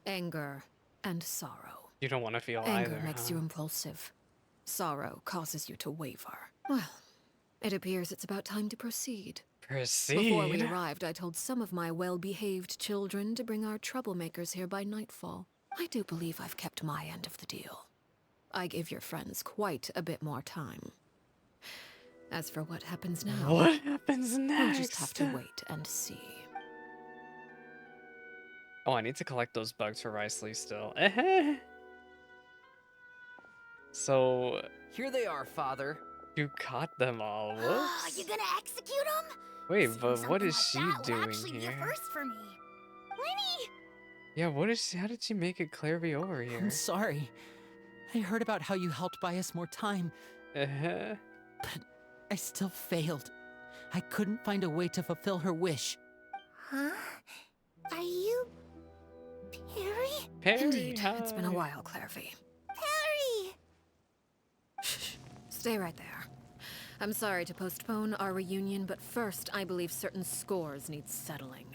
Anger and sorrow. You don't want to feel Anger either, makes huh? you impulsive. Sorrow causes you to waver. Well, it appears it's about time to proceed. Proceed. Before we arrived, I told some of my well-behaved children to bring our troublemakers here by nightfall. I do believe I've kept my end of the deal. I gave your friends quite a bit more time. As for what happens now, What happens next? we'll just have to wait and see. Oh, I need to collect those bugs for Riceley still. So, Here they are, Father. you caught them all. Oh, Whoops. you gonna execute him? Wait, Seeing but what something is like she that would doing actually be a here? first for me. Lenny! Yeah, what is she? How did she make it Clairvy over here? I'm sorry. I heard about how you helped buy us more time, Uh-huh. but I still failed. I couldn't find a way to fulfill her wish. Huh? Are you... Perry? Perry, Indeed, it's been a hi. while, Clairvy. Perry! Stay right there. I'm sorry to postpone our reunion, but first I believe certain scores need settling.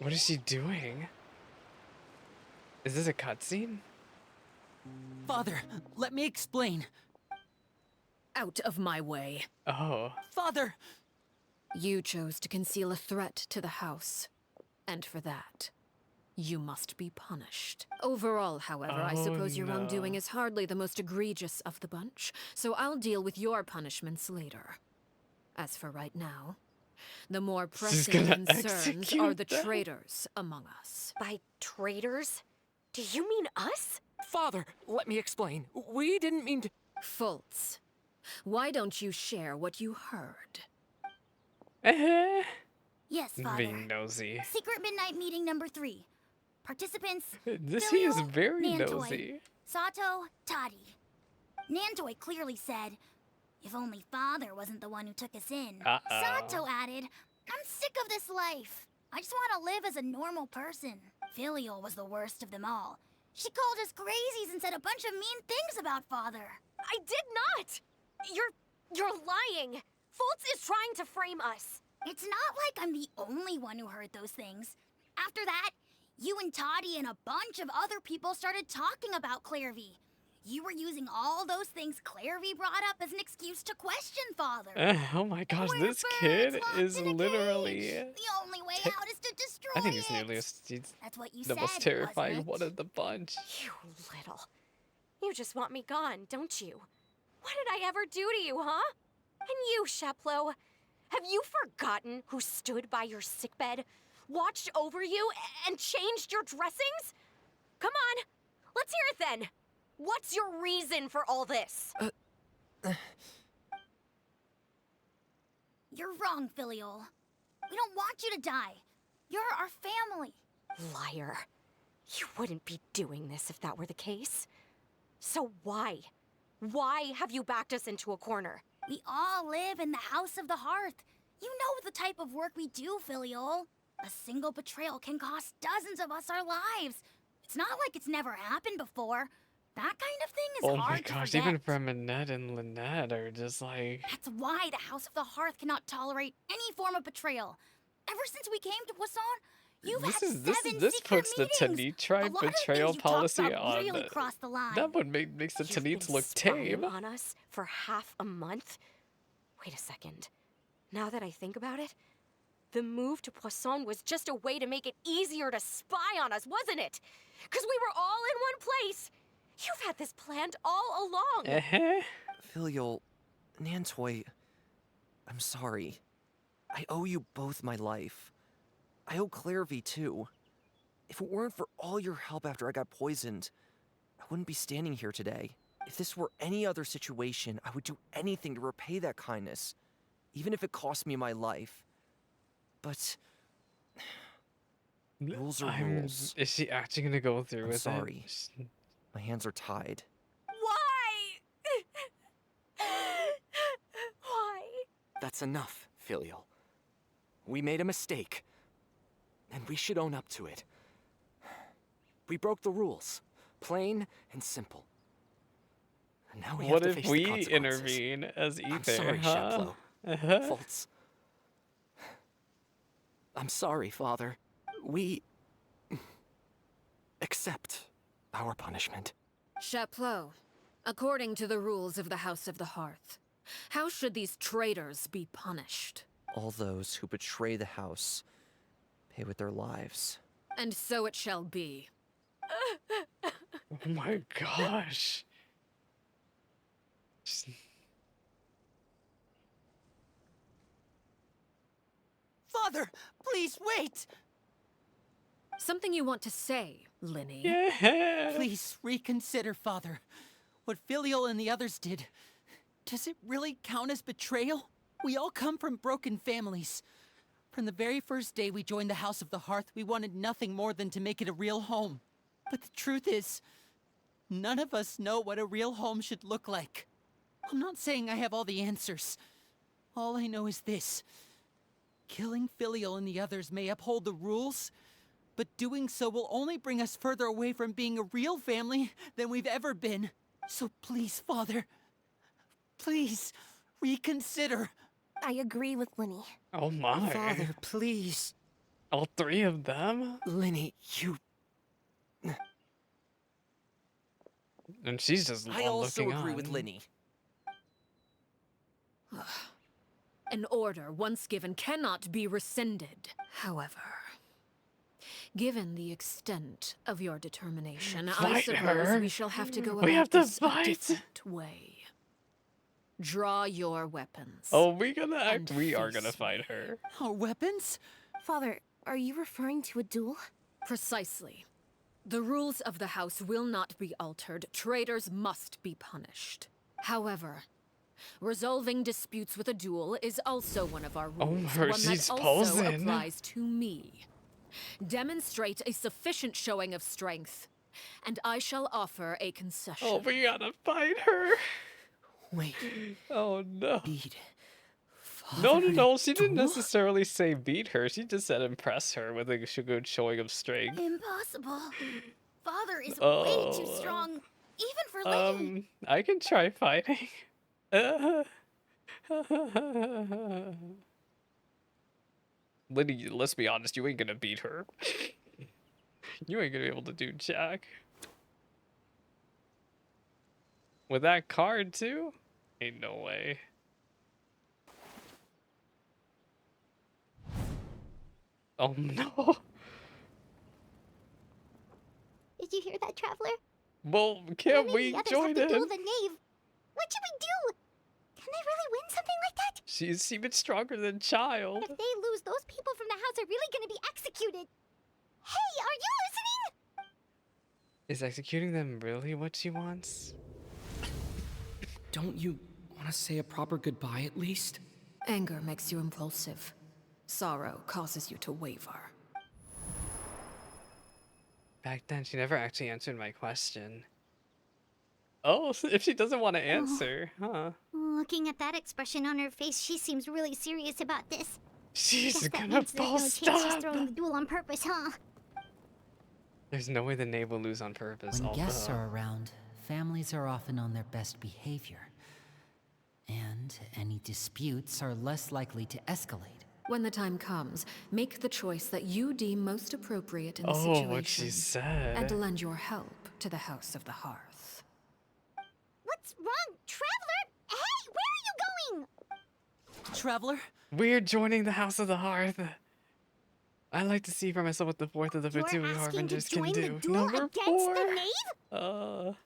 What is she doing? Is this a cutscene? Father, let me explain. Out of my way. Oh. Father! You chose to conceal a threat to the house. And for that, you must be punished. Overall, however, I Oh, suppose your wrongdoing no. is hardly the most egregious of the bunch, so I'll deal with your punishments later. As for right now, the more She's pressing gonna concerns are the execute them. traitors among us. By traitors? Do you mean us? Father, let me explain. We didn't mean to. Fultz, why don't you share what you heard? Eh. Yes, Father. Being nosy. Secret midnight meeting number 3. Participants: This he is Filial, very Nantoi, nosy. Sato, Toddy. Nantoi clearly said, "If only Father wasn't the one who took us in." Uh-oh. Sato added, "I'm sick of this life. I just want to live as a normal person." Filial was the worst of them all. She called us crazies and said a bunch of mean things about Father. I did not! You're lying! Fultz is trying to frame us. It's not like I'm the only one who heard those things. After that, you and Toddy and a bunch of other people started talking about Clairvy. You were using all those things Clairvy brought up as an excuse to question Father. Oh my gosh, We're this birds kid locked is in a literally. cage. The only way out is to destroy I think he's it. nearly he's That's what you the said, most terrifying wasn't one it? of the bunch. You little. You just want me gone, don't you? What did I ever do to you, huh? And you, Sheplo, have you forgotten who stood by your sickbed, watched over you, and changed your dressings? Come on, let's hear it then. What's your reason for all this? You're wrong, Filial. We don't want you to die. You're our family. Liar. You wouldn't be doing this if that were the case. So why? Why have you backed us into a corner? We all live in the House of the Hearth. You know the type of work we do, Filial. A single betrayal can cost dozens of us our lives. It's not like it's never happened before. That kind of thing is Oh my hard to gosh, forget. even Preminette and Lynette are just like. That's why the House of the Hearth cannot tolerate any form of betrayal. Ever since we came to Poisson, you've had This secret puts the meetings. Tanit tribe A lot of the betrayal things you talked policy about on. really crossed the line. That one makes the You've Tanits been look spying tame. on us for half a month? Wait a second. Now that I think about it, the move to Poisson was just a way to make it easier to spy on us, wasn't it? Because we were all in one place. You've had this planned all along. Uh-huh. Filial, Nantoi, I'm sorry. I owe you both my life. I owe Clairvy too. If it weren't for all your help after I got poisoned, I wouldn't be standing here today. If this were any other situation, I would do anything to repay that kindness, even if it cost me my life. But rules are rules. Is she actually gonna go through I'm with sorry. it? My hands are tied. Why? Why? That's enough, Filial. We made a mistake, and we should own up to it. We broke the rules, plain and simple. And now we What have to if face we the consequences. intervene as Ether? I'm sorry, huh? Sheplo. Uh-huh. Fultz. I'm sorry, Father. We accept our punishment. Chapleau, according to the rules of the House of the Hearth, how should these traitors be punished? All those who betray the house pay with their lives. And so it shall be. Oh my gosh. Father, please wait! Something you want to say, Linny? Yeah. Please reconsider, Father. What Filial and the others did, does it really count as betrayal? We all come from broken families. From the very first day we joined the House of the Hearth, we wanted nothing more than to make it a real home. But the truth is, none of us know what a real home should look like. I'm not saying I have all the answers. All I know is this. Killing Filial and the others may uphold the rules, but doing so will only bring us further away from being a real family than we've ever been. So please, Father, Please, reconsider. I agree with Linny. Oh my. Father, please. All three of them? Linny, you... And she's just I also looking agree on. with Linny. An order once given cannot be rescinded. However, given the extent of your determination, I Fight suppose her. we shall have to go We have about to this fight. a different way. Draw your weapons. Oh, we gonna act. And We are face gonna me. fight her. Our weapons? Father, are you referring to a duel? Precisely. The rules of the house will not be altered. Traitors must be punished. However, resolving disputes with a duel is also one of our rules. her, one she's that also posing. applies to me. Demonstrate a sufficient showing of strength, and I shall offer a concession. Oh, we gotta fight her. Wait, Oh no. beat. No, Father, no, she didn't duel? necessarily say beat her. She just said impress her with a good showing of strength. Impossible. Father is way too Oh. strong, even for Linny. I can try fighting. Liddy, let's be honest, you ain't gonna beat her. You ain't gonna be able to do jack. With that card too? Ain't no way. Oh no. Did you hear that, Traveler? Well, can't Linny we and the others join have to duel in? the knave. What should we do? Can they really win something like that? She's even stronger than Child. If they lose, those people from the house are really gonna be executed. Hey, are you listening? Is executing them really what she wants? Don't you want to say a proper goodbye at least? Anger makes you impulsive. Sorrow causes you to waver. Back then, she never actually answered my question. Oh, so if she doesn't want to answer, huh? Looking at that expression on her face, she seems really serious about this. She's Guess that gonna means there's no bust chance she's up. throwing the duel on purpose, huh? There's no way the knave will lose on purpose. When guests although- are around, families are often on their best behavior. And any disputes are less likely to escalate. When the time comes, make the choice that you deem most appropriate in the Oh, situation. what she said. And lend your help to the House of the Hearth. What's wrong, Traveler? Hey, where are you going? Traveler? We're joining the House of the Hearth. I like to see for myself what the fourth of the You're Fatui asking to Harbingers can join do. the duel Number against 4. the knave?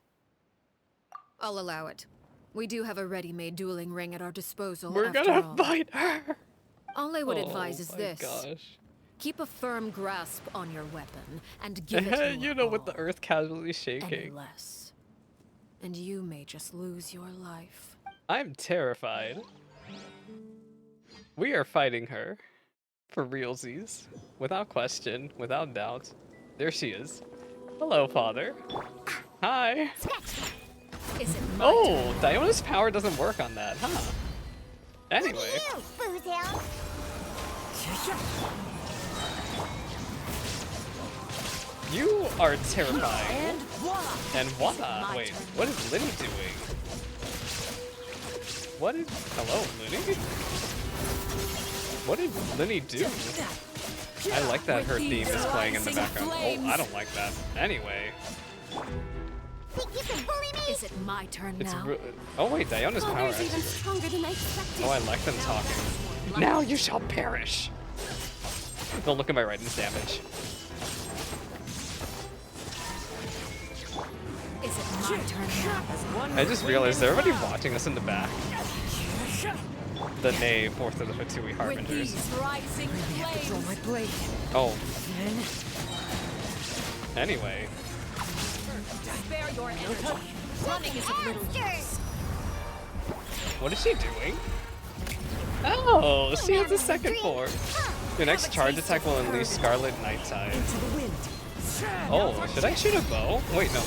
I'll allow it. We do have a ready-made dueling ring at our disposal. We're after gonna all. fight her. All I would advise is my this. Gosh. Keep a firm grasp on your weapon and give it your You know, with the all. earth casually Any shaking. less. And you may just lose your life. I'm terrified. We are fighting her. For realsies. Without question, without doubt. There she is. Hello, Father. Hi. Is it my Oh, Diona's power doesn't work on that, huh? Anyway. You, Boozle. You are terrifying. And voila! And what? Wait, what is Linny doing? What is... Hello, Linny? What did Linny do? I like that her theme is playing in the background. Oh, I don't like that. Anyway. Think you can bully me? Is it my turn It's now? oh wait, Diona's power Father's actually even works. stronger than I expected. Oh, I like them talking. Now you shall perish. Don't look at my Raiden's damage. Is it my turn now? I just realized, is everybody watching us in the back? The knave, fourth of the Fatui With Harbingers. these rising Draw flames. my blade. Oh, Then... anyway. Spare your energy. Running is of little use. What is she doing? Oh, she has a second form. Your next charge attack will unleash Scarlet Nighttime. Into the wind. Oh, should I shoot a bow? Wait, no.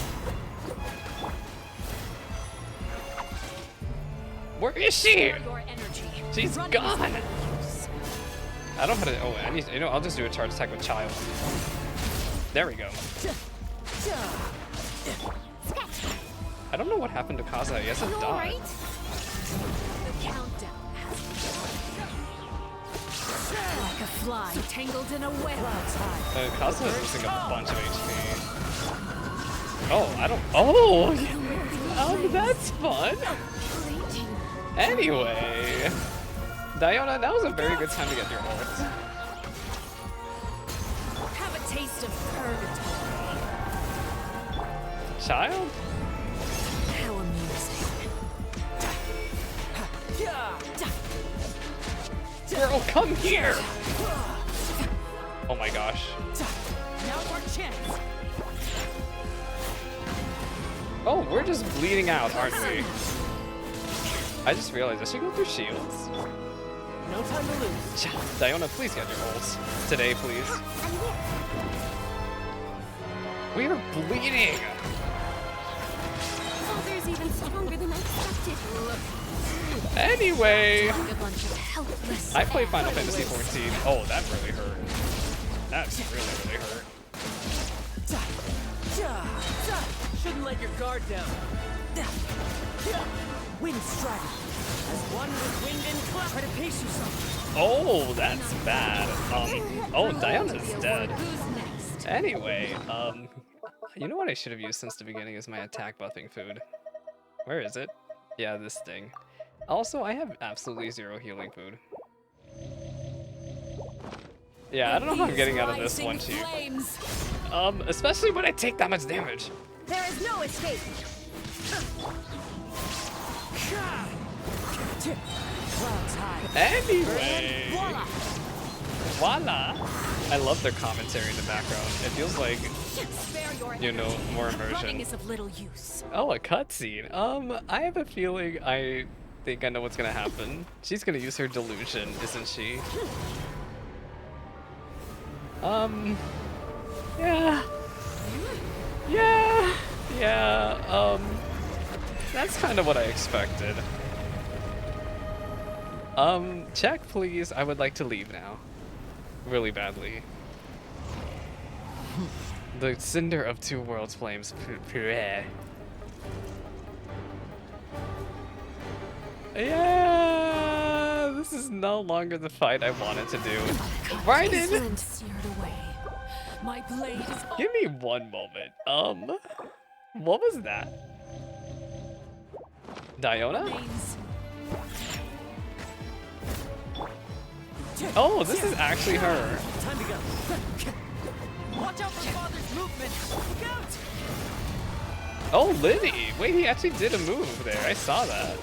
Where is she? Spare your energy. She's Running gone. is of little use. I don't know how to. Oh, I need. You know, I'll just do a charge attack with Child. There we go. I don't know what happened to Kaza. He hasn't died. fly, tangled in a web. Cosmo is losing a bunch of HP. Oh, I don't. Oh! That's fun! Anyway. Diona, that was a very good time to get your ult. Have a taste of purgatory. Child? How amusing. Girl, come here! Oh my gosh. Now's our chance. Oh, we're just bleeding out, aren't we? I just realized I should go through shields. No time to lose. Diona, please get your ults. Today, please. We are bleeding! Father's even stronger than I expected. Anyway, Like a bunch of helpless I played Final Fantasy XIV. Oh, that really hurt. That really, really hurt. Shouldn't let your guard down. Wind strike. As one with wind and cloud. Try to pace yourself. Oh, that's bad. Oh, Diana's dead. Who's next? Anyway, you know what I should have used since the beginning is my attack buffing food. Where is it? Yeah, this thing. Also, I have absolutely zero healing food. Yeah, I don't know how I'm getting out of this one cheap. Especially when I take that much damage. There is no escape. Anyway, voila! I love their commentary in the background. It feels like, you know, more immersion. Is of little use. Oh, a cutscene. I have a feeling I think I know what's gonna happen. She's gonna use her delusion, isn't she? Yeah. Yeah, that's kind of what I expected. Check, please. I would like to leave now. Really badly. The Cinder of Two Worlds flames. Yeah, this is no longer the fight I wanted to do. Right in. My blade is Give me one moment. What was that? Diona? Oh, this is actually her. Time to go. Watch out for Father's movement. Look out! Oh, Liddy. Wait, he actually did a move there. I saw that.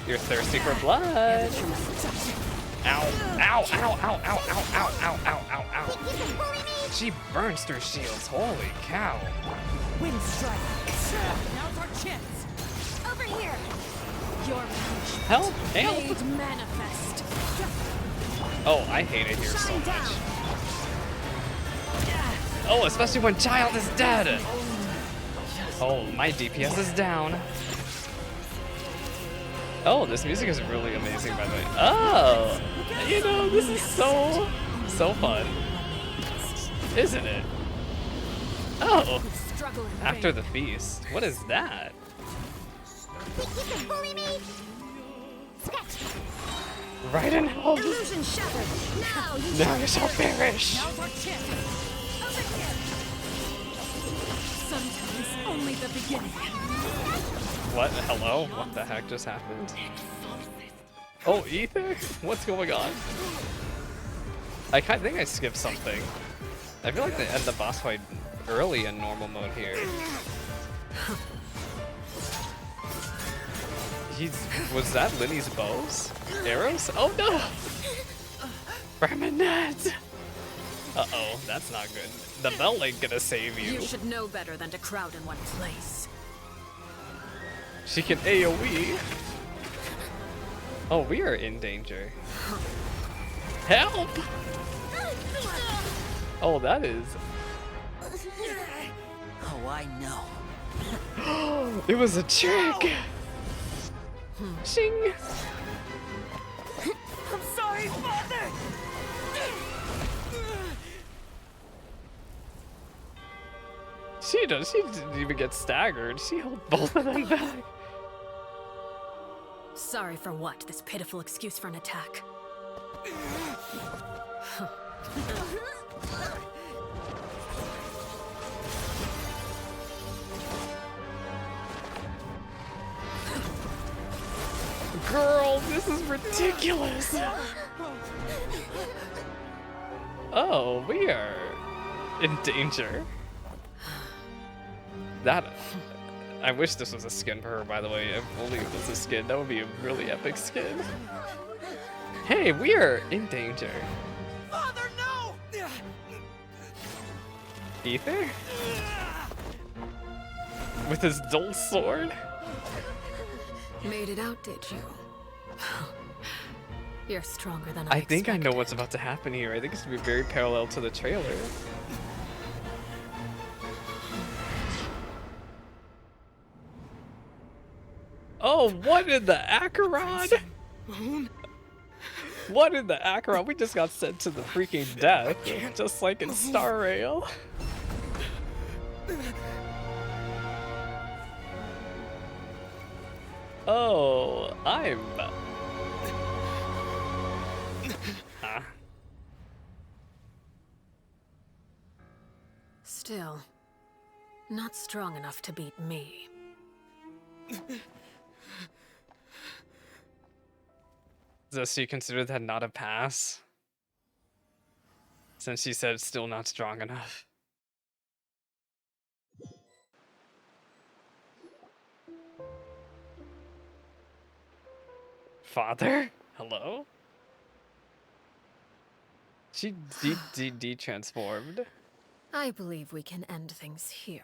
You're thirsty for blood. Ow, ow, ow, ow, ow, ow, ow, ow, ow, ow, ow. She burns through shields. Holy cow. wind strike. Now's our chance. Over here. Your punishment. Help! Made Help! manifest. Oh, I hate it here so much. Oh, especially when Child is dead! Oh, my DPS is down. Oh, this music is really amazing, by the way. Oh! You know, this is so fun. Isn't it? Oh! After the feast. What is that? Think you can bully me? Scratch. Right in hell. Illusion shattered. Now you Now you shall perish! Now's our chance. Over here. Sometimes only the beginning. What? Hello? What the heck just happened? Oh, Ether? What's going on? I think I skipped something. I feel like they end the boss fight early in normal mode here. Was that Linny's bows? Arrows? Oh no! Permanent! Uh-oh, that's not good. The bell ain't gonna save you. You should know better than to crowd in one place. She can AoE. Oh, we are in danger. Help! Oh, that is... Oh, I know. It was a trick! Shing! I'm sorry, Father! She didn't even get staggered. She held both of them back. Sorry for what? This pitiful excuse for an attack. Girl, this is ridiculous. Oh, we are in danger. That. I wish this was a skin for her, by the way. If only it was a skin, that would be a really epic skin. Hey, we are in danger. Father, no! Ether? With his dull sword? Made it out, did you? You're stronger than I think I know expected. what's about to happen here. I think it's gonna be very parallel to the trailer. Oh, what in the Acheron? What in the Acheron? We just got sent to the freaking death, just like in Star Rail. Oh, I'm... Huh? Still, not strong enough to beat me. So you consider that not a pass? Since she said it's still not strong enough. Father? Hello? She de-transformed. I believe we can end things here.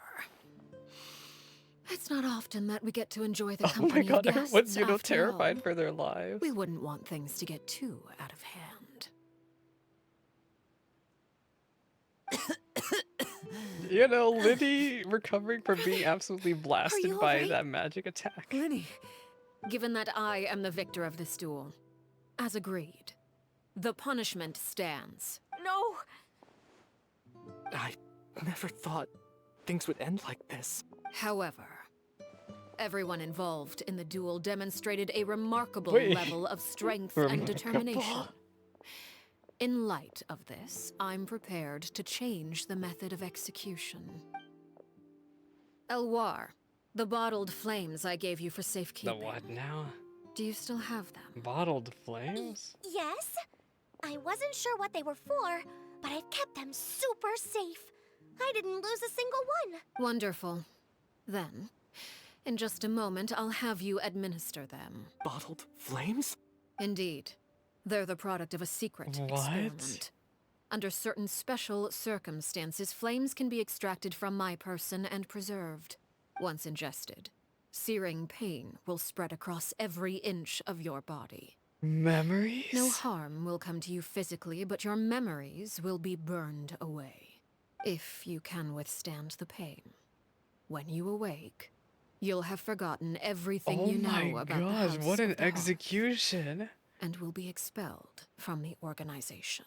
It's not often that we get to enjoy the Oh my company god, of guests, everyone's, you know, after terrified all. for their lives. We wouldn't want things to get too out of hand. You know, Liddy recovering from being absolutely Are blasted you by alright? that magic attack. Lenny. Given that I am the victor of this duel, as agreed, the punishment stands. No! I never thought things would end like this. However, everyone involved in the duel demonstrated a remarkable Wait. level of strength Remarkable. and determination. In light of this, I'm prepared to change the method of execution. Elwar, the bottled flames I gave you for The safekeeping. what now? Do you still have them? Bottled flames? Yes? I wasn't sure what they were for, but I've kept them super safe. I didn't lose a single one. Wonderful. Then, in just a moment, I'll have you administer them. Bottled flames? Indeed. They're the product of a secret What? experiment. Under certain special circumstances, flames can be extracted from my person and preserved. Once ingested, searing pain will spread across every inch of your body. Memories? No harm will come to you physically, but your memories will be burned away. If you can withstand the pain. When you awake, you'll have forgotten everything Oh you know my about the gosh, House what an of the Hearth, execution. and will be expelled from the organization.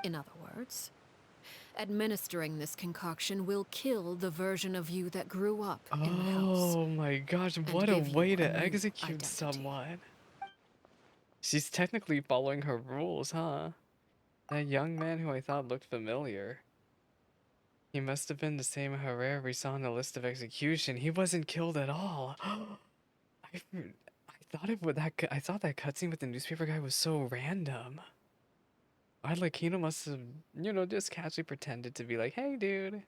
In other words, administering this concoction will kill the version of you that grew up in the house. Oh my gosh, and what a give you way a to new execute identity. someone. She's technically following her rules, huh? That young man who I thought looked familiar. He must have been the same Herrera we saw on the list of execution. He wasn't killed at all. I thought it would I thought that cutscene with the newspaper guy was so random. Arlecchino must have, you know, just casually pretended to be like, "Hey, dude."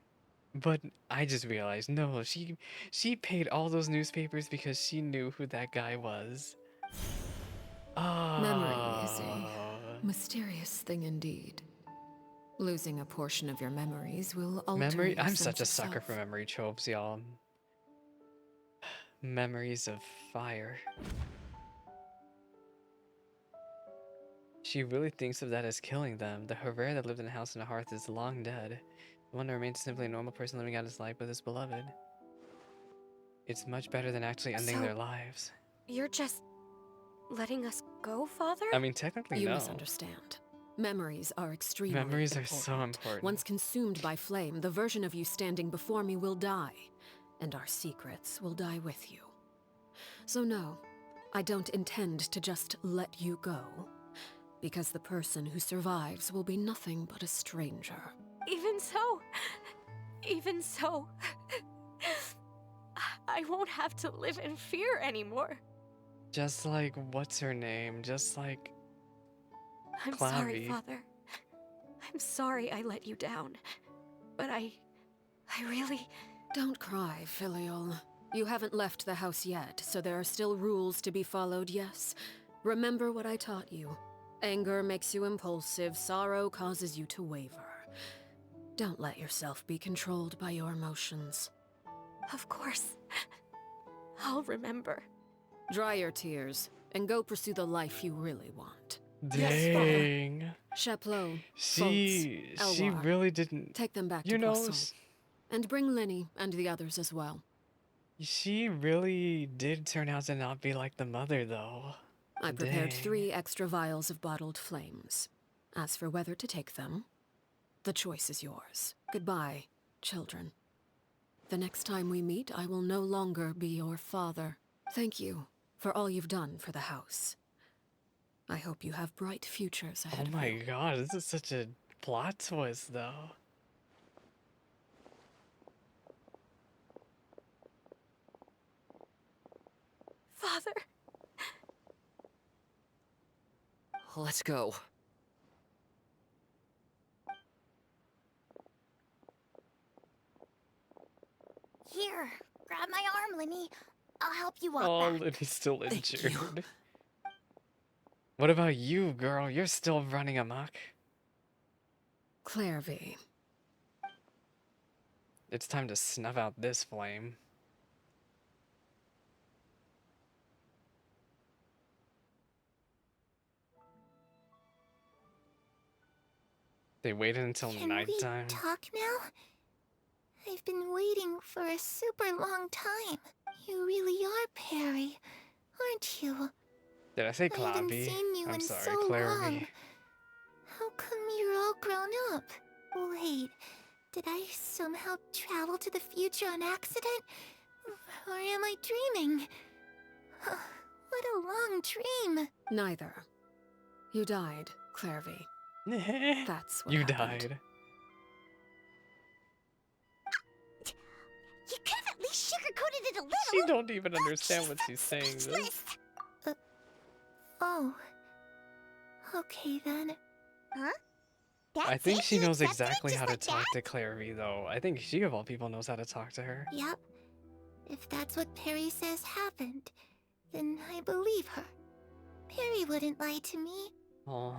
But I just realized, no, she paid all those newspapers because she knew who that guy was. Memory is Oh. a mysterious thing indeed. Losing a portion of your memories will alter Memory? your I'm sense such a of sucker self. for memory tropes, y'all. Memories of fire. She really thinks of that as killing them. The Herrera that lived in a house and a hearth is long dead. The one that remains simply a normal person living out his life with his beloved. It's much better than actually ending So- their lives. You're just letting us go, Father? I mean, technically, You no. misunderstand. Memories are extremely Memories are important. so important. Once consumed by flame, the version of you standing before me will die, and our secrets will die with you. So no, I don't intend to just let you go. because the person who survives will be nothing but a stranger. Even so, I won't have to live in fear anymore. Just like, what's her name? Just like I'm sorry, Clavy. Father. I'm sorry I let you down. But I really... Don't cry, Filial. You haven't left the house yet, so there are still rules to be followed, yes? Remember what I taught you. Anger makes you impulsive, sorrow causes you to waver. Don't let yourself be controlled by your emotions. Of course. I'll remember. Dry your tears, and go pursue the life you really want. Dang. Chaplot, She Elwar, really didn't. take them back You to know, Poisson. And bring Linny and the others as well. she really did turn out to not be like the mother, though. I prepared Dang. 3 extra vials of bottled flames. As for whether to take them, the choice is yours. Goodbye, children. The next time we meet, I will no longer be your father. Thank you for all you've done for the house. I hope you have bright futures ahead Oh of my you. god, this is such a plot twist, though. Father. Let's go. Here, grab my arm, Linny. I'll help you walk Oh, back. Libby's still Thank you. injured. What about you, girl? You're still running amok. Clairvy. It's time to snuff out this flame. They waited until Can nighttime. we talk now? I've been waiting for a super long time. You really are Perry, aren't you? Did I say I haven't Clavy? seen you I'm in sorry, so long. Clarity. How come you're all grown up? Wait, did I somehow travel to the future on accident? Or am I dreaming? What a long dream. Neither. You died, Clairvy. That's what You happened. died. You could have at least sugarcoated it a little. She don't even understand what Jeez, she's I'm saying. This. speechless. Oh. Okay then. Huh? I think she knows exactly how to talk to Clarity, though. I think she, of all people, knows how to talk to her. Yep. If that's what Perry says happened, then I believe her. Perry wouldn't lie to me. Oh,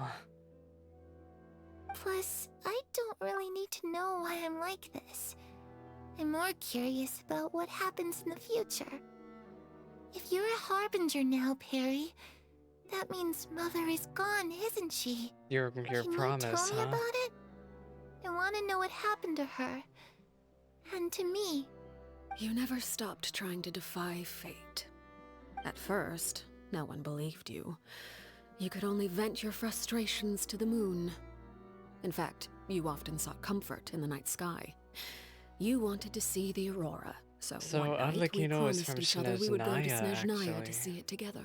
Plus, I don't really need to know why I'm like this. I'm more curious about what happens in the future. If you're a Harbinger now, Perry, that means Mother is gone, isn't she? your Can promise, you tell me huh? about it? I want to know what happened to her. And to me. You never stopped trying to defy fate. At first, no one believed you. You could only vent your frustrations to the moon. In fact, you often sought comfort in the night sky. You wanted to see the aurora, so one night we Arlecchino is promised from each other we would go to Snezhnaya, Snezhnaya actually. to see it together.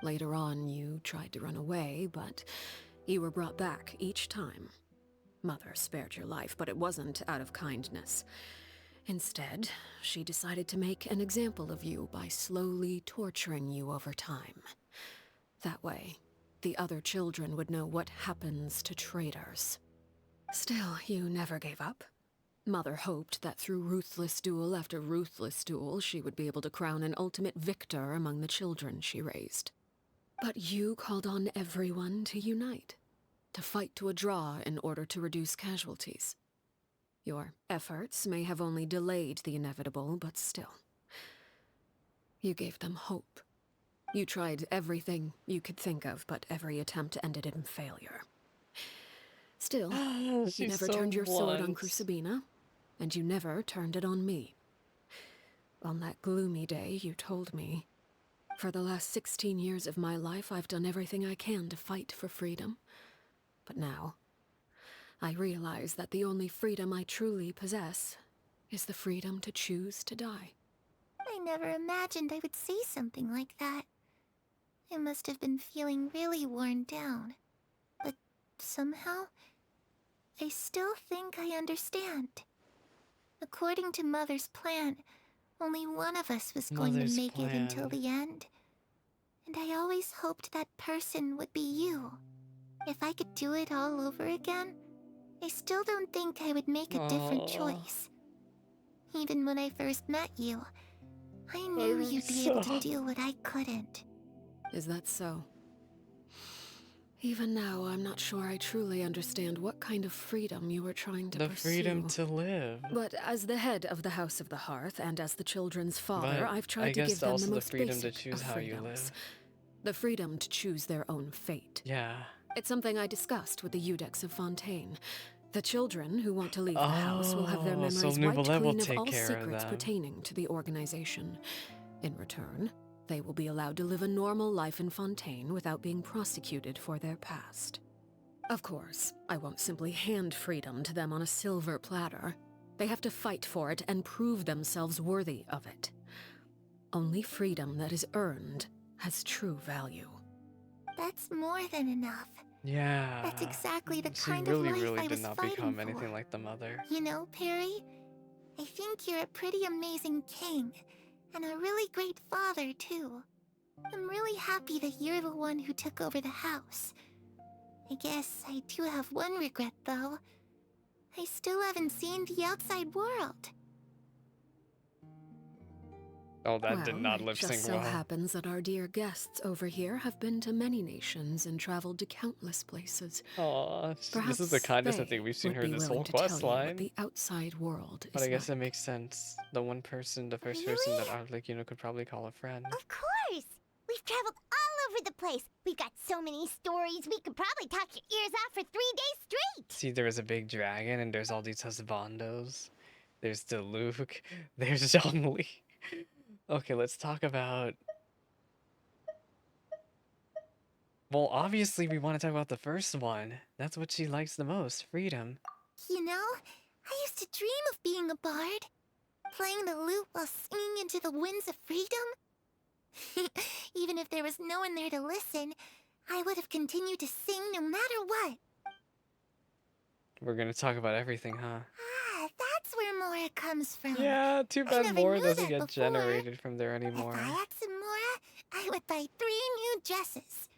Later on, you tried to run away, but you were brought back each time. Mother spared your life, but it wasn't out of kindness. Instead, she decided to make an example of you by slowly torturing you over time. That way, the other children would know what happens to traitors. Still, you never gave up. Mother hoped that through ruthless duel after ruthless duel, she would be able to crown an ultimate victor among the children she raised. But you called on everyone to unite, to fight to a draw in order to reduce casualties. Your efforts may have only delayed the inevitable, but still. You gave them hope. You tried everything you could think of, but every attempt ended in failure. Still, you She's never so turned your sword on blunt. Crucibina, and you never turned it on me. On that gloomy day, you told me, "For the last 16 years of my life, I've done everything I can to fight for freedom. But now, I realize that the only freedom I truly possess is the freedom to choose to die." I never imagined I would say something like that. I must have been feeling really worn down. somehow, I still think I understand. According to Mother's plan, only one of us was going to Mother's make it until plan. the end. And I always hoped that person would be you. If I could do it all over again, I still don't think I would make a different Aw. choice. Even when I first met you, I knew I'm you'd be able to so- do what I couldn't. Is that so? Even now, I'm not sure I truly understand what kind of freedom you were trying to The pursue. freedom to live. But as the head of the House of the Hearth and as the children's father, But I've tried I to give guess them also the the most freedom to basic choose of how you freedoms. live. The freedom to choose their own fate. Yeah. It's something I discussed with the Eudex of Fontaine. The children who want to leave the house will have their Oh, so memories wiped Nouvelle will clean of take all care of secrets them. pertaining to the organization. In return, they will be allowed to live a normal life in Fontaine without being prosecuted for their past. Of course, I won't simply hand freedom to them on a silver platter. They have to fight for it and prove themselves worthy of it. Only freedom that is earned has true value. That's more than enough. Yeah. That's exactly the She kind really, of life really I did was not fighting become for. anything like the mother. You know, Perry, I think you're a pretty amazing king, and a really great father, too. I'm really happy that you're the one who took over the house. I guess I do have one regret, though. I still haven't seen the outside world. Oh, that did not Well, it lip sync just so well. happens that our dear guests over here have been to many nations and traveled to countless places. Aw, Perhaps this is the kindest I they think we've seen would her be this willing whole to tell quest you what line. the outside world But is I guess it like. makes sense. The first person that Arlecchino could probably call a friend. Of course! We've traveled all over the place. We've got so many stories, we could probably talk your ears off for 3 days straight. See, there was a big dragon, and there's all these husbandos. There's Diluc. There's Zhongli. Okay, let's talk about... Well, obviously we want to talk about the first one. That's what she likes the most, freedom. You know, I used to dream of being a bard. Playing the lute while singing into the winds of freedom. Even if there was no one there to listen, I would have continued to sing no matter what. We're gonna talk about everything, huh? Ah, that's where Mora comes from. Yeah, too I bad never Mora knew doesn't that get before. generated from there anymore. If I had some Mora, I would buy 3 new dresses.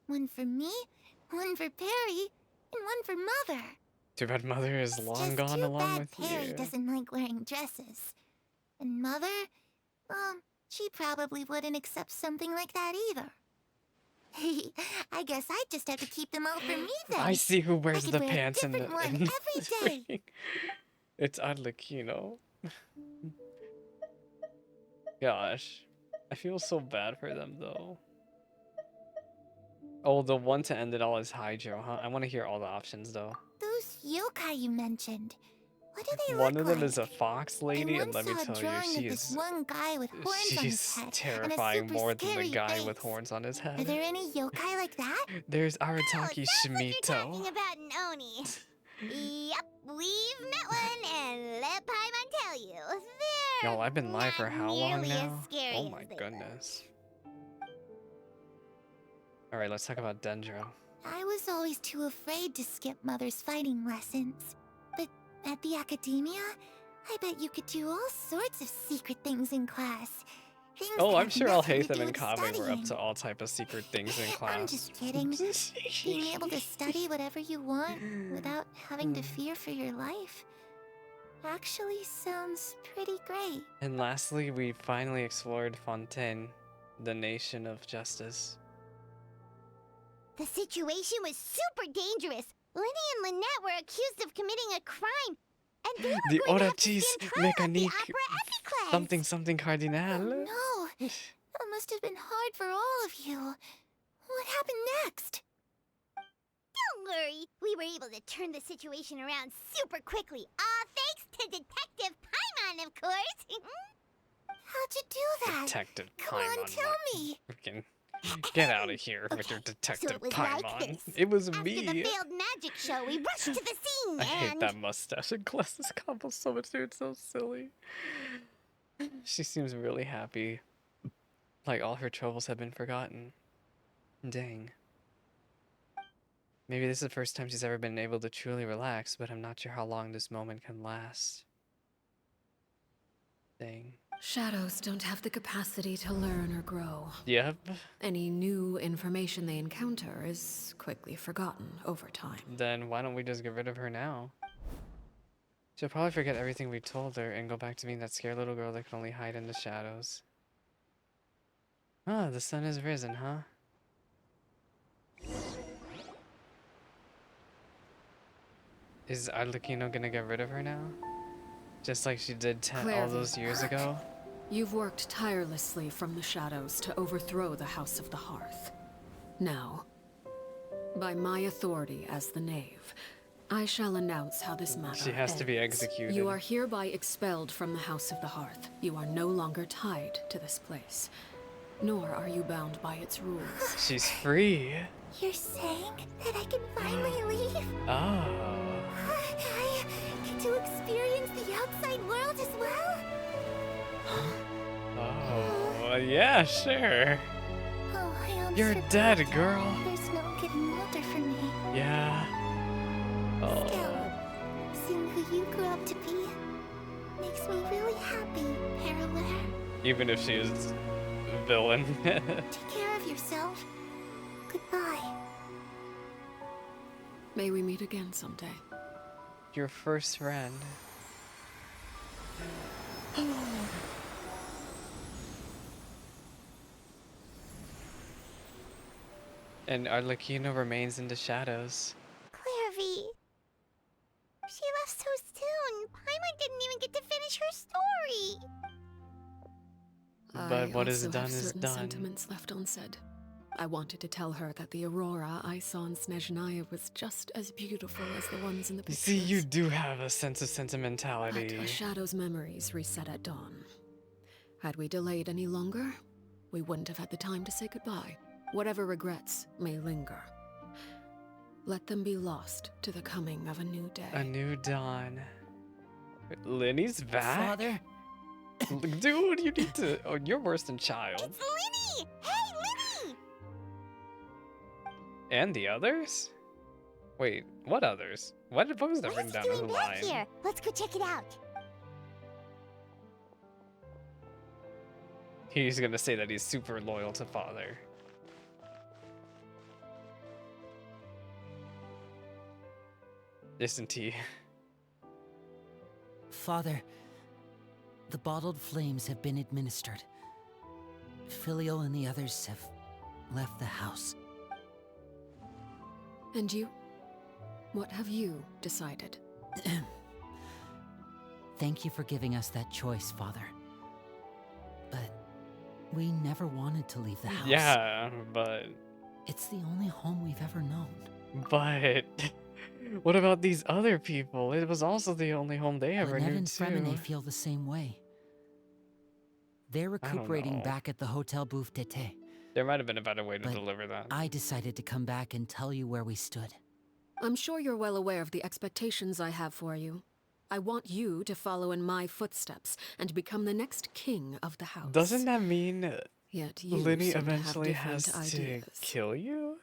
One for me, one for Perry, and one for Mother. Too bad Mother is It's long just gone too along bad with Perry you. doesn't like wearing dresses. And Mother, well, she probably wouldn't accept something like that either. I guess I just have to keep them all for me then. I see who wears could the wear a pants in the... different one in the every day. freaking- It's Arlecchino. Gosh. I feel so bad for them, though. Oh, the one to end it all is Hydro, huh? I want to hear all the options, though. Those yokai you mentioned, what do they One look of them like? is a fox lady, I and once let me saw a tell you, drawing she of this is... one guy with horns on his She's head and a terrifying super more than the scary guy with face. horns on his Are head. there any yokai like that? There's Oh, Arataki sounds like you're talking Shimito. about an Oni. Yep, we've met one, and let Paimon tell you, they're Y'all, I've been live for not how long nearly as now? scary Oh as my they goodness. Alright, let's talk about Dendro. I was always too afraid to skip Mother's fighting lessons. But at the academia, I bet you could do all sorts of secret things in class. Things Oh, that I'm have sure nothing to Alhaitham do and with Kame were up studying. to all type of secret things in class. I'm just kidding. Being able to study whatever you want without having to fear for your life actually sounds pretty great. And lastly, we finally explored Fontaine, the nation of justice. The situation was super dangerous. Lenny and Lynette were accused of committing a crime, and they were The going to have to Oratis stand trial at the Mécanique Opera Epiclese. something something Oh cardinal. no, that must have been hard for all of you. What happened next? Don't worry, we were able to turn the situation around super quickly. All thanks to Detective Paimon, of course. How'd you do that? Detective Come on, Paimon. tell me. Freaking get out of here with your Okay, Detective so it was Paimon. like this. It was After me. the failed magic show, we rushed to the scene I hate and... that mustache and glasses combo so much, dude. It's so silly. She seems really happy. Like all her troubles have been forgotten. Dang. Maybe this is the first time she's ever been able to truly relax, but I'm not sure how long this moment can last. Dang. Shadows don't have the capacity to learn or grow. Yep. Any new information they encounter is quickly forgotten over time. Then why don't we just get rid of her now? She'll probably forget everything we told her and go back to being that scared little girl that can only hide in the shadows. Ah, the sun has risen, huh? Is Arlecchino gonna get rid of her now? Just like she did all those years ago? You've worked tirelessly from the shadows to overthrow the House of the Hearth. Now, by my authority as the Knave, I shall announce how this matter She has to be ends. executed. You are hereby expelled from the House of the Hearth. You are no longer tied to this place, nor are you bound by its rules. She's free. You're saying that I can finally leave? Oh. I get to experience the outside world as well? Oh, yeah, sure. Oh, I almost You're forgot. dead, girl. There's no getting older for me. Yeah. Oh. Still, seeing who you grew up to be makes me really happy, Parallel. Even if she is a villain. Take care of yourself. Goodbye. May we meet again someday. Your first friend. And Arlecchino remains in the shadows. Clairvy. She left so soon. Paimon didn't even get to finish her story. But I what is also done have is certain done. sentiments left unsaid. I wanted to tell her that the aurora I saw in Snezhnaya was just as beautiful as the ones in the You pictures. see, you do have a sense of But sentimentality. a shadow's memories reset at dawn. Had we delayed any longer, we wouldn't have had the time to say goodbye. Whatever regrets may linger, let them be lost to the coming of a new day. A new dawn. Lenny's back? Father? Dude, you need to... Oh, you're worse than child. It's Linny! Hey, Linny! And the others? Wait, what others? What was that written What's down he on the doing back line? here? Let's go check it out. He's gonna say that he's super loyal to father. Isn't he? Father, the bottled flames have been administered. Filial and the others have left the house. And you? What have you decided? Thank you for giving us that choice, Father. But we never wanted to leave the house. Yeah, but... It's the only home we've ever known. But... What about these other people? It was also the only home they ever Lenev knew and too. Fremine feel the same way. They're recuperating know. back at the Hotel Bouffe d'été. There might have been a better way to But deliver that. I decided to come back and tell you where we stood. I'm sure you're well aware of the expectations I have for you. I want you to follow in my footsteps and become the next king of the house. Doesn't that mean Yet you Lenny seem to have eventually has different to ideas. kill you?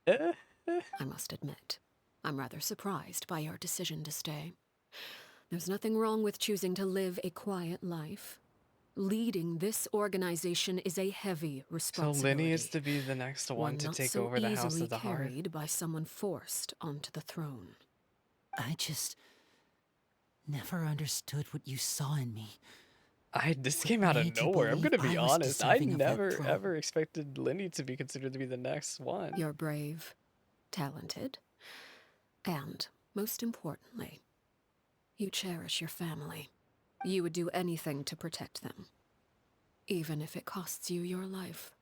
I must admit, I'm rather surprised by your decision to stay. There's nothing wrong with choosing to live a quiet life. Leading this organization is a heavy So responsibility. Lenny is to be the next one to not take so over the House easily of the Hearth. carried by someone forced onto the throne. I just never understood what you saw in me. This came out of made you nowhere. I'm believe gonna be I was honest. I deserving of that never throne. ever expected Lenny to be considered to be the next one. You're brave, talented, and, most importantly, you cherish your family. You would do anything to protect them, even if it costs you your life.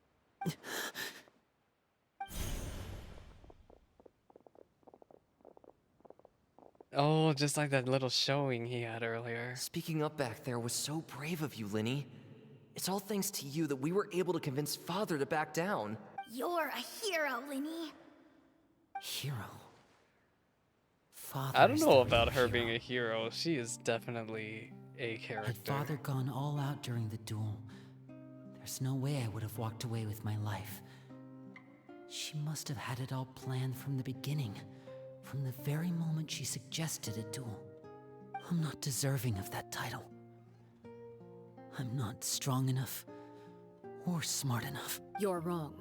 Oh, just like that little showing he had earlier. Speaking up back there was so brave of you, Linny. It's all thanks to you that we were able to convince Father to back down. You're a hero, Linny. Hero. Father I don't is know the about real her hero. being a hero. She is definitely a Had character. Father gone all out during the duel, there's no way I would have walked away with my life. She must have had it all planned from the beginning, from the very moment she suggested a duel. I'm not deserving of that title. I'm not strong enough or smart enough. You're wrong.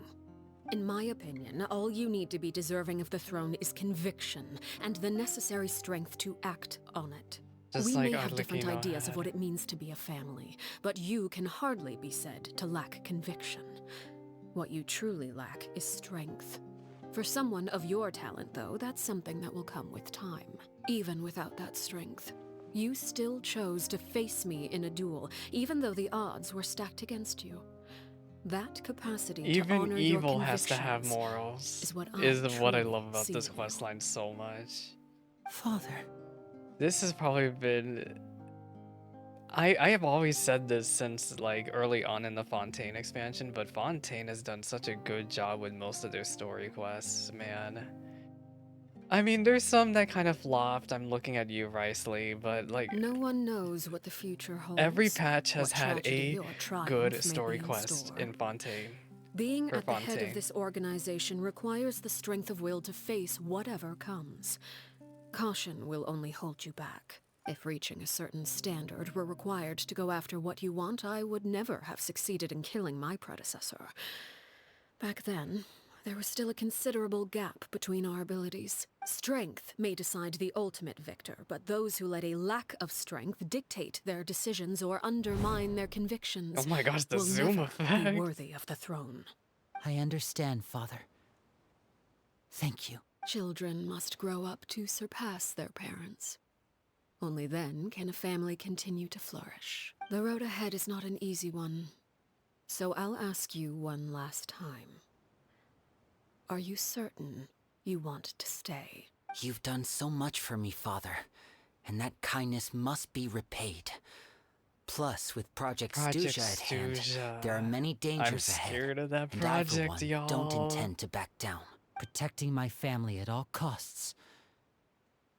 In my opinion, all you need to be deserving of the throne is conviction and the necessary strength to act on it. Just We like may have different Arlecchino ideas of had. what it means to be a family, but you can hardly be said to lack conviction. What you truly lack is strength. For someone of your talent, though, that's something that will come with time. Even without that strength, you still chose to face me in a duel, even though the odds were stacked against you. That capacity to Even honor your evil has to have convictions morals. is what What I truly love about see this in you. quest line so much. Father, This has probably been. I have always said this since like early on in the Fontaine expansion, but Fontaine has done such a good job with most of their story quests, man. I mean, there's some that kind of flopped. I'm looking at you, Riceley, but like No one knows what the future holds. every patch has what had tragedy a or triumph good may story be in quest store. in Fontaine. Being For at the head of Fontaine. this organization requires the strength of will to face whatever comes. Caution will only hold you back. If reaching a certain standard were required to go after what you want, I would never have succeeded in killing my predecessor. Back then, there was still a considerable gap between our abilities. Strength may decide the ultimate victor, but those who let a lack of strength dictate their decisions or undermine their convictions Oh my gosh, the will zoom never effect. be worthy of the throne. I understand, Father. Thank you. Children must grow up to surpass their parents. Only then can a family continue to flourish. The road ahead is not an easy one, so I'll ask you one last time. Are you certain you want to stay? You've done so much for me, Father, and that kindness must be repaid. Plus, with Project Stuja at hand, there are many dangers I'm ahead. scared of that And I, for project, one, y'all. don't intend to back down. Protecting my family at all costs.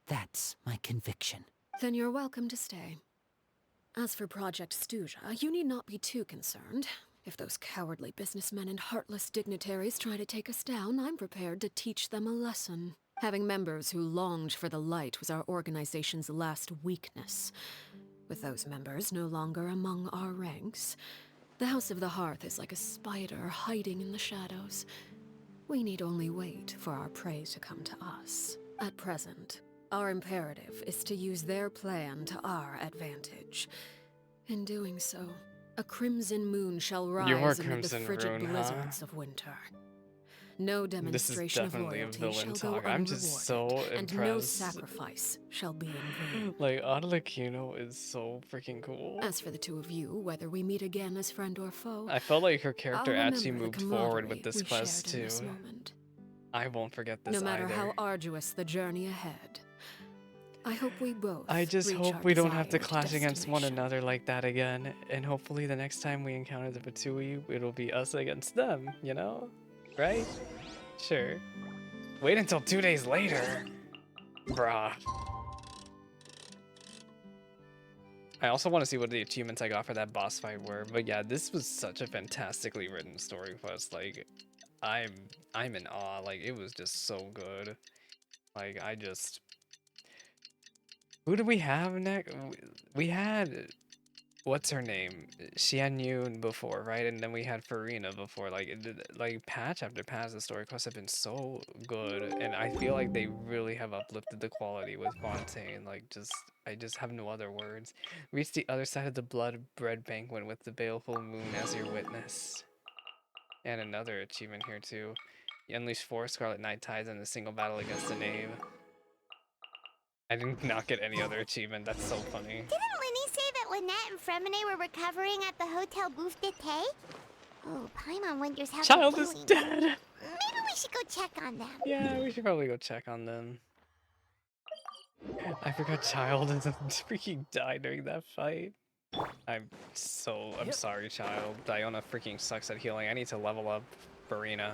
That's my conviction. Then you're welcome to stay. As for Project Stuja, you need not be too concerned. If those cowardly businessmen and heartless dignitaries try to take us down, I'm prepared to teach them a lesson. Having members who longed for the light was our organization's last weakness. With those members no longer among our ranks, the House of the Hearth is like a spider hiding in the shadows. We need only wait for our prey to come to us. At present, our imperative is to use their plan to our advantage. In doing so, a crimson moon shall rise amid the Crimson frigid Rune, huh? blizzards of winter. No This is demonstration of definitely a loyalty villain shall talk. go I'm just unrewarded, so and no impressed. sacrifice shall be in vain. Like, Arlecchino is so freaking cool. As for the two of you, whether we meet again as friend or foe, I felt like her character I'll actually remember the moved forward with camaraderie this we quest shared in too. this moment. I won't forget this No matter either. how arduous the journey ahead, I hope we both I just reach hope our we don't have to desired clash against one destination. another like that again. And hopefully the next time we encounter the Fatui, it'll be us against them, you know? Right? Sure. Wait until 2 days later. Bruh. I also want to see what the achievements I got for that boss fight were. But yeah, this was such a fantastically written story quest. Like, I'm in awe. Like, it was just so good. Like, I just... Who do we have next? We had... What's her name? Xian Yun before, right? And then we had Farina before. Like patch after patch, the story quests have been so good, and I feel like they really have uplifted the quality with Fontaine. I just have no other words. Reach the other side of the blood-bread banquet with the baleful moon as your witness. And another achievement here too. You unleash 4 Scarlet Night Tides in a single battle against the knave. I did not get any other achievement. That's so funny. Didn't Linny say that Lynette and Fremine were recovering at the Hotel Bouffe d'été? Oh, Paimon wonders how Child they're is doing. dead. Maybe we should go check on them. Yeah, we should probably go check on them. I forgot Child freaking died during that fight. I'm sorry, Child. Diona freaking sucks at healing. I need to level up Farina.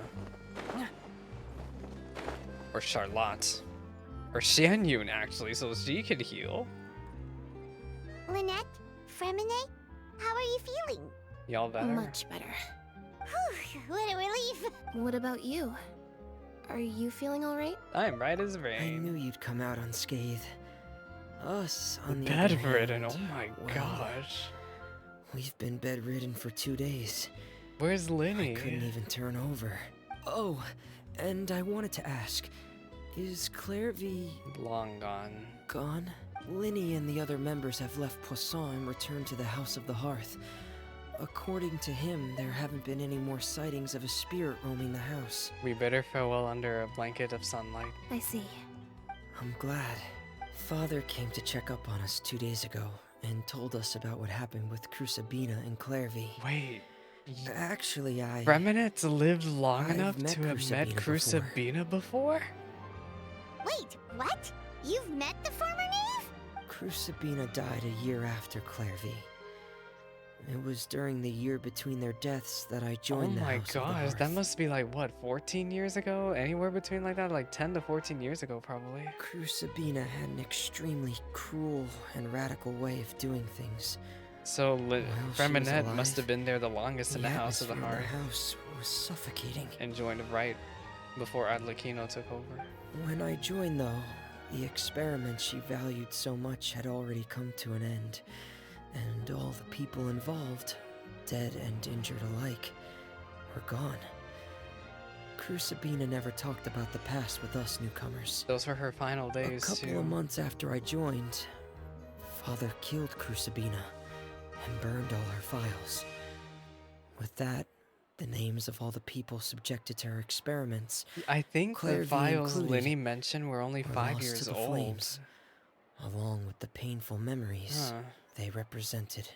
Or Charlotte. Or Xian Yun, actually, so she could heal. Lynette, Fremine, how are you feeling? Y'all better? Much better. Whew, what a relief. What about you? are you feeling alright? I'm right as I rain. knew you'd come out unscathed. Us, on the other Bedridden, hand, oh my well, gosh. we've been bedridden for 2 days. Where's I Linny? couldn't even turn over. Oh, and I wanted to ask, is Clairvy Long gone. gone? Linny and the other members have left Poisson and returned to the House of the Hearth. According to him, there haven't been any more sightings of a spirit roaming the house. We bid her farewell under a blanket of sunlight. I see. I'm glad. Father came to check up on us 2 days ago and told us about what happened with Crucibina and Clairvy. Wait, Actually, Fremenets lived long I've enough met to have met Crucibina Crucibina before? Wait, what? You've met the former knave? Crucibina died a year after Clairvy. It was during the year between their deaths that I Oh joined the my House of the gosh, that Hearth. must be like, what, 14 years ago? Anywhere between like that? Like 10 to 14 years ago, probably. Crucibina had an extremely cruel and radical way of doing things. So, While she was Fremenet alive, must have been there the longest in the House of the atmosphere in Hearth house was suffocating. and joined right before Arlecchino took over. When I joined, though, the experiment she valued so much had already come to an end, and all the people involved, dead and injured alike, were gone. Crucibina never talked about the past with us newcomers. Those were her final days, A couple too. of months after I joined, Father killed Crucibina and burned all her files. With that, the names of all the people subjected to her experiments I think the Clairvy files included, Linny mentioned were only were 5 lost years to the old. flames, along with the painful memories Huh. they represented.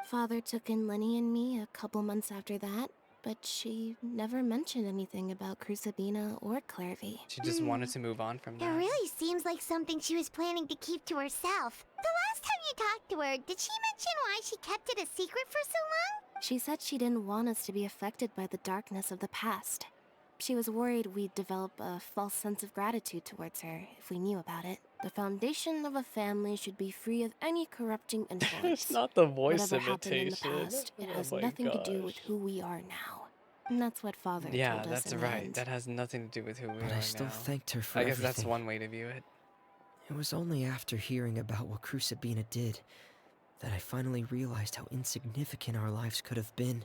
Father took in Lenny and me a couple months after that, but she never mentioned anything about Crucibina or Clairvy. She just wanted to move on from It that. really seems like something she was planning to keep to herself. The last time you talked to her, did she mention why she kept it a secret for so long? She said she didn't want us to be affected by the darkness of the past. She was worried we'd develop a false sense of gratitude towards her if we knew about it. The foundation of a family should be free of any corrupting influence. It's not the voice Whatever happened in the imitation. past, it Oh has my nothing to do with gosh. who we are now. And that's what Father Yeah, told us that's in the right. end. That has nothing to do with who we But are I still now. thanked her for I guess everything. that's one way to view it. It was only after hearing about what Crucibina did that I finally realized how insignificant our lives could have been.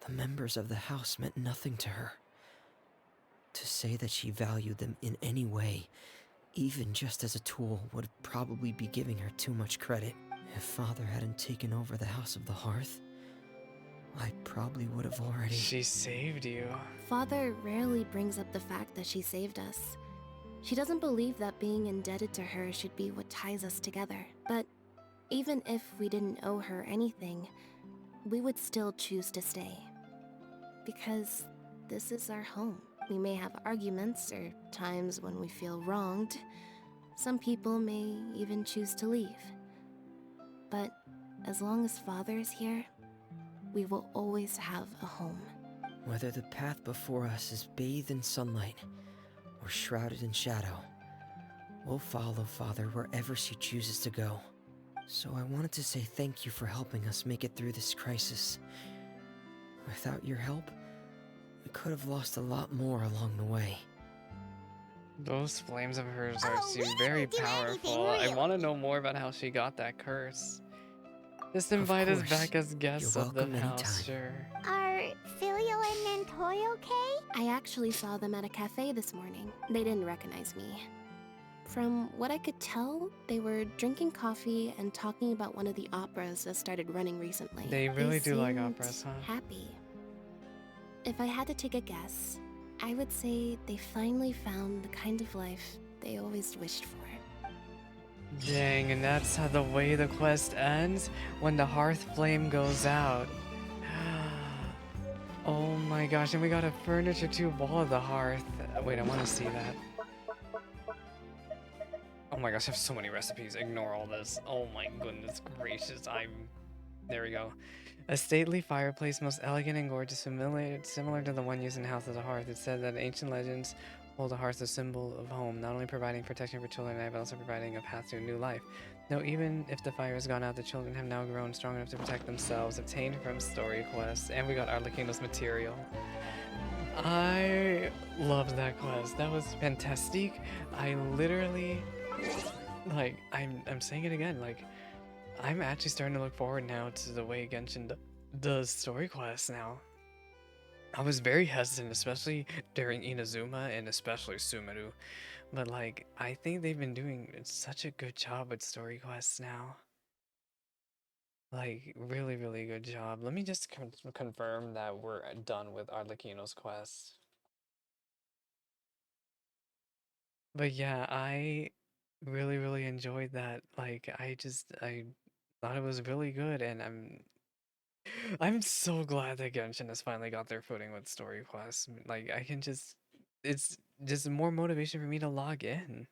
The members of the house meant nothing to her. To say that she valued them in any way, even just as a tool, would probably be giving her too much credit. If Father hadn't taken over the House of the Hearth, I probably would have already... She saved you. Father rarely brings up the fact that she saved us. She doesn't believe that being indebted to her should be what ties us together. But even if we didn't owe her anything, we would still choose to stay. Because this is our home. We may have arguments or times when we feel wronged. Some people may even choose to leave. But as long as Father is here, we will always have a home. Whether the path before us is bathed in sunlight or shrouded in shadow, we'll follow Father wherever she chooses to go. So I wanted to say thank you for helping us make it through this crisis. Without your help, we could have lost a lot more along the way. Those flames of hers Oh, seem we very didn't do anything, powerful. I really. want to know more about how she got that curse. Just Of invite us course. back as guests You're of the welcome house, anytime. sure. Are Filial and Nantoy okay? I actually saw them at a cafe this morning. They didn't recognize me. From what I could tell, they were drinking coffee and talking about one of the operas that started running recently. They really do like seemed operas, huh? Happy. If I had to take a guess, I would say they finally found the kind of life they always wished for. Dang, and that's how the way the quest ends? When the Hearth-Flame goes out. Oh my gosh, and we got a furniture too, wall of the hearth. Wait, I want to see that. Oh my gosh, I have so many recipes. Ignore all this. Oh my goodness gracious, There we go. A stately fireplace, most elegant and gorgeous, similar to the one used in House of the Hearth. It's said that ancient legends hold the hearth a symbol of home, not only providing protection for children, but also providing a path to a new life. No, even if the fire has gone out, the children have now grown strong enough to protect themselves, obtained from story quests, and we got Arlecchino's material. I love that quest. That was fantastic. I literally like I'm saying it again, like I'm actually starting to look forward now to the way Genshin does story quests now. I was very hesitant, especially during Inazuma and especially Sumeru, but like I think they've been doing such a good job with story quests now. Like really, really good job. Let me just confirm that we're done with Arlecchino's quest. But yeah, I really, really enjoyed that. Like I thought it was really good, and I'm so glad that Genshin has finally got their footing with story quests. Like I can just it's just more motivation for me to log in.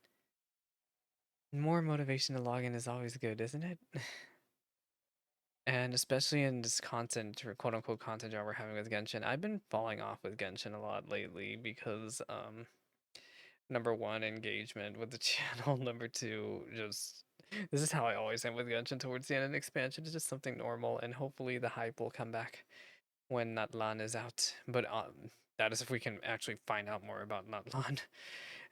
More motivation to log in is always good, isn't it? And especially in this content or quote unquote content job we're having with Genshin, I've been falling off with Genshin a lot lately because number one, engagement with the channel. Number two, just this is how I always am with Genshin towards the end of the expansion. It's just something normal, and hopefully the hype will come back when Natlan is out. But that is if we can actually find out more about Natlan.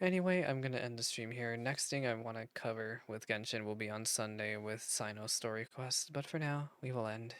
Anyway, I'm gonna end the stream here. Next thing I want to cover with Genshin will be on Sunday with Sino's story quest. But for now, we will end.